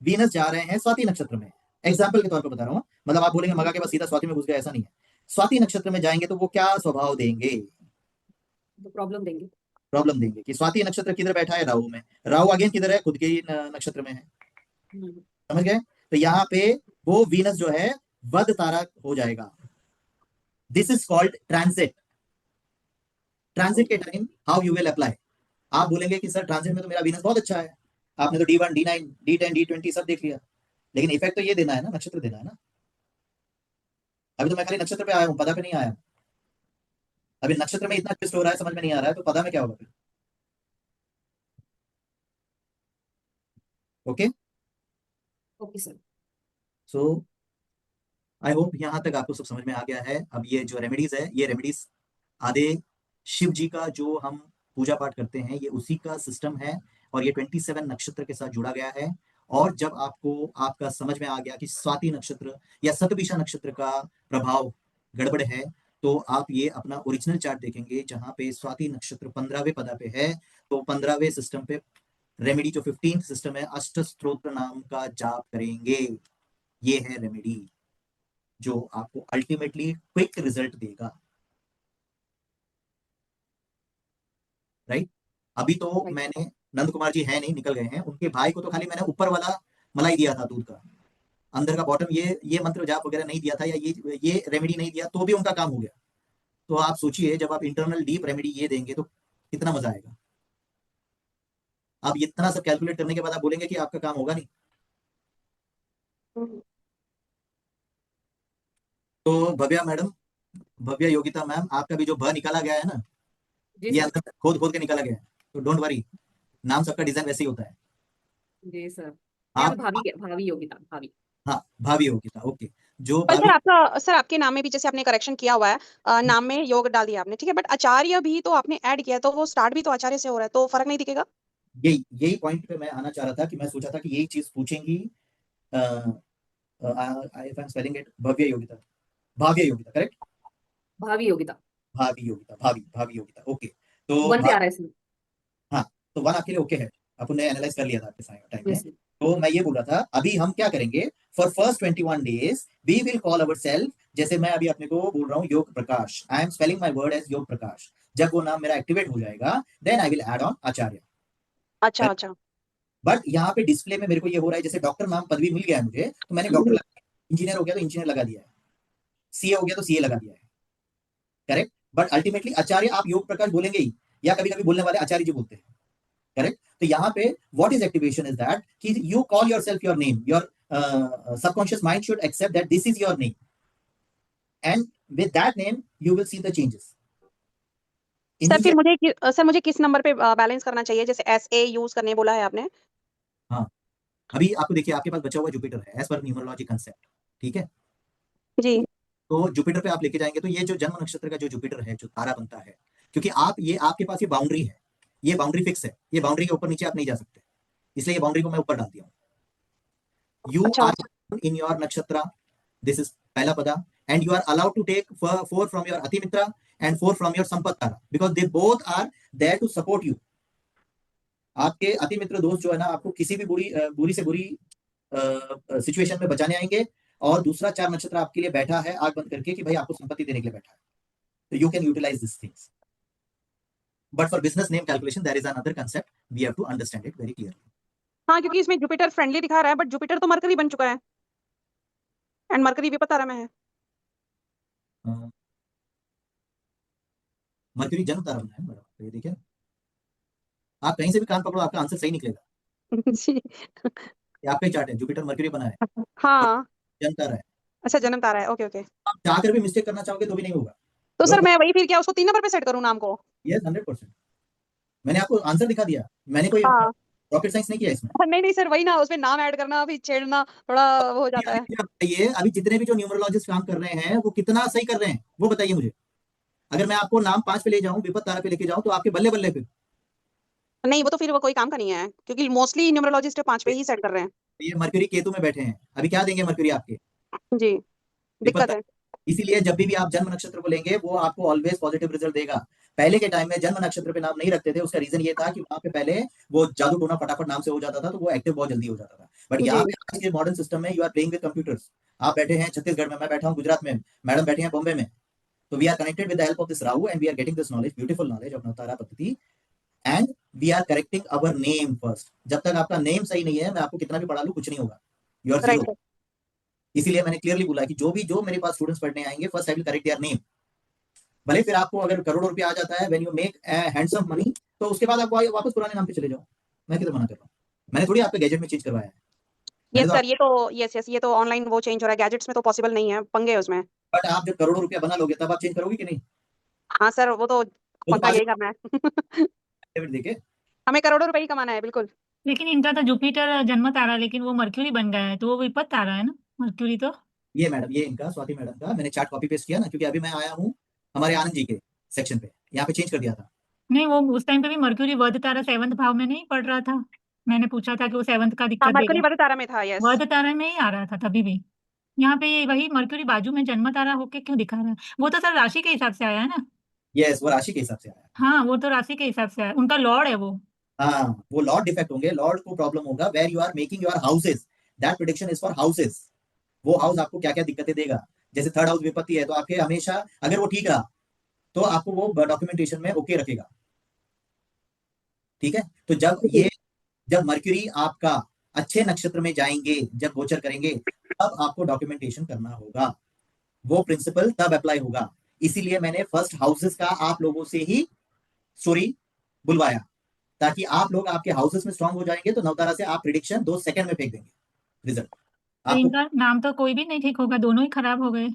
वीनस जा रहे हैं स्वाति नक्षत्र में। एग्जाम्पल के तौर पर बता रहा हूं, मतलब आप बोलेंगे मगा के बाद सीधा स्वाति में घुस गया, ऐसा नहीं है। स्वाति नक्षत्र में जाएंगे तो वो क्या स्वभाव देंगे? तो प्रॉब्लम देंगे कि स्वाति नक्षत्र किधर बैठा है? राहु में। राहु अगेन किधर है? खुद के ही नक्षत्र में है। समझ गए? तो यहाँ पे वो वीनस जो है वध तारा हो जाएगा। This is called transit. Transit के time how you will apply. आप बोलेंगे कि सर ट्रांजिट में तो मेरा वीनस बहुत अच्छा है, आपने तो D1 D9 D10 D20 सब देख लिया, लेकिन इफेक्ट तो ये देना है ना, नक्षत्र देना है ना। अभी तो मैं खाली नक्षत्र पे आया हूं, पदा पे नहीं आया। अभी नक्षत्र में इतना ट्विस्ट हो रहा है, समझ में नहीं आ रहा है, तो पदा में क्या होगा फिर? Okay okay sir. So I hope यहां तक आपको सब समझ में आ गया है। अब ये जो रेमेडीज है, ये रेमेडीज आधे शिव जी का जो हम पूजा पाठ करते हैं, ये उसी का सिस्टम है, और ये 27 नक्षत्र के साथ जुड़ा गया है। और जब आपको आपका समझ में आ गया कि स्वाति नक्षत्र या शतभिषा नक्षत्र का प्रभाव गड़बड़ है, तो आप ये अपना ओरिजिनल चार्ट देखेंगे, जहां पे स्वाति नक्षत्र 15वें पदा पे है, तो 15वें सिस्टम पे रेमेडी जो 15th सिस्टम है, अष्ट स्त्रोत्र नाम का जाप करेंगे। ये है रेमेडी जो आपको अल्टीमेटली क्विक रिजल्ट देगा। राइट? अभी तो मैंने, नंद कुमार जी है नहीं, निकल गए हैं, उनके भाई को तो खाली मैंने ऊपर वाला मलाई दिया था दूध का, अंदर का बॉटम ये मंत्र जाप वगैरह नहीं दिया था, या ये रेमेडी नहीं दिया, तो भी उनका काम हो गया। तो आप सोचिए, जब आप इंटरनल डीप रेमेडी ये देंगे तो कितना मजा आएगा। आप इतना सब कैलकुलेट करने के बाद आप बोलेंगे कि आपका काम होगा नहीं। तो भव्या मैडम, भव्या योगिता मैम, आपका भी जो भ निकाला गया है ना, ये अंदर खोद खोद के निकाला गया है, तो डोंट वरी, नाम सबका डिजाइन वैसे ही होता है। जी सर। आप भावी योगिता, भावी। हाँ, भावी योगिता, ओके। जो पर सर आपका, सर आपके नाम में भी जैसे आपने करेक्शन किया हुआ है, नाम में योग डाल दिया आपने, ठीक है, बट आचार्य भी तो आपने ऐड किया, तो वो स्टार्ट भी तो आचार्य से हो रहा है, तो फर्क नहीं दिखेगा? यही पॉइंट पे मैं आना चाह रहा था, कि मैं सोचा था कि यही चीज पूछेंगी। Spelling it, Bhavya Yogita, Bhavya Yogita, correct? Bhavi Yogita, भावी योगिता, ओके। तो 1 से आ रहा है इसमें। हाँ, तो 1 आपके लिए ओके है, अपन ने एनालाइज कर लिया था आपके टाइम में। Yes. तो मैं ये बोल रहा था, अभी हम क्या करेंगे, for first 21 days we will call our self, जैसे मैं अभी अपने को बोल रहा हूँ Yog Prakash, I am spelling my word as Yog Prakash. जब वो नाम मेरा एक्टिवेट हो जाएगा, then I will add on Acharya. अच्छा। बट यहाँ पे डिस्प्ले में मेरे को ये हो रहा है, जैसे डॉक्टर नाम पदवी मिल गया है मुझे, तो मैंने डॉक्टर लगा दिया, इंजीनियर हो गया तो इंजीनियर लगा दिया है, सीए हो गया तो सीए लगा दिया है, करेक्ट? बट अल्टीमेटली आचार्य आप योग प्रकाश बोलेंगे ही, या कभी कभी बोलने वाले आचार्य जी बोलते हैं, करेक्ट? तो यहाँ पे what is activation is that कि you call yourself your name, your subconscious mind should accept that this is your name, and with that name you will see the changes. Sir फिर मुझे किस number पे balance करना चाहिए, जैसे SA use करने बोला है आपने? हाँ, अभी आपको देखिए, आपके पास बचा हुआ जुपिटर है एज पर न्यूमरोलॉजी कंसेप्ट, ठीक है जी। तो जुपिटर पे आप लेके जाएंगे, तो ये जो जन्म नक्षत्र का जो जुपिटर है, जो तारा बनता है, क्योंकि आप ये आपके पास ये बाउंड्री है, ये बाउंड्री फिक्स है, ये बाउंड्री के ऊपर नीचे आप नहीं जा सकते, इसलिए ये बाउंड्री को मैं ऊपर डाल दिया हूँ। You are in your nakshatra, this is पहला pada, and you are allowed to take 4 from your atimitra and 4 from your sampat tara, because they both are there to support you. आपके अतिमित्र दोस्त जो है ना, आपको किसी भी बुरी से बुरी सिचुएशन में बचाने आएंगे, और दूसरा 4 नक्षत्र आपके लिए बैठा है आग बंद करके, कि भाई आपको संपत्ति देने के लिए बैठा है, तो you can utilise this things. But for business name calculation there is another concept, we have to understand it very clearly. हाँ, क्योंकि इसमें जुपिटर फ्रेंडली दिखा रहा है, बट जुपिटर तो मरकरी बन चुका है एंड मरकरी विपत तारा में है। मरकरी जन्म तारा बना है मैडम, तो ये देखिए आप कहीं से भी कान पकड़ो आपका आंसर सही निकलेगा। जी। ये आपका ही चार्ट है, जुपिटर मरकरी बना है, हाँ, जन्म तारा है। अच्छा जन्म तारा है, ओके ओके। आप चाहकर भी मिस्टेक करना चाहोगे तो भी नहीं होगा। तो सर लोग मैं वही फिर क्या उसको 3 नंबर पे सेट करूँ नाम को? यस 100%। मैंने आपको आंसर दिखा दिया, मैंने कोई हाँ। रॉकेट साइंस नहीं किया इसमें। नहीं नहीं सर, वही ना, उसमें नाम ऐड करना फिर छेड़ना थोड़ा वो हो जाता है। बताइए अभी जितने भी जो न्यूमरोलॉजिस्ट काम कर रहे हैं वो कितना सही कर रहे हैं वो बताइए मुझे। अगर मैं आपको नाम 5 पे ले जाऊं, विपत तारा पे लेके जाऊं तो आपके बल्ले बल्ले पे। नहीं, वो तो फिर वो कोई काम का नहीं है, क्योंकि मोस्टली न्यूमरोलॉजिस्ट 5 पे ही सेट कर रहे हैं। ये मरकरी केतु में बैठे हैं, अभी क्या देंगे मरकरी आपके जी, विपत दिक्कत तारा। है। इसीलिए जब भी आप जन्म नक्षत्र को लेंगे वो आपको ऑलवेज पॉजिटिव रिजल्ट देगा। पहले के टाइम में जन्म नक्षत्र पे नाम नहीं रखते थे, उसका रीजन ये था कि वहां पे पहले वो जादू टोना फटाफट नाम से हो जाता था, तो वो एक्टिव बहुत जल्दी हो जाता था। बट यहाँ जी। पे आज के मॉडर्न सिस्टम में you are playing with computers. आप बैठे हैं छत्तीसगढ़ में, मैं बैठा हूँ गुजरात में, मैडम बैठी हैं बॉम्बे में, तो we are connected with the help of this Rahu and we are getting this knowledge, beautiful knowledge of Navtara paddhati, and we are correcting our name first. जब तक आपका नेम सही नहीं है मैं आपको कितना भी पढ़ा लूं कुछ नहीं होगा, यू आर राइट जीरो। इसीलिए मैंने क्लियरली बोला कि जो मेरे पास स्टूडेंट्स पढ़ने आएंगे first I will correct their name. भले फिर आपको अगर करोड़ों रुपया आ जाता है when you make handsome money, तो उसके बाद आप वापस पुराने नाम पे चले जाओ, मैं किधर मना कर रहा हूँ। मैंने थोड़ी आपके गैजेट में चेंज करवाया है, मैंने यस तो सर, ये तो यस यस, ये तो ऑनलाइन वो चेंज हो रहा है, गैजेट्स में तो पॉसिबल नहीं है, पंगे है उसमें। बट आप जब करोड़ों रुपया बना लोगे तब आप चेंज करोगे कि नहीं? हाँ सर, वो तो वो तो पक्का यही करना है। देखे हमें करोड़ों रुपए ही कमाना है, बिल्कुल। लेकिन इनका तो जुपिटर जन्म तारा, लेकिन वो मर्क्यूरी बन गया है, तो वो विपत तारा है ना मर्क्यूरी तो। ये मैडम, ये इनका स्वाति मैडम का मैंने चार्ट कॉपी पेस्ट किया ना, क्योंकि अभी मैं आया हूँ हमारे आनंद जी के सेक्शन पे, यहाँ पे चेंज कर दिया था। नहीं, वो उस टाइम पे भी मर्क्यूरी वध तारा 7th भाव में नहीं पड़ रहा था। मैंने पूछा था कि वो 7th का हाँ, दिक्कत मरकरी देगा, वध तारा में था, यस। वध तारा में ही आ रहा था तभी भी। यहाँ पे ये वही मर्क्यूरी बाजू में जन्म तारा होके क्यों दिखा रहा है? वो तो सर राशि के हिसाब से आया है ना। यस, वो राशि के हिसाब से आया। हाँ, वो तो राशि के हिसाब से आया, उनका लॉर्ड है वो। हाँ, वो लॉर्ड डिफेक्ट होंगे, लॉर्ड को प्रॉब्लम होगा where you are making your houses, that prediction is for houses. वो हाउस आपको क्या क्या दिक्कतें देगा, जैसे थर्ड हाउस विपत्ति है तो आपके हमेशा अगर वो ठीक रहा तो आपको वो डॉक्यूमेंटेशन में ओके रखेगा, ठीक है। तो जब मर्क्यूरी आपका अच्छे नक्षत्र में जाएंगे, जब गोचर करेंगे, तब आपको डॉक्यूमेंटेशन करना होगा, वो प्रिंसिपल तब अप्लाई होगा। इसीलिए मैंने फर्स्ट हाउसेस का आप लोगों से ही स्टोरी बुलवाया, ताकि आप लोग आपके हाउसेस में स्ट्रांग हो जाएंगे तो नवतारा से आप प्रिडिक्शन 2 सेकंड में फेंक देंगे रिजल्ट तो आपको। इनका नाम तो कोई भी नहीं ठीक होगा, दोनों ही खराब हो गए।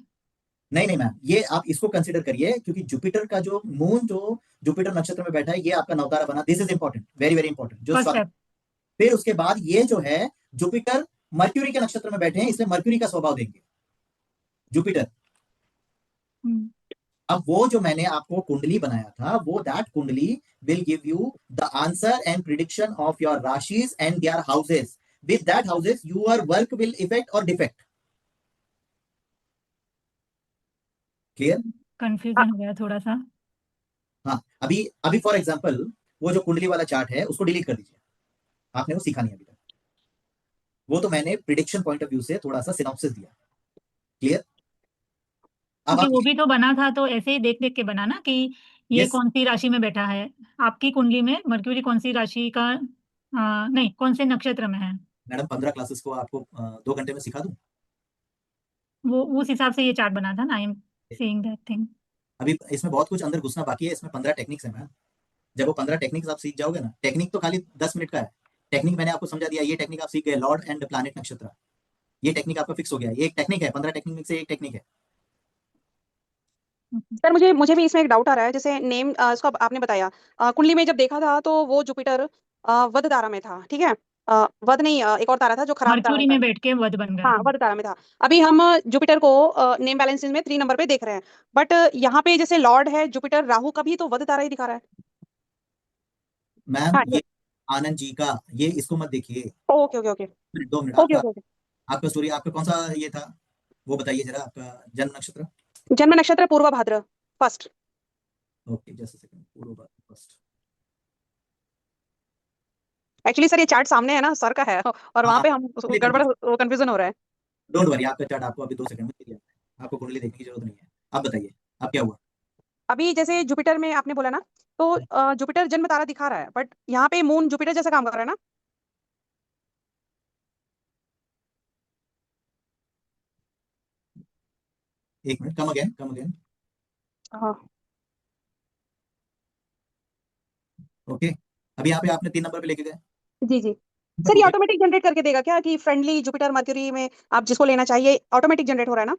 नहीं मैम, ये आप इसको कंसिडर करिए, क्योंकि जुपिटर का जो मून जो जुपिटर नक्षत्र में बैठा है ये आपका नवतारा बना, this is important, very very important जो फर्स्ट स्टेप। फिर उसके बाद ये जो है जुपिटर मर्क्यूरी के नक्षत्र में बैठे हैं, इसलिए मर्क्यूरी का स्वभाव देंगे जुपिटर। अब वो जो मैंने आपको कुंडली बनाया था, वो दैट कुंडली will give you the answer and prediction of your राशिज and their houses. With that houses your work will effect और डिफेक्ट। क्लियर? कंफ्यूजन हो गया थोड़ा सा। हाँ, अभी अभी फॉर एग्जांपल वो जो कुंडली वाला चार्ट है उसको डिलीट कर दीजिए, आपने वो सीखा नहीं अभी तक। वो तो मैंने प्रिडिक्शन पॉइंट ऑफ व्यू से थोड़ा सा सिनॉप्सिस दिया। क्लियर? अब क्योंकि आप वो भी तो बना था तो ऐसे ही देख देख के बना ना कि ये यस कौन सी राशि में बैठा है। आपकी कुंडली में मर्क्यूरी कौन सी राशि का नहीं, कौन से नक्षत्र में है। मैडम 15 क्लासेस को आपको 2 घंटे में सिखा दूं। वो उस हिसाब से ये चार्ट बना था ना। I am saying that thing. अभी इसमें बहुत कुछ अंदर घुसना बाकी है, इसमें 15 टेक्निक्स है मैम। जब वो 15 टेक्निक्स आप सीख जाओगे ना, टेक्निक तो खाली 10 मिनट का है, टेक्निक मैंने आपको समझा दिया, ये टेक्निक आप सीख गए, लॉर्ड एंड प्लैनेट नक्षत्र, ये टेक्निक आपका फिक्स हो गया, ये एक टेक्निक है, 15 टेक्निक में से एक टेक्निक है। सर मुझे भी इसमें एक डाउट आ रहा है, जैसे नेम इसको आपने बताया, कुंडली में जब देखा था तो वो जुपिटर वध तारा में था, ठीक है। वध नहीं, एक और तारा था जो खराब तारा मर्क्यूरी था। में बैठ के वध बन गया हाँ, था। वध तारा में था। अभी हम जुपिटर को नेम बैलेंसेस में 3 नंबर पे देख रहे हैं, बट यहाँ पे जैसे लॉर्ड है जुपिटर राहु का भी तो वध तारा ही दिखा रहा है। मैम हाँ, ये आनंद जी का, ये इसको मत देखिए। Okay okay okay 2 minute, okay आपका ओके। आपका स्टोरी, आपका कौन सा ये था वो बताइए जरा, आपका जन्म नक्षत्र। जन्म नक्षत्र Purva Bhadra first. Okay, just a second, Purva first. Actually sir ये चार्ट सामने है ना, सर का है, और वहां हाँ, पे हम गड़बड़ कंफ्यूजन हो रहा है। डोंट वरी, आपका चार्ट आपको अभी 2 सेकंड में मिल जाएगा, आपको कुंडली देखने की जरूरत नहीं है। आप बताइए अब क्या हुआ। अभी जैसे जुपिटर में आपने बोला ना, तो जुपिटर जन्म तारा दिखा रहा है, बट यहाँ पे मून जुपिटर जैसा काम कर रहा है ना। एक मिनट, कम अगेन। हाँ ओके, अभी यहाँ पे आपने 3 नंबर पे लेके गए। जी जी सर, ये ऑटोमेटिक जनरेट करके देगा क्या कि फ्रेंडली जुपिटर मर्क्यूरी में आप जिसको लेना चाहिए ऑटोमेटिक जनरेट हो रहा है ना?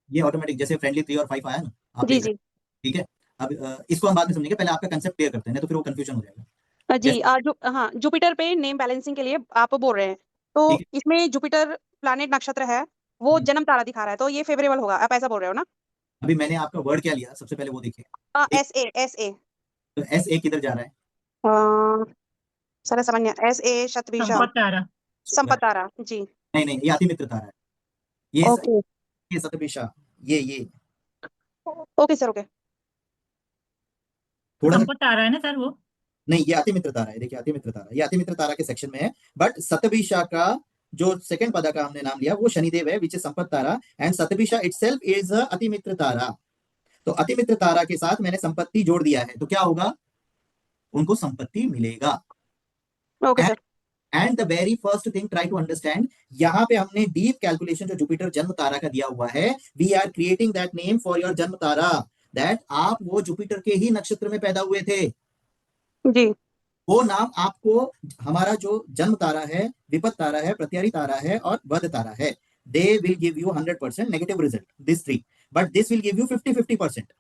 ये ऑटोमेटिक जैसे फ्रेंडली 3 और 5 आया ना, आप जी देख रहे जी हैं, ठीक है। अब इसको हम बाद में समझेंगे, पहले आपका कंसेप्ट क्लियर करते हैं, नहीं तो फिर वो कंफ्यूजन हो जाएगा। जी हाँ, जुपिटर पे नेम बैलेंसिंग के लिए आप बोल रहे हैं, तो ठीक है। इसमें जुपिटर प्लैनेट नक्षत्र है, वो हम्म। जन्म तारा दिखा रहा है, तो ये फेवरेबल होगा, आप ऐसा बोल रहे हो ना? अभी मैंने आपका वर्ड क्या लिया, सबसे पहले वो देखिए। एक SA तो एस ए किधर जा रहा है? सर समझ नहीं, SA शतभिषा संपत तारा। संपत तारा जी। नहीं, ये अति मित्र तारा है। ओके ये सतभिषा, ये ओके सर, ओके थोड़ा सा, संपत तारा है ना सर वो? नहीं ये अति मित्र तारा है। देखिए अति मित्र तारा, ये अति मित्र तारा के सेक्शन में है। बट सतभिषा का जो सेकंड पदा का हमने नाम लिया वो शनिदेव है, which is sampat tara, and Shatabhisha itself is ati mitra तारा। तो अति मित्र तारा के साथ मैंने संपत्ति जोड़ दिया है, तो क्या होगा, उनको संपत्ति मिलेगा। Okay sir. And the very first thing try to understand, यहाँ पे हमने डीप कैलकुलेशन जो जुपिटर जन्म तारा का दिया हुआ है, we are creating that name for your janma tara, that आप वो जुपिटर के ही नक्षत्र में पैदा हुए थे। जी वो नाम आपको, हमारा जो जन्म तारा है, विपत तारा है, प्रत्यारी तारा है और वध तारा है, they will give you 100% negative result, this 3, but this will give you 50-50%।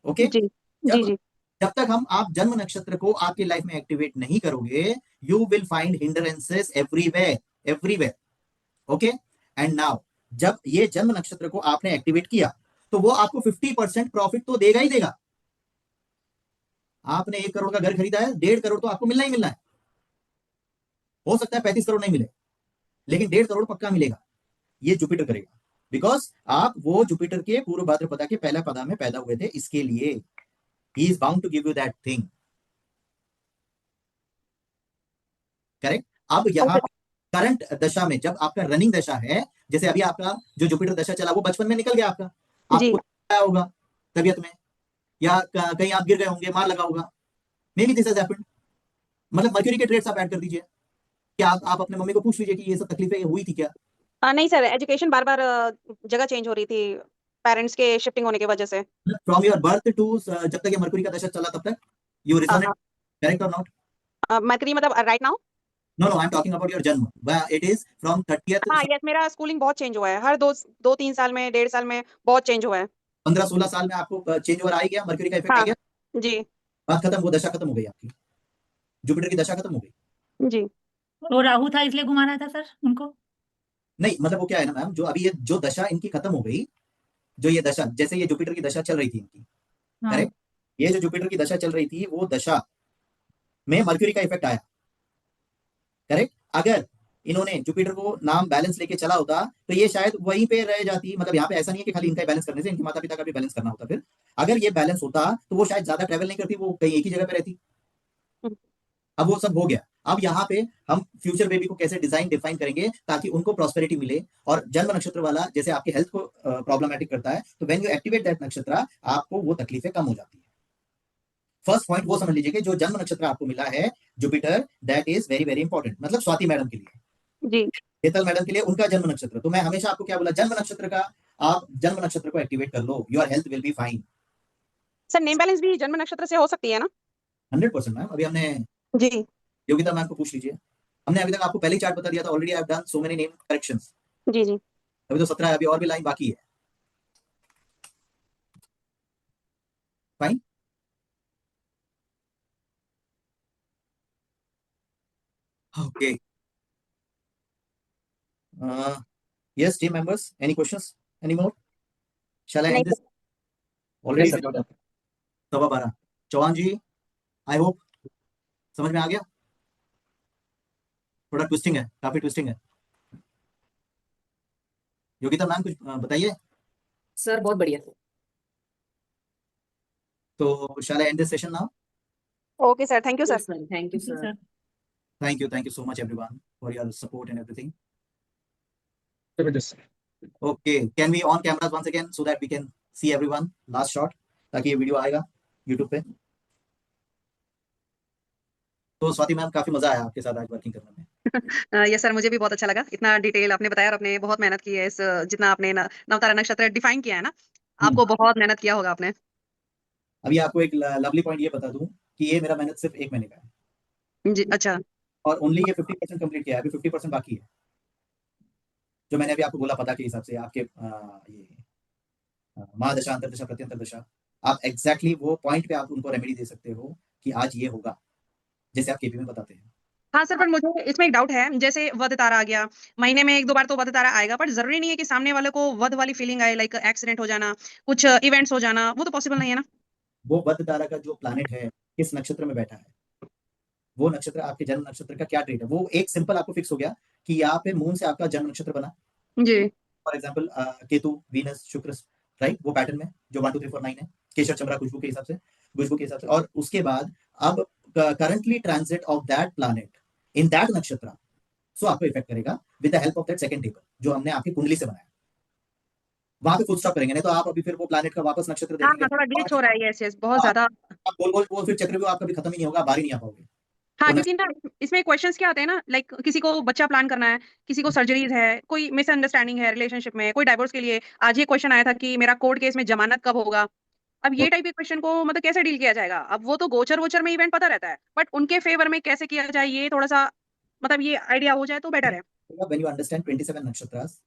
Okay, जी जी जी जब तक हम आप जन्म नक्षत्र को आपकी लाइफ में एक्टिवेट नहीं करोगे, you will find hindrances everywhere. Okay, and now जब ये जन्म नक्षत्र को आपने एक्टिवेट किया, तो वो आपको 50% प्रॉफिट तो देगा ही देगा। आपने 1 करोड़ का घर खरीदा है, 1.5 करोड़ तो आपको मिलना ही मिलना है। हो सकता है 35 करोड़ नहीं मिले, लेकिन 1.5 करोड़ पक्का मिलेगा। ये जुपिटर करेगा, बिकॉज आप वो जुपिटर के पूर्व भाद्रपदा के पहला पदा में पैदा हुए थे, इसके लिए ही is bound to give you that thing. Correct. अब यहाँ करंट दशा में जब आपका रनिंग दशा है, जैसे अभी आपका जो जुपिटर दशा चला वो बचपन में निकल गया आपका, आपको आया होगा तबियत में, या कहीं आप गिर गए होंगे, मार लगा होगा, may be this has happened. मतलब मर्क्यूरी के ट्रेड्स आप ऐड कर दीजिए। क्या आप अपने मम्मी को पूछ लीजिए कि ये सब तकलीफें हुई थी क्या? नहीं सर, एजुकेशन बार बार जगह चेंज हो रही थी पेरेंट्स के शिफ्टिंग होने की वजह से। फ्रॉम योर बर्थ टू जब तक ये मर्क्यूरी का दशा चला तब तक यू रिजोनेट, करेक्ट और नॉट? मरकरी मतलब right now? No, I am talking about your janma, it is from 30th। हाँ यस, मेरा स्कूलिंग बहुत चेंज हुआ है, हर 2-3 साल में, 1.5 साल में बहुत चेंज हुआ है। 15-16 साल में आपको चेंज ओवर आ गया, मर्क्यूरी का इफेक्ट आ गया जी बात खत्म, वो दशा खत्म हो गई आपकी, जुपिटर की दशा खत्म हो गई। जी वो राहु था इसलिए घुमा रहा था सर उनको? नहीं, मतलब वो क्या है ना मैम, जो अभी ये जो दशा इनकी खत्म हो गई, जो ये दशा, जैसे ये जुपिटर की दशा चल रही थी इनकी, हाँ करेक्ट, ये जो जुपिटर की दशा चल रही थी वो दशा में मर्क्यूरी का इफेक्ट आया, करेक्ट। अगर इन्होंने जुपिटर को नाम बैलेंस लेके चला होता तो ये शायद वहीं पे रह जाती। मतलब यहाँ पे ऐसा नहीं है कि खाली इनका बैलेंस करने से, इनके माता पिता का भी बैलेंस करना होता। फिर अगर ये बैलेंस होता तो वो शायद ज्यादा ट्रेवल नहीं करती, वो कहीं एक ही जगह पे रहती। अब वो सब हो गया। अब यहाँ पे हम फ्यूचर बेबी को कैसे डिफाइन करेंगे ताकि उनको प्रॉस्पेरिटी मिले। और जन्म नक्षत्र वाला जैसे आपके हेल्थ को प्रॉब्लमेटिक करता है, तो व्हेन यू एक्टिवेट दैट नक्षत्र आपको वो तकलीफें कम हो जाती है। फर्स्ट पॉइंट वो समझ लीजिए कि जो जन्म नक्षत्र आपको मिला है Jupiter, that is very very important. मतलब स्वाति मैडम के लिए, जी हेतल मैडम के लिए उनका जन्म नक्षत्र, तो मैं हमेशा आपको क्या बोला, जन्म नक्षत्र का, आप जन्म नक्षत्र को एक्टिवेट कर लो, your health will be fine. Sir name balance भी जन्म नक्षत्र से हो सकती है ना? 100% मैम। अभी हमने जी योगिता मैम को पूछ लीजिए, हमने अभी तक आपको पहले ही चार्ट बता दिया था already. I have done so many name corrections. जी जी अभी तो 17 है, अभी और भी लाइन बाकी है। Fine. Okay, yes team members, any questions anymore? Shall I end this? Already Yes, sir. 12:15। Chauhan ji, I hope समझ में आ गया। थोड़ा ट्विस्टिंग है, काफी ट्विस्टिंग है। योगिता मैम कुछ बताइए। सर बहुत बढ़िया। तो shall I end this session now? Okay sir, thank you sir. Thank you sir. Thank you so much everyone for your support and everything. जबरदस्त। Okay, can we on cameras once again so that we can see everyone last shot, ताकि ये video आएगा YouTube पे। तो Swati ma'am काफी मजा आया आपके साथ आज वर्किंग करने में। यस सर, मुझे भी बहुत अच्छा लगा, इतना डिटेल आपने बताया और आपने बहुत मेहनत की है इस जितना आपने नवतारा नक्षत्र डिफाइन किया है ना, आपको बहुत मेहनत किया होगा आपने। अभी आपको एक लवली पॉइंट ये बता दूं कि ये मेरा मेहनत सिर्फ 1 महीने का है जी अच्छा। और ओनली ये 50% कंप्लीट किया है, अभी 50% बाकी है। जो मैंने अभी आपको बोला पता के हिसाब से आपके ये महादशा, अंतरदशा, प्रत्यंतरदशा, आप एग्जैक्टली वो पॉइंट पे आप उनको रेमेडी दे सकते हो कि आज ये होगा, जैसे आप केपी में बताते हैं। हाँ सर, पर मुझे इसमें एक डाउट है, जैसे वध तारा आ गया, महीने में 1-2 बार तो वध तारा आएगा, पर जरूरी नहीं है कि सामने वाले को वध वाली फीलिंग आए, लाइक एक्सीडेंट हो जाना, कुछ इवेंट्स हो जाना, वो तो पॉसिबल नहीं है ना। वो बुध तारा का जो प्लैनेट है किस नक्षत्र में बैठा है, वो नक्षत्र आपके जन्म नक्षत्र का क्या ट्रेट है, वो एक सिंपल आपको फिक्स हो गया कि यहाँ पे मून से आपका जन्म नक्षत्र बना। जी फॉर एग्जाम्पल केतु, वीनस, शुक्र, राइट, वो पैटर्न में जो 1 2 3 4 9 है, केशर, चंद्रा, खुशबू के हिसाब से, खुशबू के हिसाब से। और उसके बाद अब currently transit of that planet in that नक्षत्र, सो आपको इफेक्ट करेगा with the help of that second table जो हमने आपकी कुंडली से बनाया। वहां पे फुल स्टॉप करेंगे, नहीं तो आप अभी फिर वो प्लैनेट का वापस नक्षत्र हाँ देखेंगे, हाँ, थोड़ा ग्लिच हो रहा है, यस यस, बहुत ज्यादा। आप गोल गोल वो फिर चक्रव्यूह आपका भी खत्म ही नहीं होगा, बाहर ही नहीं आ पाओगे। हाँ, तो क्योंकि ना इसमें क्वेश्चंस क्या आते हैं ना, लाइक किसी को बच्चा प्लान करना है, किसी को सर्जरीज है, कोई मिसअंडरस्टैंडिंग है रिलेशनशिप में, कोई डाइवोर्स के लिए आज ये क्वेश्चन आया था कि मेरा कोर्ट केस में जमानत कब होगा। अब ये टाइप के क्वेश्चन को मतलब कैसे डील किया जाएगा, अब वो तो गोचर वोचर में इवेंट पता रहता है, बट उनके फेवर में कैसे किया जाए, ये थोड़ा सा मतलब ये आइडिया हो जाए तो बेटर है। व्हेन यू अंडरस्टैंड 27 नक्षत्रास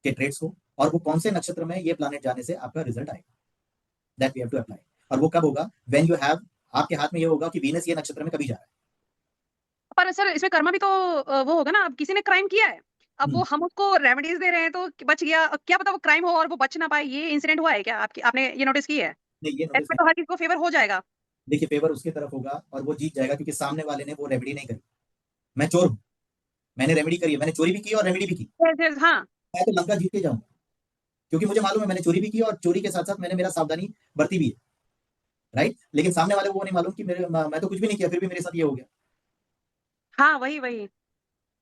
के ट्रेड्स को और वो कौन से नक्षत्र में ये प्लैनेट जाने से आपका रिजल्ट आएगा, that we have to apply. और वो कब होगा, व्हेन यू हैव, आपके हाथ में ये होगा कि वीनस ये नक्षत्र में कभी जा रहा है। पर सर इसमें कर्मा भी तो वो होगा ना, अब किसी ने क्राइम किया है, अब वो हम उसको रेमेडीज दे रहे हैं तो बच गया, क्या पता वो क्राइम हो और वो बच ना पाए, ये इंसिडेंट हुआ है क्या आपकी, आपने ये नोटिस की है? नहीं, ये नोटिस इसमें तो हर चीज को फेवर हो जाएगा। देखिए फेवर उसके तरफ होगा और वो जीत जाएगा क्योंकि सामने वाले ने वो रेमेडी नहीं करी। मैं चोर हूं, मैंने रेमेडी करी है, मैंने चोरी भी की और रेमेडी भी की, हाँ मैं तो लंका जीत के जाऊंगा क्योंकि मुझे मालूम है मैंने चोरी भी की और चोरी के साथ साथ मैंने मेरा सावधानी बरती भी है, राइट। लेकिन सामने वाले को वो नहीं मालूम कि मैं तो कुछ भी नहीं किया, फिर भी मेरे साथ ये हो गया। हाँ, वही वही।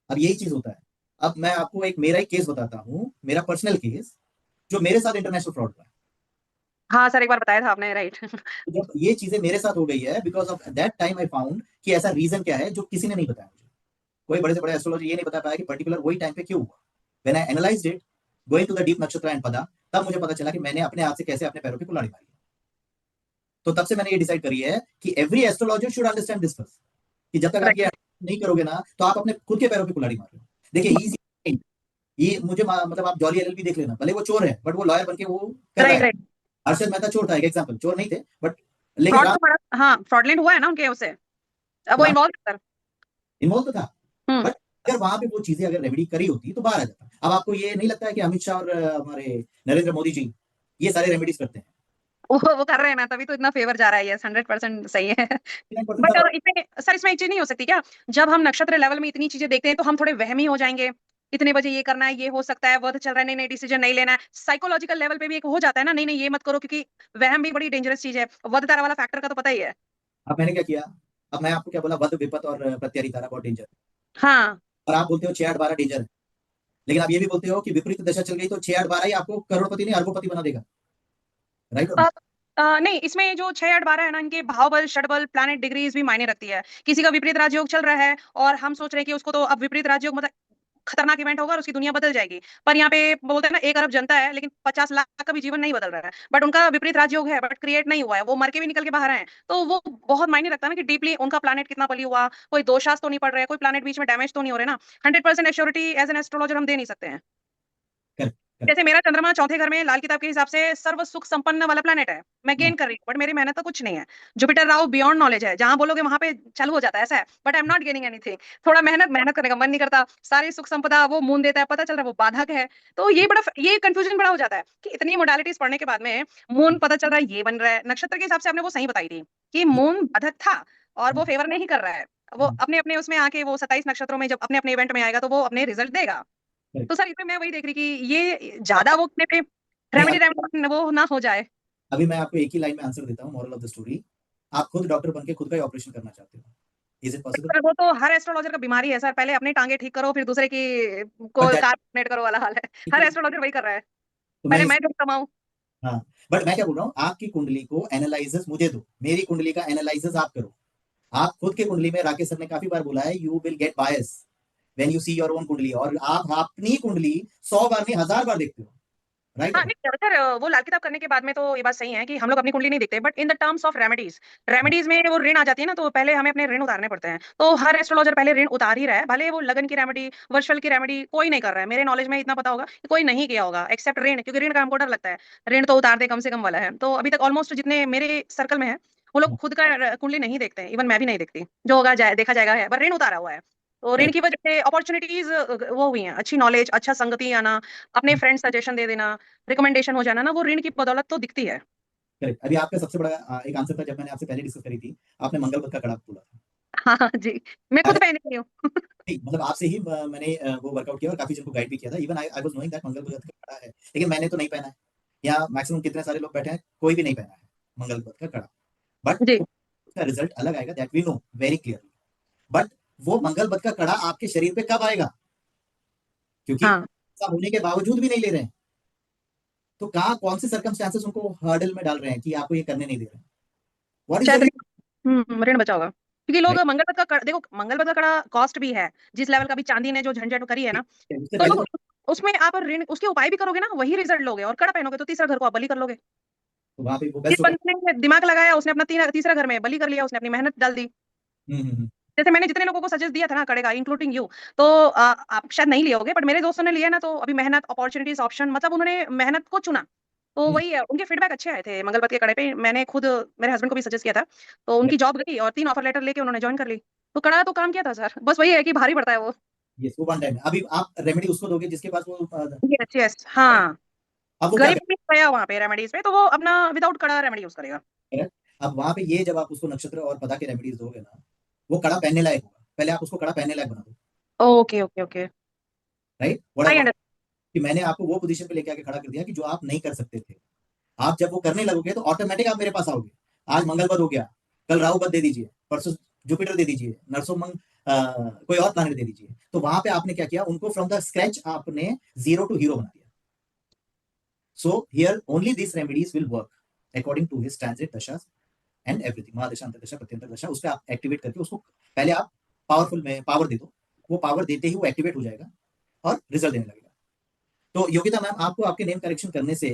अब यही चीज होता है। अब मैं आपको एक मेरा ही केस बताता हूँ, मेरा पर्सनल केस जो मेरे साथ इंटरनेशनल फ्रॉड हुआ है। हाँ सर, एक बार बताया था आपने, राइट। जब ये चीजें मेरे साथ हो गई है, because of that time I found कि ऐसा रीजन क्या है जो किसी ने नहीं बताया मुझे, कोई बड़े से बड़े एस्ट्रोलॉजर ये नहीं बता पाया कि पर्टिकुलर वही टाइम पे क्यों हुआ। When I analysed it going to the deep nakshatra and pada, तब मुझे पता चला कि मैंने अपने हाथ से कैसे अपने पैरों की कुल्हाड़ी मारी। तो तब से मैंने ये डिसाइड करी है कि every astrologer should understand this first, कि जब तक आप ये नहीं करोगे ना तो आप अपने खुद के पैरों पे कुल्हाड़ी मार रहे हो। देखिए इजी, ये मुझे मतलब आप जॉली एलएलबी देख लेना, भले वो चोर है बट वो लॉयर बनके वो कर रहा राइट है। राइट। हर्षद मेहता चोर था, एक एग्जांपल, चोर नहीं थे बट लेकिन फ्रॉड राम तो बड़ा, हाँ फ्रॉडलेंट हुआ है ना उनके उससे, अब वो राम इन्वॉल्व सर। इन्वॉल्व तो था, हम्म। बट अगर वहां पे वो चीजें अगर रेमेडी करी होती तो बाहर आ जाता। अब आपको ये नहीं लगता है कि अमित शाह और हमारे नरेंद्र मोदी जी ये सारे रेमेडीज करते हैं? वो कर रहे हैं ना, तभी तो इतना फेवर जा रहा है, यस 100% सही है। 99% बट सब इसमें सर, इसमें एक चीज नहीं हो सकती क्या, जब हम नक्षत्र लेवल में इतनी चीजें देखते हैं तो हम थोड़े वहमी हो जाएंगे, इतने बजे ये करना है, ये हो सकता है, वध चल रहा है, नहीं नहीं डिसीजन नहीं लेना है, साइकोलॉजिकल लेवल पे भी एक हो जाता है ना, नहीं नहीं ये मत करो, क्योंकि वहम भी बड़ी डेंजरस चीज है, वध तारा वाला फैक्टर का तो पता ही है। अब मैंने क्या किया, अब मैं आपको क्या बोला, वध विपत और प्रत्यरी तारा बहुत डेंजर, हाँ। और आप बोलते हो 6 8 12 डेंजर है, लेकिन आप ये भी बोलते हो कि विपरीत दशा चल गई तो 6 8 12 ही आपको करोड़पति नहीं अरबोपति बना देगा, राइट। नहीं, इसमें जो 6 8 12 है ना, इनके भाव बल, षड बल, प्लैनेट डिग्रीज भी मायने रखती है। किसी का विपरीत राजयोग चल रहा है और हम सोच रहे हैं कि उसको तो अब विपरीत राजयोग मतलब खतरनाक इवेंट होगा और उसकी दुनिया बदल जाएगी, पर यहाँ पे बोलते हैं ना 1 अरब जनता है लेकिन 50 लाख का भी जीवन नहीं बदल रहा है, बट उनका विपरीत राजयोग है बट क्रिएट नहीं हुआ है, वो मर के भी निकल के बाहर आए हैं, तो वो बहुत मायने रखता है ना कि डीपली उनका प्लैनेट कितना बली हुआ, कोई दोषास तो नहीं पड़ रहे, कोई प्लैनेट बीच में डैमेज तो नहीं हो रहे ना। 100% एश्योरिटी एज एन एस्ट्रोलॉजर हम दे नहीं सकते हैं। जैसे मेरा चंद्रमा चौथे घर में लाल किताब के हिसाब से सर्व सुख संपन्न वाला प्लेनेट है, मैं गेन कर रही हूँ, बट मेरी मेहनत का कुछ नहीं है। जुपिटर राहु बियॉन्ड नॉलेज है, जहां बोलोगे वहां पे चालू हो जाता है, ऐसा है, but I am not gaining anything. थोड़ा मेहनत मेहनत करने का मन नहीं करता, सारी सुख संपदा वो मून देता है, पता चल रहा है वो बाधक है, तो ये कंफ्यूजन बड़ा हो जाता है कि इतनी मोडालिटीज पढ़ने के बाद में मून पता चल रहा है ये बन रहा है, नक्षत्र के हिसाब से आपने वो सही बताई थी कि मून बाधक था और वो फेवर नहीं कर रहा है, वो अपने अपने उसमें आके वो 27 नक्षत्रों में जब अपने अपने इवेंट में आएगा तो वो अपने रिजल्ट देगा। तो सर इसमें मैं वही देख रही कि ये ज्यादा वो अपने पे रेमेडी रेमेडी वो ना हो जाए। अभी मैं आपको एक ही लाइन में आंसर देता हूँ, मॉरल ऑफ द स्टोरी, आप खुद डॉक्टर बन के खुद का ही ऑपरेशन करना चाहते हो, इज इट पॉसिबल? सर वो तो हर एस्ट्रोलॉजर का बीमारी है सर, पहले अपनी टांगे ठीक करो फिर दूसरे की को बट कार्बोनेट करो वाला हाल है, हर एस्ट्रोलॉजर वही कर रहा है, तो पहले मैं धन कमाऊं। हाँ, बट मैं क्या बोल रहा हूँ, आपकी कुंडली को एनालाइसिस मुझे दो, मेरी कुंडली का एनालाइसिस आप करो। आप खुद के कुंडली में, राकेश सर ने काफी बार बोला है, you will get bias when you see your own kundli, और आप अपनी कुंडली 100 बार नहीं 1000 बार देखते हो, राइट? हाँ नहीं सर, वो लाल किताब करने के बाद में तो ये बात सही है कि हम लोग अपनी कुंडली नहीं देखते, but in the terms of remedies में वो ऋण आ जाती है ना, तो पहले हमें अपने ऋण उतारने पड़ते हैं। तो हर एस्ट्रोलॉजर पहले ऋण उतार ही रहा है, भले वो लगन की रेमेडी, वर्षफल की रेमेडी कोई नहीं कर रहा है। मेरे नॉलेज में इतना पता होगा कि कोई नहीं किया होगा एक्सेप्ट ऋण, क्योंकि ऋण का हमको डर लगता है, ऋण तो उतार दे कम से कम वाला है। तो अभी तक ऑलमोस्ट जितने मेरे सर्कल में है वो लोग खुद का कुंडली नहीं देखते हैं, इवन मैं भी नहीं देखती। जो होगा देखा जाएगा है, पर ऋण उतारा हुआ है। तो ऋण की वजह से अपॉर्चुनिटीज वो हुई हैं, अच्छी नॉलेज, अच्छा संगति आना, अपने फ्रेंड सजेशन दे देना, रिकमेंडेशन हो जाना ना, वो ऋण की बदौलत तो दिखती है। करेक्ट। अभी आपका सबसे बड़ा एक आंसर था, जब मैंने आपसे पहले डिस्कस करी थी, आपने मंगलवत का कड़ा बोला था। हाँ जी, मैं खुद पहनी हुई हूँ। नहीं, मतलब आपसे ही मैंने वो वर्कआउट किया और काफी जन को गाइड भी किया था। Even I was knowing that मंगलवत का कड़ा है, लेकिन मैंने तो नहीं पहना है। यहाँ मैक्सिमम कितने सारे लोग बैठे हैं, कोई भी नहीं पहना है मंगलवत का कड़ा, बट जी उसका रिजल्ट अलग आएगा, that we know very clearly. But वो मंगलवत का कड़ा आपके शरीर पे कब आएगा, क्योंकि हाँ ऐसा होने के बावजूद भी नहीं ले रहे हैं, तो कहाँ कौन से सर्कमस्टेंसेस उनको हर्डल में डाल रहे हैं कि आपको ये करने नहीं दे रहे हैं? व्हाट इज शायद द ऋण बचा होगा, क्योंकि लोग राइट? मंगलवत का देखो, मंगलवत का कड़ा कॉस्ट भी है, जिस लेवल का भी चांदी ने जो झंझट करी है ना, उससे तो पहले लोग उसमें आप ऋण उसके उपाय भी करोगे ना, वही रिजल्ट लोगे, और कड़ा पहनोगे तो तीसरा घर को आप बलि कर लोगे। तो वहां पे वो जिस बेस्ट होगा। बंदे ने दिमाग लगाया उसने अपना तीसरा घर में बलि कर लिया, उसने अपनी मेहनत डाल दी। हम्म। जैसे मैंने जितने लोगों को सजेस्ट दिया था ना कड़े का, इंक्लूडिंग यू, तो आप शायद नहीं लिए होगे, बट मेरे दोस्तों ने लिया ना, तो अभी मेहनत, अपॉर्चुनिटीज, ऑप्शन, मतलब उन्होंने मेहनत को चुना। तो हम्म। वही है, उनके फीडबैक अच्छे आए थे मंगलवत के कड़े पे। मैंने खुद मेरे हस्बैंड को भी सजेस्ट किया था, तो उनकी जॉब गई और 3 ऑफर लेटर लेके उन्होंने ज्वाइन कर ली। तो कड़ा तो काम किया था सर, बस वही है कि भारी पड़ता है वो। यस, वो वन टाइम है। अभी आप रेमेडी उसको दोगे जिसके पास वो यस यस हाँ, अब वो क्या गरीब भी गया वहाँ पे रेमेडीज पे, तो वो अपना विदाउट कड़ा रेमेडी यूज करेगा। करेगा? अब वहां पे ये जब आप उसको नक्षत्र और पदा के रेमेडीज दोगे ना, वो कड़ा पहनने लायक होगा। पहले आप उसको कड़ा पहनने लायक बना दो, okay okay okay, right? What I I, understand. कि मैंने आपको वो पोजीशन पे लेके आके खड़ा कर दिया कि जो आप नहीं कर सकते थे, आप जब वो करने लगोगे तो ऑटोमेटिक आप मेरे पास आओगे। आज मंगलवार हो गया, कल राहु बद दे दीजिए, परसों जुपिटर दे दीजिए, नरसों कोई और प्लानेट दे दीजिए। तो वहां पे आपने क्या किया, उनको फ्रॉम द स्क्रैच आपने 0 to हीरो बना दिया। So here only this remedies will work according to his transit dasha and everything. महादशा, अंतर्दशा, प्रत्यंतर दशा, उस पर आप एक्टिवेट करके उसको पहले आप पावरफुल में पावर दे दो। वो पावर देते ही वो एक्टिवेट हो जाएगा और रिजल्ट देने लगेगा। तो योगिता मैम, आपको आपके नेम करेक्शन करने से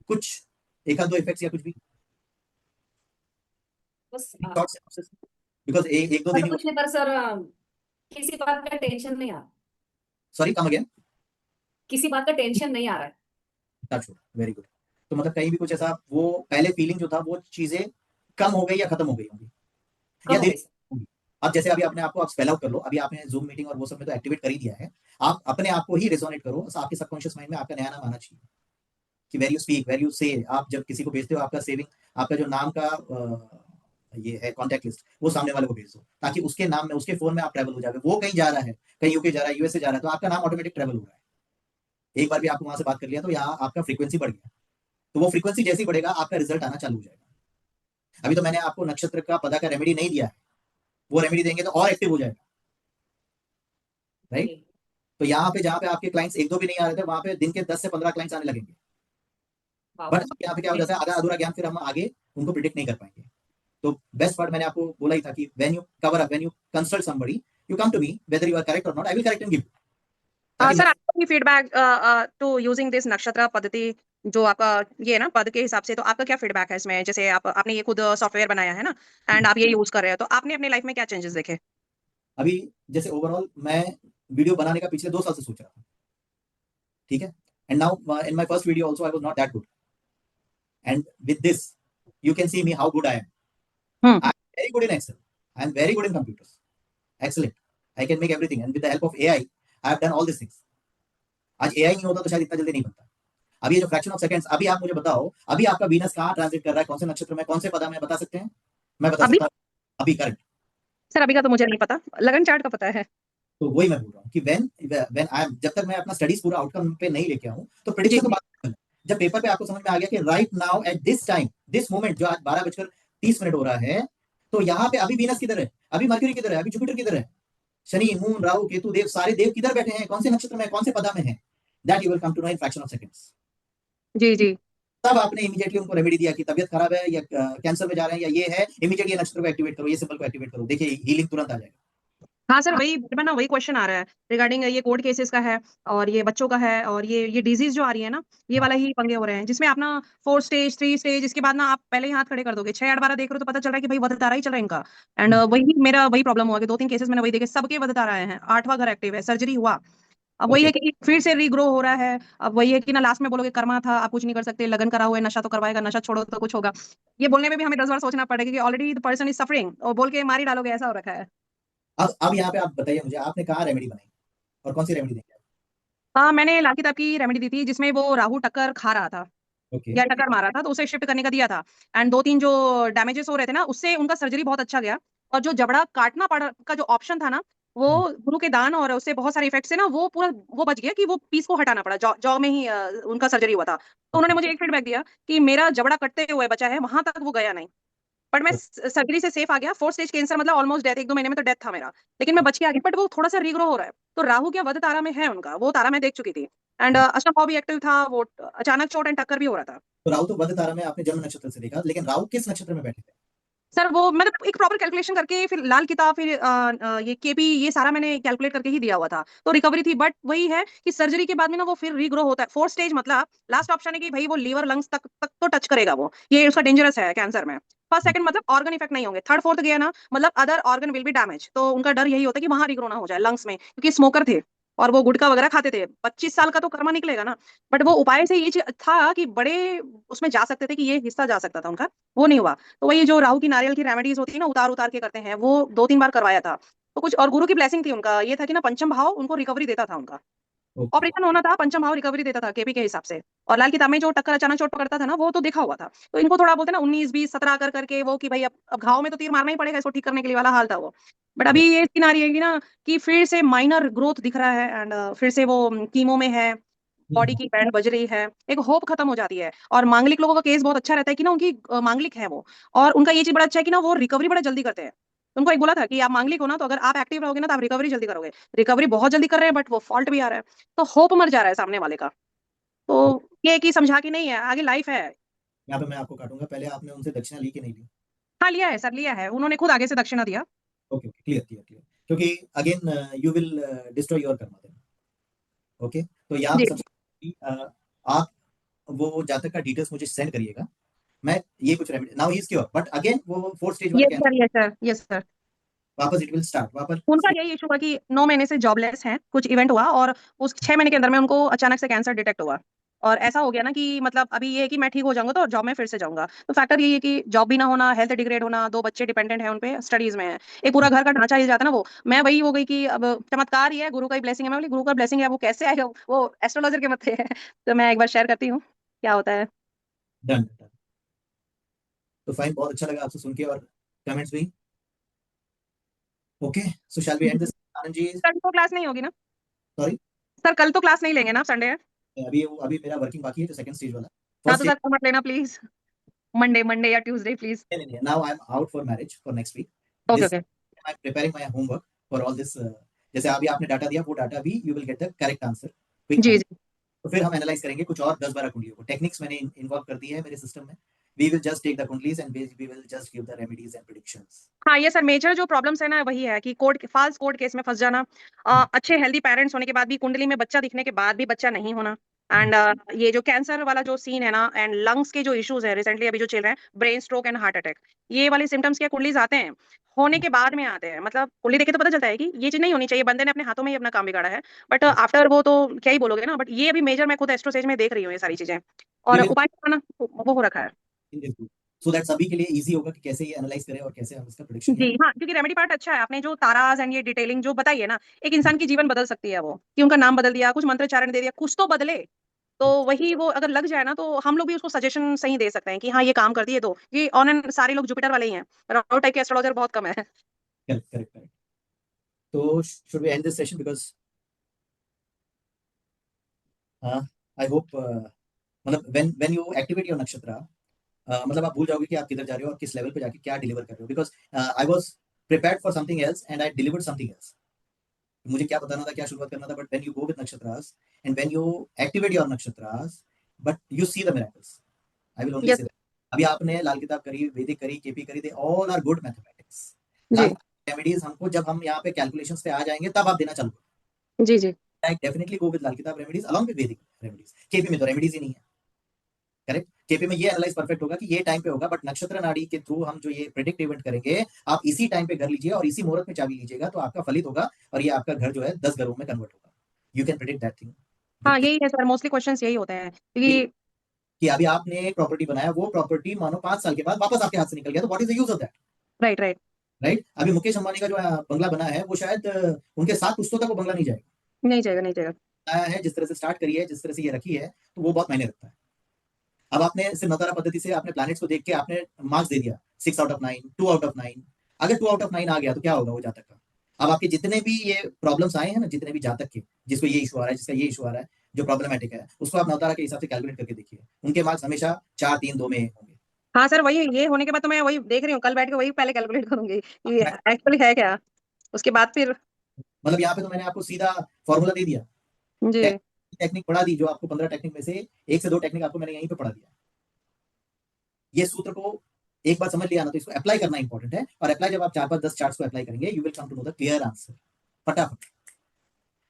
कुछ एक आध दो इफेक्ट्स या कुछ भी बस बिकॉज एक दो दिन कुछ नहीं, पर सर किसी बात का टेंशन नहीं आ रहा, सॉरी कम अगेन। किसी बात का टेंशन नहीं आ रहा है। Touch wood, very good. तो मतलब कहीं भी कुछ ऐसा, वो पहले फीलिंग जो था वो चीजें कम हो गई या खत्म हो गई होंगी कम या हो धीरे गई सर। होंगी? अब जैसे अभी अपने आप को आप स्पेल आउट कर लो, अभी आपने जूम मीटिंग और वो सब में तो एक्टिवेट कर ही दिया है। आप अपने आप को ही रिजोनेट करो, आपके सबकॉन्शियस माइंड में आपका नया नाम आना चाहिए कि where you speak, where you say. आप जब किसी को भेजते हो, आपका सेविंग, आपका जो नाम का ये है कॉन्टैक्ट लिस्ट, वो सामने वाले को भेज दो, ताकि उसके नाम में, उसके फोन में आप ट्रैवल हो जाए। वो कहीं जा रहा है, कहीं यूके जा रहा है, यूएसए जा रहा है, तो आपका नाम ऑटोमेटिक ट्रैवल हो रहा है। एक बार भी आपको वहां से बात कर लिया तो यहाँ आपका फ्रीक्वेंसी बढ़ गया। तो वो फ्रीक्वेंसी जैसे बढ़ेगा, आपका रिजल्ट आना चालू हो जाएगा। अभी तो मैंने आपको नक्षत्र का पदा का रेमेडी नहीं दिया है, वो रेमेडी देंगे तो और एक्टिव हो जाएगा, राइट? तो यहाँ पे जहाँ पे आपके क्लाइंट्स एक दो भी नहीं आ रहे थे, वहां पे दिन के 10 से 15 क्लाइंट्स आने लगेंगे। बट यहाँ पे क्या हो जाता है, आधा अधूरा ज्ञान फिर हम आगे उनको प्रिडिक्ट नहीं कर पाएंगे। तो बेस्ट पार्ट मैंने आपको बोला ही था कि when you cover up, when you consult somebody, you come to me, whether you are correct और not, I will correct and give. Sir आपकी feedback to using this nakshatra paddhati, जो आपका ये ना पद के हिसाब से, तो आपका क्या फीडबैक है इसमें? जैसे आपने ये खुद सॉफ्टवेयर बनाया है ना, एंड आप ये यूज कर रहे हो, तो आपने अपनी लाइफ में क्या चेंजेस देखे? अभी जैसे ओवरऑल मैं वीडियो बनाने का पिछले 2 साल से सोच रहा था, ठीक है? And now in my first video also I was not that good, and with this you can see me how good I am. I'm very good in Excel. I'm very good in computers. Excellent. I can make everything, and with the help of AI, I have done all these things. आज AI नहीं होता तो शायद इतना जल्दी नहीं बनता। अभी ये जो फ्रैक्शन ऑफ सेकंड्स, अभी आप मुझे बताओ, अभी आपका वीनस कहाँ ट्रांजिट कर रहा है, कौन से नक्षत्र में, कौन से पदा में, बता सकते हैं? मैं बता सकता हूँ अभी करंट। सर अभी का तो मुझे नहीं पता, लगन चार्ट का पता है। तो वही मैं बोल रहा हूँ कि व्हेन आई एम, जब तक मैं अपना स्टडीज पूरा आउटकम पे नहीं लेके आऊँ तो प्रेडिक्शन तो बात, जब पेपर पे आपको समझ में आ गया कि right now at this time, this moment, जो आज 12:30 हो रहा है, तो यहाँ पे अभी वीनस किधर है, अभी मर्क्यूरी किधर है, अभी जुपिटर किधर है, शनि, मून, राहु, केतु, देव, सारे देव किधर बैठे हैं, कौन से नक्षत्र में, कौन से पदा में है, that you will come to know in fraction of seconds. जी जी, तब आपने इमीडिएटली उनको रेमेडी दिया कि तबियत खराब है या कैंसर में जा रहे हैं या ये है, इमीडिएटली ये नक्षत्र को एक्टिवेट करो, ये सिंबल को एक्टिवेट करो, देखिए हीलिंग तुरंत आ जाएगा। हाँ सर, वही ना वही क्वेश्चन आ रहा है रिगार्डिंग ये कोर्ट केसेस का है और ये बच्चों का है और ये डिजीज जो आ रही है ना, ये वाला ही पंगे हो रहे हैं, जिसमें आप ना 4 स्टेज 3 स्टेज इसके बाद ना आप पहले ही हाथ खड़े कर दोगे। 6 8 12 देख रहे हो तो पता चल रहा है कि भाई वधतारा ही चल रहा है इनका। एंड वही मेरा वही प्रॉब्लम हुआ कि 2 3 केसेस मैंने वही देखे, सबके वधतारा आए हैं, 8वां घर एक्टिव है, सर्जरी हुआ। अब वही है कि फिर से रीग्रो हो रहा है। अब वही है कि ना लास्ट में बोलोगे कर्मा था, आप कुछ नहीं कर सकते, लगन करा हुआ है, नशा तो करवाएगा, नशा छोड़ो तो कुछ होगा। ये बोलने में भी हमें 10 बार सोचना पड़ेगा कि already the person is suffering और बोल के मार ही डालोगे, ऐसा हो रखा है। अब यहाँ पे आप बताइए मुझे, आपने कहाँ रेमेडी बनाई और कौन सी रेमेडी देंगे? हाँ, मैंने लाल किताब की रेमेडी दी थी जिसमें वो राहु टक्कर खा रहा था ओके या टक्कर मारा था, तो उसे शिफ्ट करने का दिया था। एंड 2 3 जो डैमेजेस हो रहे थे ना, उससे उनका सर्जरी बहुत अच्छा गया। और जो जबड़ा काटना पड़ा का जो ऑप्शन था ना, वो गुरु के दान और उससे बहुत सारे इफेक्ट से ना वो पूरा वो बच गया कि वो पीस को हटाना पड़ा, जॉ में ही उनका सर्जरी हुआ था। तो उन्होंने मुझे एक फीडबैक दिया कि मेरा जबड़ा कटते हुए बचा है, वहां तक वो गया नहीं, बट मैं सर्जरी से सेफ आ गया। 4 स्टेज कैंसर मतलब ऑलमोस्ट डेथ, 1 2 महीने में तो डेथ था मेरा, लेकिन मैं बच के आ गई। बट वो थोड़ा सा रीग्रो हो रहा है। तो राहु क्या वध तारा में है उनका, वो तारा मैं देख चुकी थी। एंड अष्टभाव भी एक्टिव था, वो अचानक चोट एंड टक्कर भी हो रहा था। तो राहु तो वध तारा में आपने जन्म नक्षत्र से देखा, लेकिन राहु किस नक्षत्र में बैठे थे? सर वो मैंने एक प्रॉपर कैलकुलेशन करके फिर लाल किताब फिर ये केपी ये सारा मैंने कैलकुलेट करके ही दिया हुआ था, तो रिकवरी थी। बट वही है कि सर्जरी के बाद में ना वो फिर रीग्रो होता है। 4 स्टेज मतलब लास्ट ऑप्शन है कि भाई वो लीवर लंग्स तक तो टच करेगा, वो ये उसका डेंजरस है कैंसर में। फर्स्ट सेकंड मतलब ऑर्गन इफेक्ट नहीं होंगे, थर्ड फोर्थ गया ना मतलब other organ will be damage. तो उनका डर यही होता है कि वहां रीग्रो ना हो जाए लंग्स में, क्योंकि स्मोकर थे और वो गुटखा वगैरह खाते थे। 25 साल का तो कर्मा निकलेगा ना। बट वो उपाय से ये चीज था कि बड़े उसमें जा सकते थे, कि ये हिस्सा जा सकता था उनका, वो नहीं हुआ। तो वही जो राहु की नारियल की रेमेडीज होती है ना, उतार उतार के करते हैं, वो 2 3 बार करवाया था। तो कुछ और गुरु की ब्लेसिंग थी, उनका ये था कि ना पंचम भाव उनको रिकवरी देता था उनका। ओके ऑपरेशन होना था, पंचम भाव रिकवरी देता था केपी के हिसाब से। और लाल किताब में जो टक्कर अचानक चोट पकड़ता था ना, वो तो देखा हुआ था। तो इनको थोड़ा बोलते हैं ना 19 20 17 कर करके वो कि भाई अब घाव में तो तीर मारना ही पड़ेगा इसको ठीक करने के लिए वाला हाल था वो। बट अभी ये सीन आ रही है कि ना कि फिर से माइनर ग्रोथ दिख रहा है। एंड फिर से वो कीमो में है, बॉडी की बैंड बज रही है, एक होप खत्म हो जाती है। और मांगलिक लोगों का केस बहुत अच्छा रहता है कि ना उनकी मांगलिक है वो, और उनका ये चीज बड़ा अच्छा है कि ना वो रिकवरी बड़ा जल्दी करते हैं। उनको एक बोला था कि आप मांगलिक हो ना, तो अगर आप एक्टिव रहोगे ना तो आप रिकवरी जल्दी करोगे। रिकवरी बहुत जल्दी कर रहे हैं, बट वो फॉल्ट भी आ रहा है। तो होप मर जा रहा है सामने वाले का। तो ये कि समझा कि नहीं है, आगे लाइफ है। यहाँ पे मैं आपको काटूंगा, पहले आपने उनसे दक्षिणा ली कि नहीं ली? हाँ लिया है सर, लिया है, उन्होंने खुद आगे से दक्षिणा दिया। Okay okay, clear clear clear. क्योंकि again you will destroy your karma then. Okay, तो यहाँ पे जी सबसे आप वो जातक का डिटेल्स मुझे सेंड करिएगा। मैं ये कुछ remedy now he is cure, but again वो 4 स्टेज वाला yes cancer sir, yes sir, yes sir. वापस इट विल स्टार्ट वापस। उनका यही इशू हुआ कि 9 महीने से जॉबलेस हैं, कुछ इवेंट हुआ और उस 6 महीने के अंदर में उनको अचानक से कैंसर डिटेक्ट हुआ। और ऐसा हो गया ना कि मतलब अभी ये है कि मैं ठीक हो जाऊंगा तो जॉब में फिर से जाऊंगा। तो फैक्टर ये है कि जॉब भी ना होना, हेल्थ डिग्रेड होना, 2 बच्चे डिपेंडेंट है उन पे, स्टडीज में है, एक पूरा घर का ढांचा हिल जाता है ना। वो मैं वही हो गई कि अब चमत्कार ही है, गुरु का ही ब्लेसिंग है। मैं बोली गुरु का ब्लेसिंग है, वो कैसे आएगा, वो एस्ट्रोलॉजर के मत है। तो मैं एक बार शेयर करती हूँ क्या होता है। Done done. तो फाइन, बहुत अच्छा लगा आपसे सुन के और कमेंट्स भी। Okay, so shall we end this Anand ji? कल तो क्लास नहीं होगी ना सॉरी, सर? कल तो क्लास नहीं लेंगे ना, संडे है। अभी मेरा वर्किंग बाकी है, जो सेकंड स्टेज वाला हाँ फर्स्ट तो स्टेज। सर कल मत लेना प्लीज, मंडे मंडे या ट्यूसडे प्लीज। नहीं नहीं, now I am out for marriage for next week. Okay this okay. I am preparing my homework for all this. जैसे अभी आपने डाटा दिया, वो डाटा भी you will get the correct answer quick जी answer. जी। तो फिर हम एनालाइज करेंगे कुछ और 10-12 कुंडलियों को। टेक्निक्स मैंने इन्वॉल्व कर दी है मेरे सिस्टम में। We will just take the kundlis and we will just give the remedies and predictions. हाँ ये सर मेजर जो प्रॉब्लम्स है ना वही है कि कोर्ट फॉल्स कोर्ट केस में फंस जाना, अच्छे हेल्दी पेरेंट्स होने के बाद भी कुंडली में बच्चा दिखने के बाद भी बच्चा नहीं होना। एंड ये जो कैंसर वाला जो सीन है ना, एंड लंग्स के जो इश्यूज है रिसेंटली अभी जो चल रहे हैं, brain stroke and heart attack, ये वाले सिम्टम्स क्या कुंडलीज आते हैं, होने के बाद में आते हैं। मतलब कुंडली देखे तो पता चलता है कि ये चीज नहीं होनी चाहिए, बंदे ने अपने हाथों में ही अपना काम बिगाड़ा है। बट आफ्टर वो तो क्या ही बोलोगे ना। बट ये अभी मेजर मैं खुद एस्ट्रो स्टेज में देख रही हूँ ये सारी चीजें, वी और विल उपाय करना वो हो रखा है। In this group so that सभी के लिए इजी होगा कि कैसे ये एनालाइज करें और कैसे हम इसका प्रेडिक्शन जी करें। हाँ, क्योंकि रेमेडी पार्ट अच्छा है, आपने जो ताराज एंड ये डिटेलिंग जो बताई है ना, एक इंसान की जीवन बदल सकती है वो, कि उनका नाम बदल दिया, कुछ मंत्रोच्चारण दे दिया, कुछ तो बदले। तो वही वो अगर लग जाए ना, तो हम लोग भी उसको सजेशन सही दे सकते हैं कि हाँ ये काम करती है। तो ये ऑन एंड सारे लोग जुपिटर वाले ही हैं, राउंड टाइप के एस्ट्रोलॉजर बहुत कम है। Correct correct correct. तो should we end this session because I hope मतलब when you activate your nakshatra मतलब आप भूल जाओगे कि आप किधर जा रहे हो और किस लेवल पे जाके क्या डिलीवर कर रहे हो। Because I was prepared for something else and I delivered something else. मुझे क्या बताना था, क्या शुरुआत करना था, but when you go with nakshatras and when you activate your nakshatras but you see the miracles, I will only yes say that. अभी आपने लाल किताब करी, वैदिक करी, केपी करी, they all are good mathematics. जी। लाल रेमेडीज हमको जब हम यहाँ पे कैलकुलेशंस पे आ जाएंगे तब आप देना चालू करो। जी जी लाइक डेफिनेटली गो विद लाल किताब रेमेडीज अलॉन्ग विद वैदिक रेमेडीज। केपी में तो रेमेडीज ही नहीं है, करेक्ट। केपी में ये एनालाइज परफेक्ट होगा कि ये टाइम पे होगा, बट नक्षत्र नाड़ी के थ्रू हम जो ये प्रेडिक्ट इवेंट करेंगे, आप इसी टाइम पे घर लीजिए और इसी मुहूर्त में चाबी लीजिएगा तो आपका फलित होगा और ये आपका घर जो है 10 घरों में कन्वर्ट होगा। You can predict that thing. हाँ यही है सर, मोस्टली क्वेश्चंस यही होते हैं क्योंकि कि अभी आपने एक प्रॉपर्टी बनाया, वो प्रॉपर्टी मानो 5 साल के बाद वापस आपके हाथ से निकल गया, तो what is the use of that? Right right right. अभी मुकेश अंबानी का जो बंगला बना है वो शायद उनके 7 पुश्तों तक वो बंगला नहीं जाएगा। नहीं जाएगा नहीं जाएगा। आया है जिस तरह से स्टार्ट करी है, जिस तरह से ये रखी है, तो वो बहुत मायने रखता है। अब आपने सिर्फ नतारा पद्धति से आपने प्लैनेट्स को देख के आपने मार्क्स दे दिया 6 आउट ऑफ 9, 2 आउट ऑफ 9। अगर 2 आउट ऑफ 9 आ गया तो क्या होगा वो जातक का? अब आपके जितने भी ये प्रॉब्लम्स आए हैं ना, जितने भी जातक के, जिसको ये इशू आ रहा है, जिसका ये इशू आ रहा है, जो प्रॉब्लमेटिक है, उसको आप नवतारा के हिसाब से कैलकुलेट करके देखिए, उनके मार्क्स हमेशा 4, 3, 2 में होंगे। हाँ सर वही, ये होने के बाद तो मैं वही देख रही हूँ, कल बैठ के वही पहले कैलकुलेट करूंगी कि एक्चुअली है क्या, उसके बाद फिर मतलब यहाँ पे तो मैंने आपको सीधा फॉर्मूला दे दिया, जी टेक्निक पढ़ा दी, जो आपको 15 टेक्निक में से 1 से 2 टेक्निक आपको मैंने यहीं पे पढ़ा दिया। ये सूत्र को एक बार समझ लिया ना, तो इसको अप्लाई करना इंपॉर्टेंट है, और अप्लाई जब आप 4, 5, 10 चार्ट्स को अप्लाई करेंगे, you will come to know the clear answer फटाफट।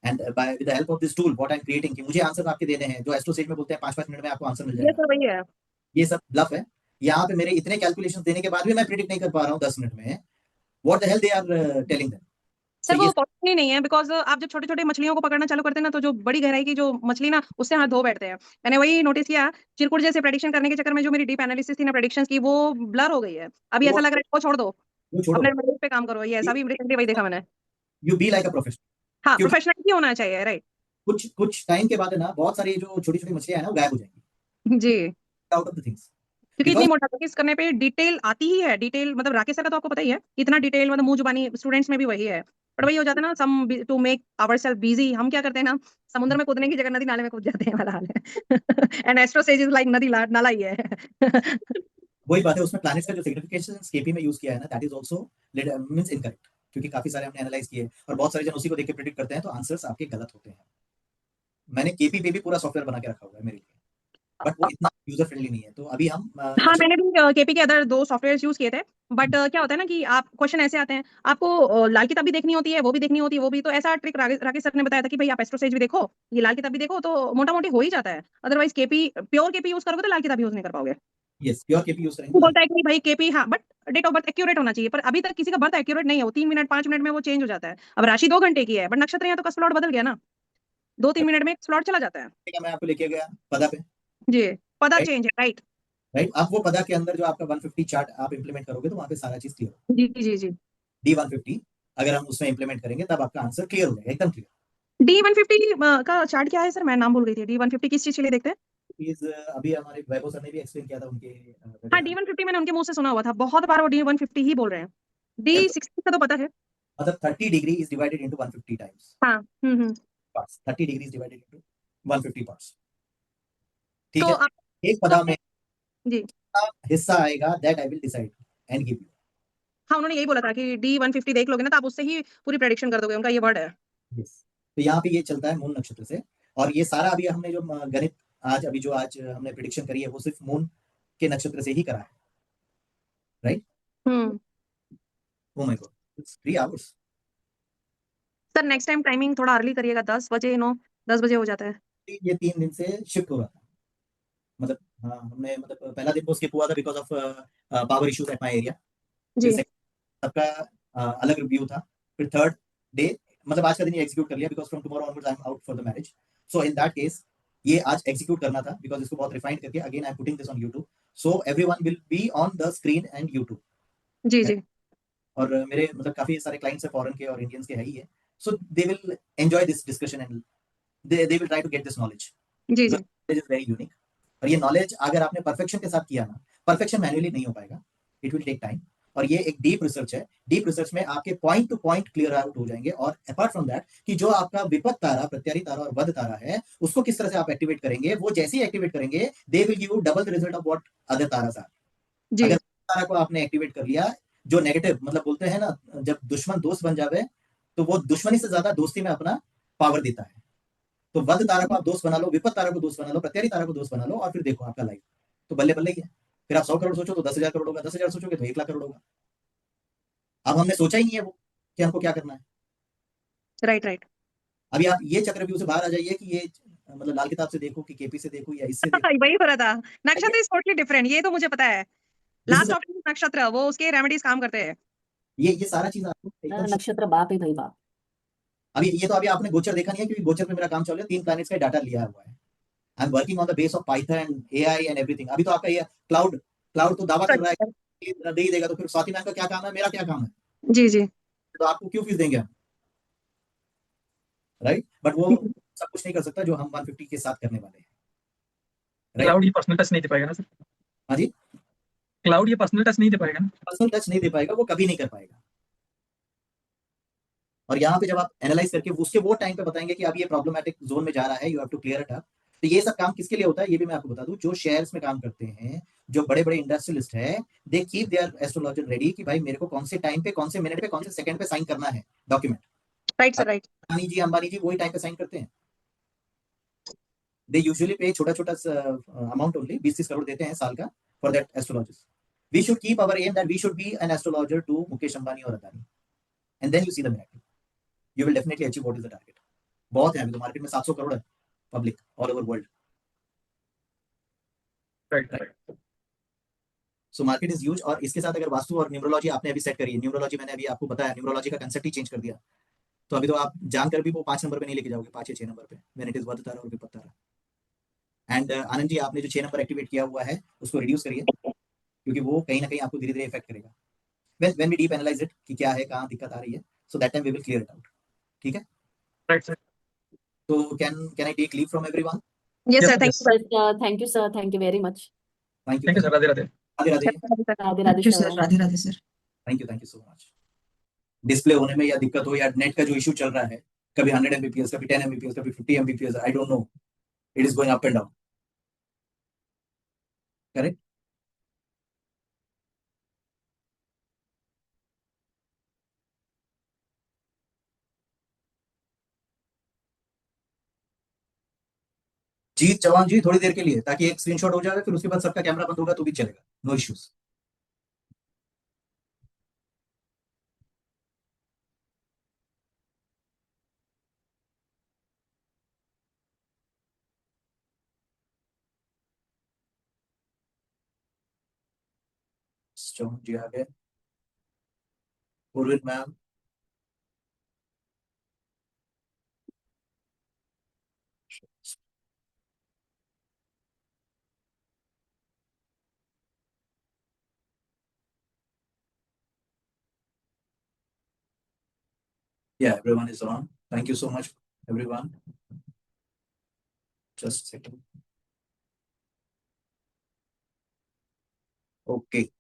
And by with the help of this tool what I am creating, कि मुझे आंसर आपके देने हैं, जो एस्ट्रोसेज में बोलते हैं 5-5 मिनट में आपको आंसर मिल ये जाएगा, सर वही है। ये सब ब्लफ है। यहाँ पे मेरे इतने कैलकुलेशंस देने के बाद भी मैं प्रेडिक्ट नहीं कर पा रहा हूँ 10 मिनट में। What the hell they are telling them. Sir वो पॉसिबल ही नहीं है, बिकॉज आप जब छोटे छोटे मछलियों को पकड़ना चालू करते हैं ना, तो जो बड़ी गहराई की जो मछली ना, उससे हाथ धो बैठते हैं। मैंने वही नोटिस किया, चिरकुट जैसे प्रेडिक्शन करने के चक्कर में जो मेरी डीप एनालिसिस थी ना प्रेडिक्शंस की, वो ब्लर हो गई है। अभी ऐसा लग रहा है वो छोड़ दो, वो छोड़ो, अपने मेरिट पे काम करो। ये ऐसा भी रिसेंटली वही देखा मैंने। You be like a professional. हाँ क्योंकि प्रोफेशनल ही होना चाहिए, राइट। कुछ टाइम के बाद है ना, बहुत सारी जो छोटी छोटी मछलियां है ना, वो गायब हो जाएंगी जी आउट ऑफ द थिंग्स। क्योंकि इतनी मोटालिटिस करने पे डिटेल आती ही है। डिटेल मतलब राकेश सर का तो आपको पता ही है, इतना डिटेल मतलब मुंह जुबानी स्टूडेंट्स में भी वही है। पर वही हो जाता है ना, सम टू मेक आवरसेल्फ बिजी, हम क्या करते हैं ना, समुद्र में कूदने की जगह नदी नाले में कूद जाते हैं, वाला हाल है। And astro says is like नदी नाला ही है। वही बात है, उसमें प्लैनेट्स का जो सिग्निफिकेशन केपी में यूज किया है ना, that is also means incorrect, क्योंकि काफी सारे हमने एनालाइज किए और बहुत सारे जन उसी को देख के प्रेडिक्ट करते हैं, तो आंसर्स आपके गलत होते हैं। मैंने केपी पे भी पूरा सॉफ्टवेयर बना के रखा हुआ है मेरे लिए, बट वो इतना यूजर फ्रेंडली नहीं है, तो अभी हम हाँ मैंने भी केपी के अदर 2 सॉफ्टवेयर यूज किए थे, बट क्या होता है ना कि आप क्वेश्चन ऐसे आते हैं, आपको लाल किताब भी देखनी होती है, वो भी देखनी होती है, वो भी। तो ऐसा ट्रिक राकेश सर ने बताया था कि भाई आप एस्ट्रोसेज भी देखो, ये लाल किताब भी देखो, तो मोटा मोटी हो ही जाता है। Otherwise KP pure KP use करोगे तो लाल किताब यूज नहीं कर पाओगे। यस प्योर केपी यूज करेंगे। बोलता है कि भाई केपी, हाँ but date of birth accurate होना चाहिए, पर अभी तक किसी का बर्थ एक्यूरेट नहीं है, वो 3 मिनट 5 मिनट में वो चेंज हो जाता है। अब राशि 2 घंटे की है, बट नक्षत्र यहाँ तो का स्लॉट बदल गया ना, 2-3 मिनट में एक स्लॉट चला जाता है। मैं आपको लेके गया पदा पे, जी पता Right. चेंज है, राइट राइट। अब वो पदा के अंदर जो आपका 150 चार्ट आप इंप्लीमेंट करोगे, तो वहां पे सारा चीज क्लियर हो। जी जी जी D150 अगर हम उसमें इंप्लीमेंट करेंगे, तब आपका आंसर क्लियर हो जाएगा, एकदम क्लियर। D150 का चार्ट क्या है सर? मैं नाम भूल गई थी। D150 किस चीज के लिए देखते हैं? प्लीज अभी हमारे वैभव सर ने भी एक्सप्लेन किया था उनके हाँ D150 मैंने उनके मुंह से सुना हुआ था, बहुत बार वो D150 ही बोल रहे हैं। D60 का तो पता है, मतलब 30 degree is divided into 150 times हाँ parts, 30 degree is divided into 150 parts. ठीक तो है, आप एक पदा में जी हिस्सा आएगा, that I will decide and give you. हाँ उन्होंने यही बोला था कि D150 देख लोगे ना, तो आप उससे ही पूरी प्रेडिक्शन कर दोगे, उनका ये वर्ड है। यस, तो यहाँ पे ये चलता है मून नक्षत्र से, और ये सारा अभी हमने जो गणित आज हमने प्रिडिक्शन करी है, वो सिर्फ मून के नक्षत्र से ही करा है, right? Oh my God, it's 3 hours. Sir next time timing थोड़ा अर्ली करिएगा, 10 बजे 10 बजे हो जाता है। ये 3 दिन से शिफ्ट हो रहा था, मतलब हाँ, हमने मतलब पहला दिन वो स्किप हुआ था because of power issues at my area. जी सबका अलग रिव्यू था। फिर थर्ड डे मतलब आज का दिन ये एग्जीक्यूट कर लिया, because from tomorrow onwards I am out for the marriage. So in that case ये आज एग्जीक्यूट करना था, बिकॉज इसको बहुत रिफाइन करके again I am putting this on YouTube, so everyone will be on the screen and YouTube। जी जी और मेरे मतलब काफी सारे क्लाइंट्स है फॉरेन के और इंडियंस के है ही है, so they will enjoy this discussion and they will try to get this knowledge. जी जी इज वेरी यूनिक, और ये नॉलेज अगर आपने परफेक्शन के साथ किया ना, परफेक्शन मैन्युअली नहीं हो पाएगा, इट विल टेक टाइम। और ये एक डीप रिसर्च है, डीप रिसर्च में आपके point two point clear out हो जाएंगे। और अपार्ट फ्रॉम दैट कि जो आपका विपत तारा, प्रत्यारी तारा और वध तारा है, उसको किस तरह से आप एक्टिवेट करेंगे, वो जैसे ही एक्टिवेट करेंगे they will give you double the result of what other taras are. जी अगर तारा को आपने एक्टिवेट कर लिया, जो नेगेटिव मतलब बोलते हैं ना, जब दुश्मन दोस्त बन जावे तो वो दुश्मनी से ज्यादा दोस्ती में अपना पावर देता है। तो वध तारा को आप दोस्त बना लो, विपत तारा को दोस्त बना लो, प्रत्यारी तारा को दोस्त बना लो, और फिर देखो आपका लाइफ तो बल्ले बल्ले ही है। फिर आप 100 करोड़ सोचो तो 10,000 करोड़ होगा, 10,000 सोचोगे तो 1 लाख करोड़ होगा। अब हमने सोचा ही नहीं है वो, कि हमको क्या करना है। Right right. अभी आप ये चक्रव्यूह से बाहर आ जाइए कि ये मतलब लाल किताब से देखो कि केपी से देखो या इससे देखो। वही हो रहा था, नक्षत्र इज टोटली डिफरेंट, ये तो मुझे पता है। This is लास्ट ऑप्शन नक्षत्र, वो उसके रेमेडीज काम करते हैं। ये सारा चीज आपको एकदम नक्षत्र बाप है भाई बाप। अभी ये तो अभी आपने गोचर देखा नहीं है, क्योंकि गोचर पे मेरा काम चल रहा है, 3 प्लैनेट्स का डाटा लिया हुआ है। I am working on the base of Python, AI and everything. अभी तो आपका ये क्लाउड तो दावा कर रहा है कि दे ही देगा, तो फिर स्वाति मैम का क्या काम है, मेरा क्या काम है? जी जी। तो आपको क्यों फीस देंगे हम, राइट? बट वो सब कुछ नहीं कर सकता जो हम 150 के साथ करने वाले हैं। क्लाउड ये पर्सनल टच नहीं दे पाएगा ना सर? हाँ जी, क्लाउड ये पर्सनल टच नहीं दे पाएगा ना? पर्सनल टच नहीं दे पाएगा, वो कभी नहीं कर पाएगा। और यहाँ पे जब आप एनालाइज करके उसके वो टाइम पे बताएंगे कि अब ये प्रॉब्लमेटिक जोन में जा रहा है, you have to clear it up. तो ये सब काम किसके लिए होता है, ये भी मैं आपको बता दूं, जो शेयर्स में काम करते हैं, जो बड़े बड़े इंडस्ट्रियलिस्ट है, they keep their astrologer ready कि भाई मेरे को कौन से टाइम पे, कौन से मिनट पे, कौन से सेकंड पे साइन करना है document. Right sir right. Ambani ji वही टाइम पे साइन करते हैं। दे यूजुअली पे छोटा छोटा अमाउंट ओनली, 20-30 करोड़ देते हैं साल का for that astrologist. We should keep our aim that we should be an astrologer to Mukesh Ambani और Adani, and then you see the miracle, you will definitely achieve what is the target. बहुत है, अभी तो market में 700 करोड़ है public all over world. Right. So market is huge. और इसके साथ अगर वास्तु और न्यूमरोलॉजी आपने अभी सेट करी है, न्यूमरोलॉजी मैंने अभी आपको बताया, न्यूमरोलॉजी का कंसेप्ट ही चेंज कर दिया, तो अभी तो आप जानकर भी वो 5 नंबर पे नहीं लेके जाओगे, 5 या 6 नंबर पे, व्हेन इट इज वर्थ तारा और विपत तारा। एंड आनंद जी, आपने जो 6 नंबर एक्टिवेट किया हुआ है उसको रिड्यूस करिए, क्योंकि वो कहीं ना कहीं आपको धीरे धीरे इफेक्ट करेगा। When we deep analyse it कि क्या है, कहाँ दिक्कत आ रही है, so that time we will clear it out. ठीक है, राइट सर। तो can I take leave from everyone? Yes sir, Yes, thank you thank you sir, thank you very much. Thank thank you sir, Radhe Radhe. Radhe Radhe. Sir. Radhe Radhe thank you sir. Sir, Radhe Radhe sir. Thank you so much. Display होने में या दिक्कत हो, या net का जो issue चल रहा है, कभी 100 Mbps, कभी 10 Mbps, कभी 50 Mbps, I don't know, it is going up and down, correct? Jeet Jawan ji थोड़ी देर के लिए, ताकि एक स्क्रीनशॉट हो जाएगा, फिर उसके बाद सबका कैमरा बंद होगा तो भी चलेगा, नो इश्यूज। चौहान जी आ गए, Urvin ma'am, yeah, everyone is on. Thank you so much everyone. Just a second. Okay.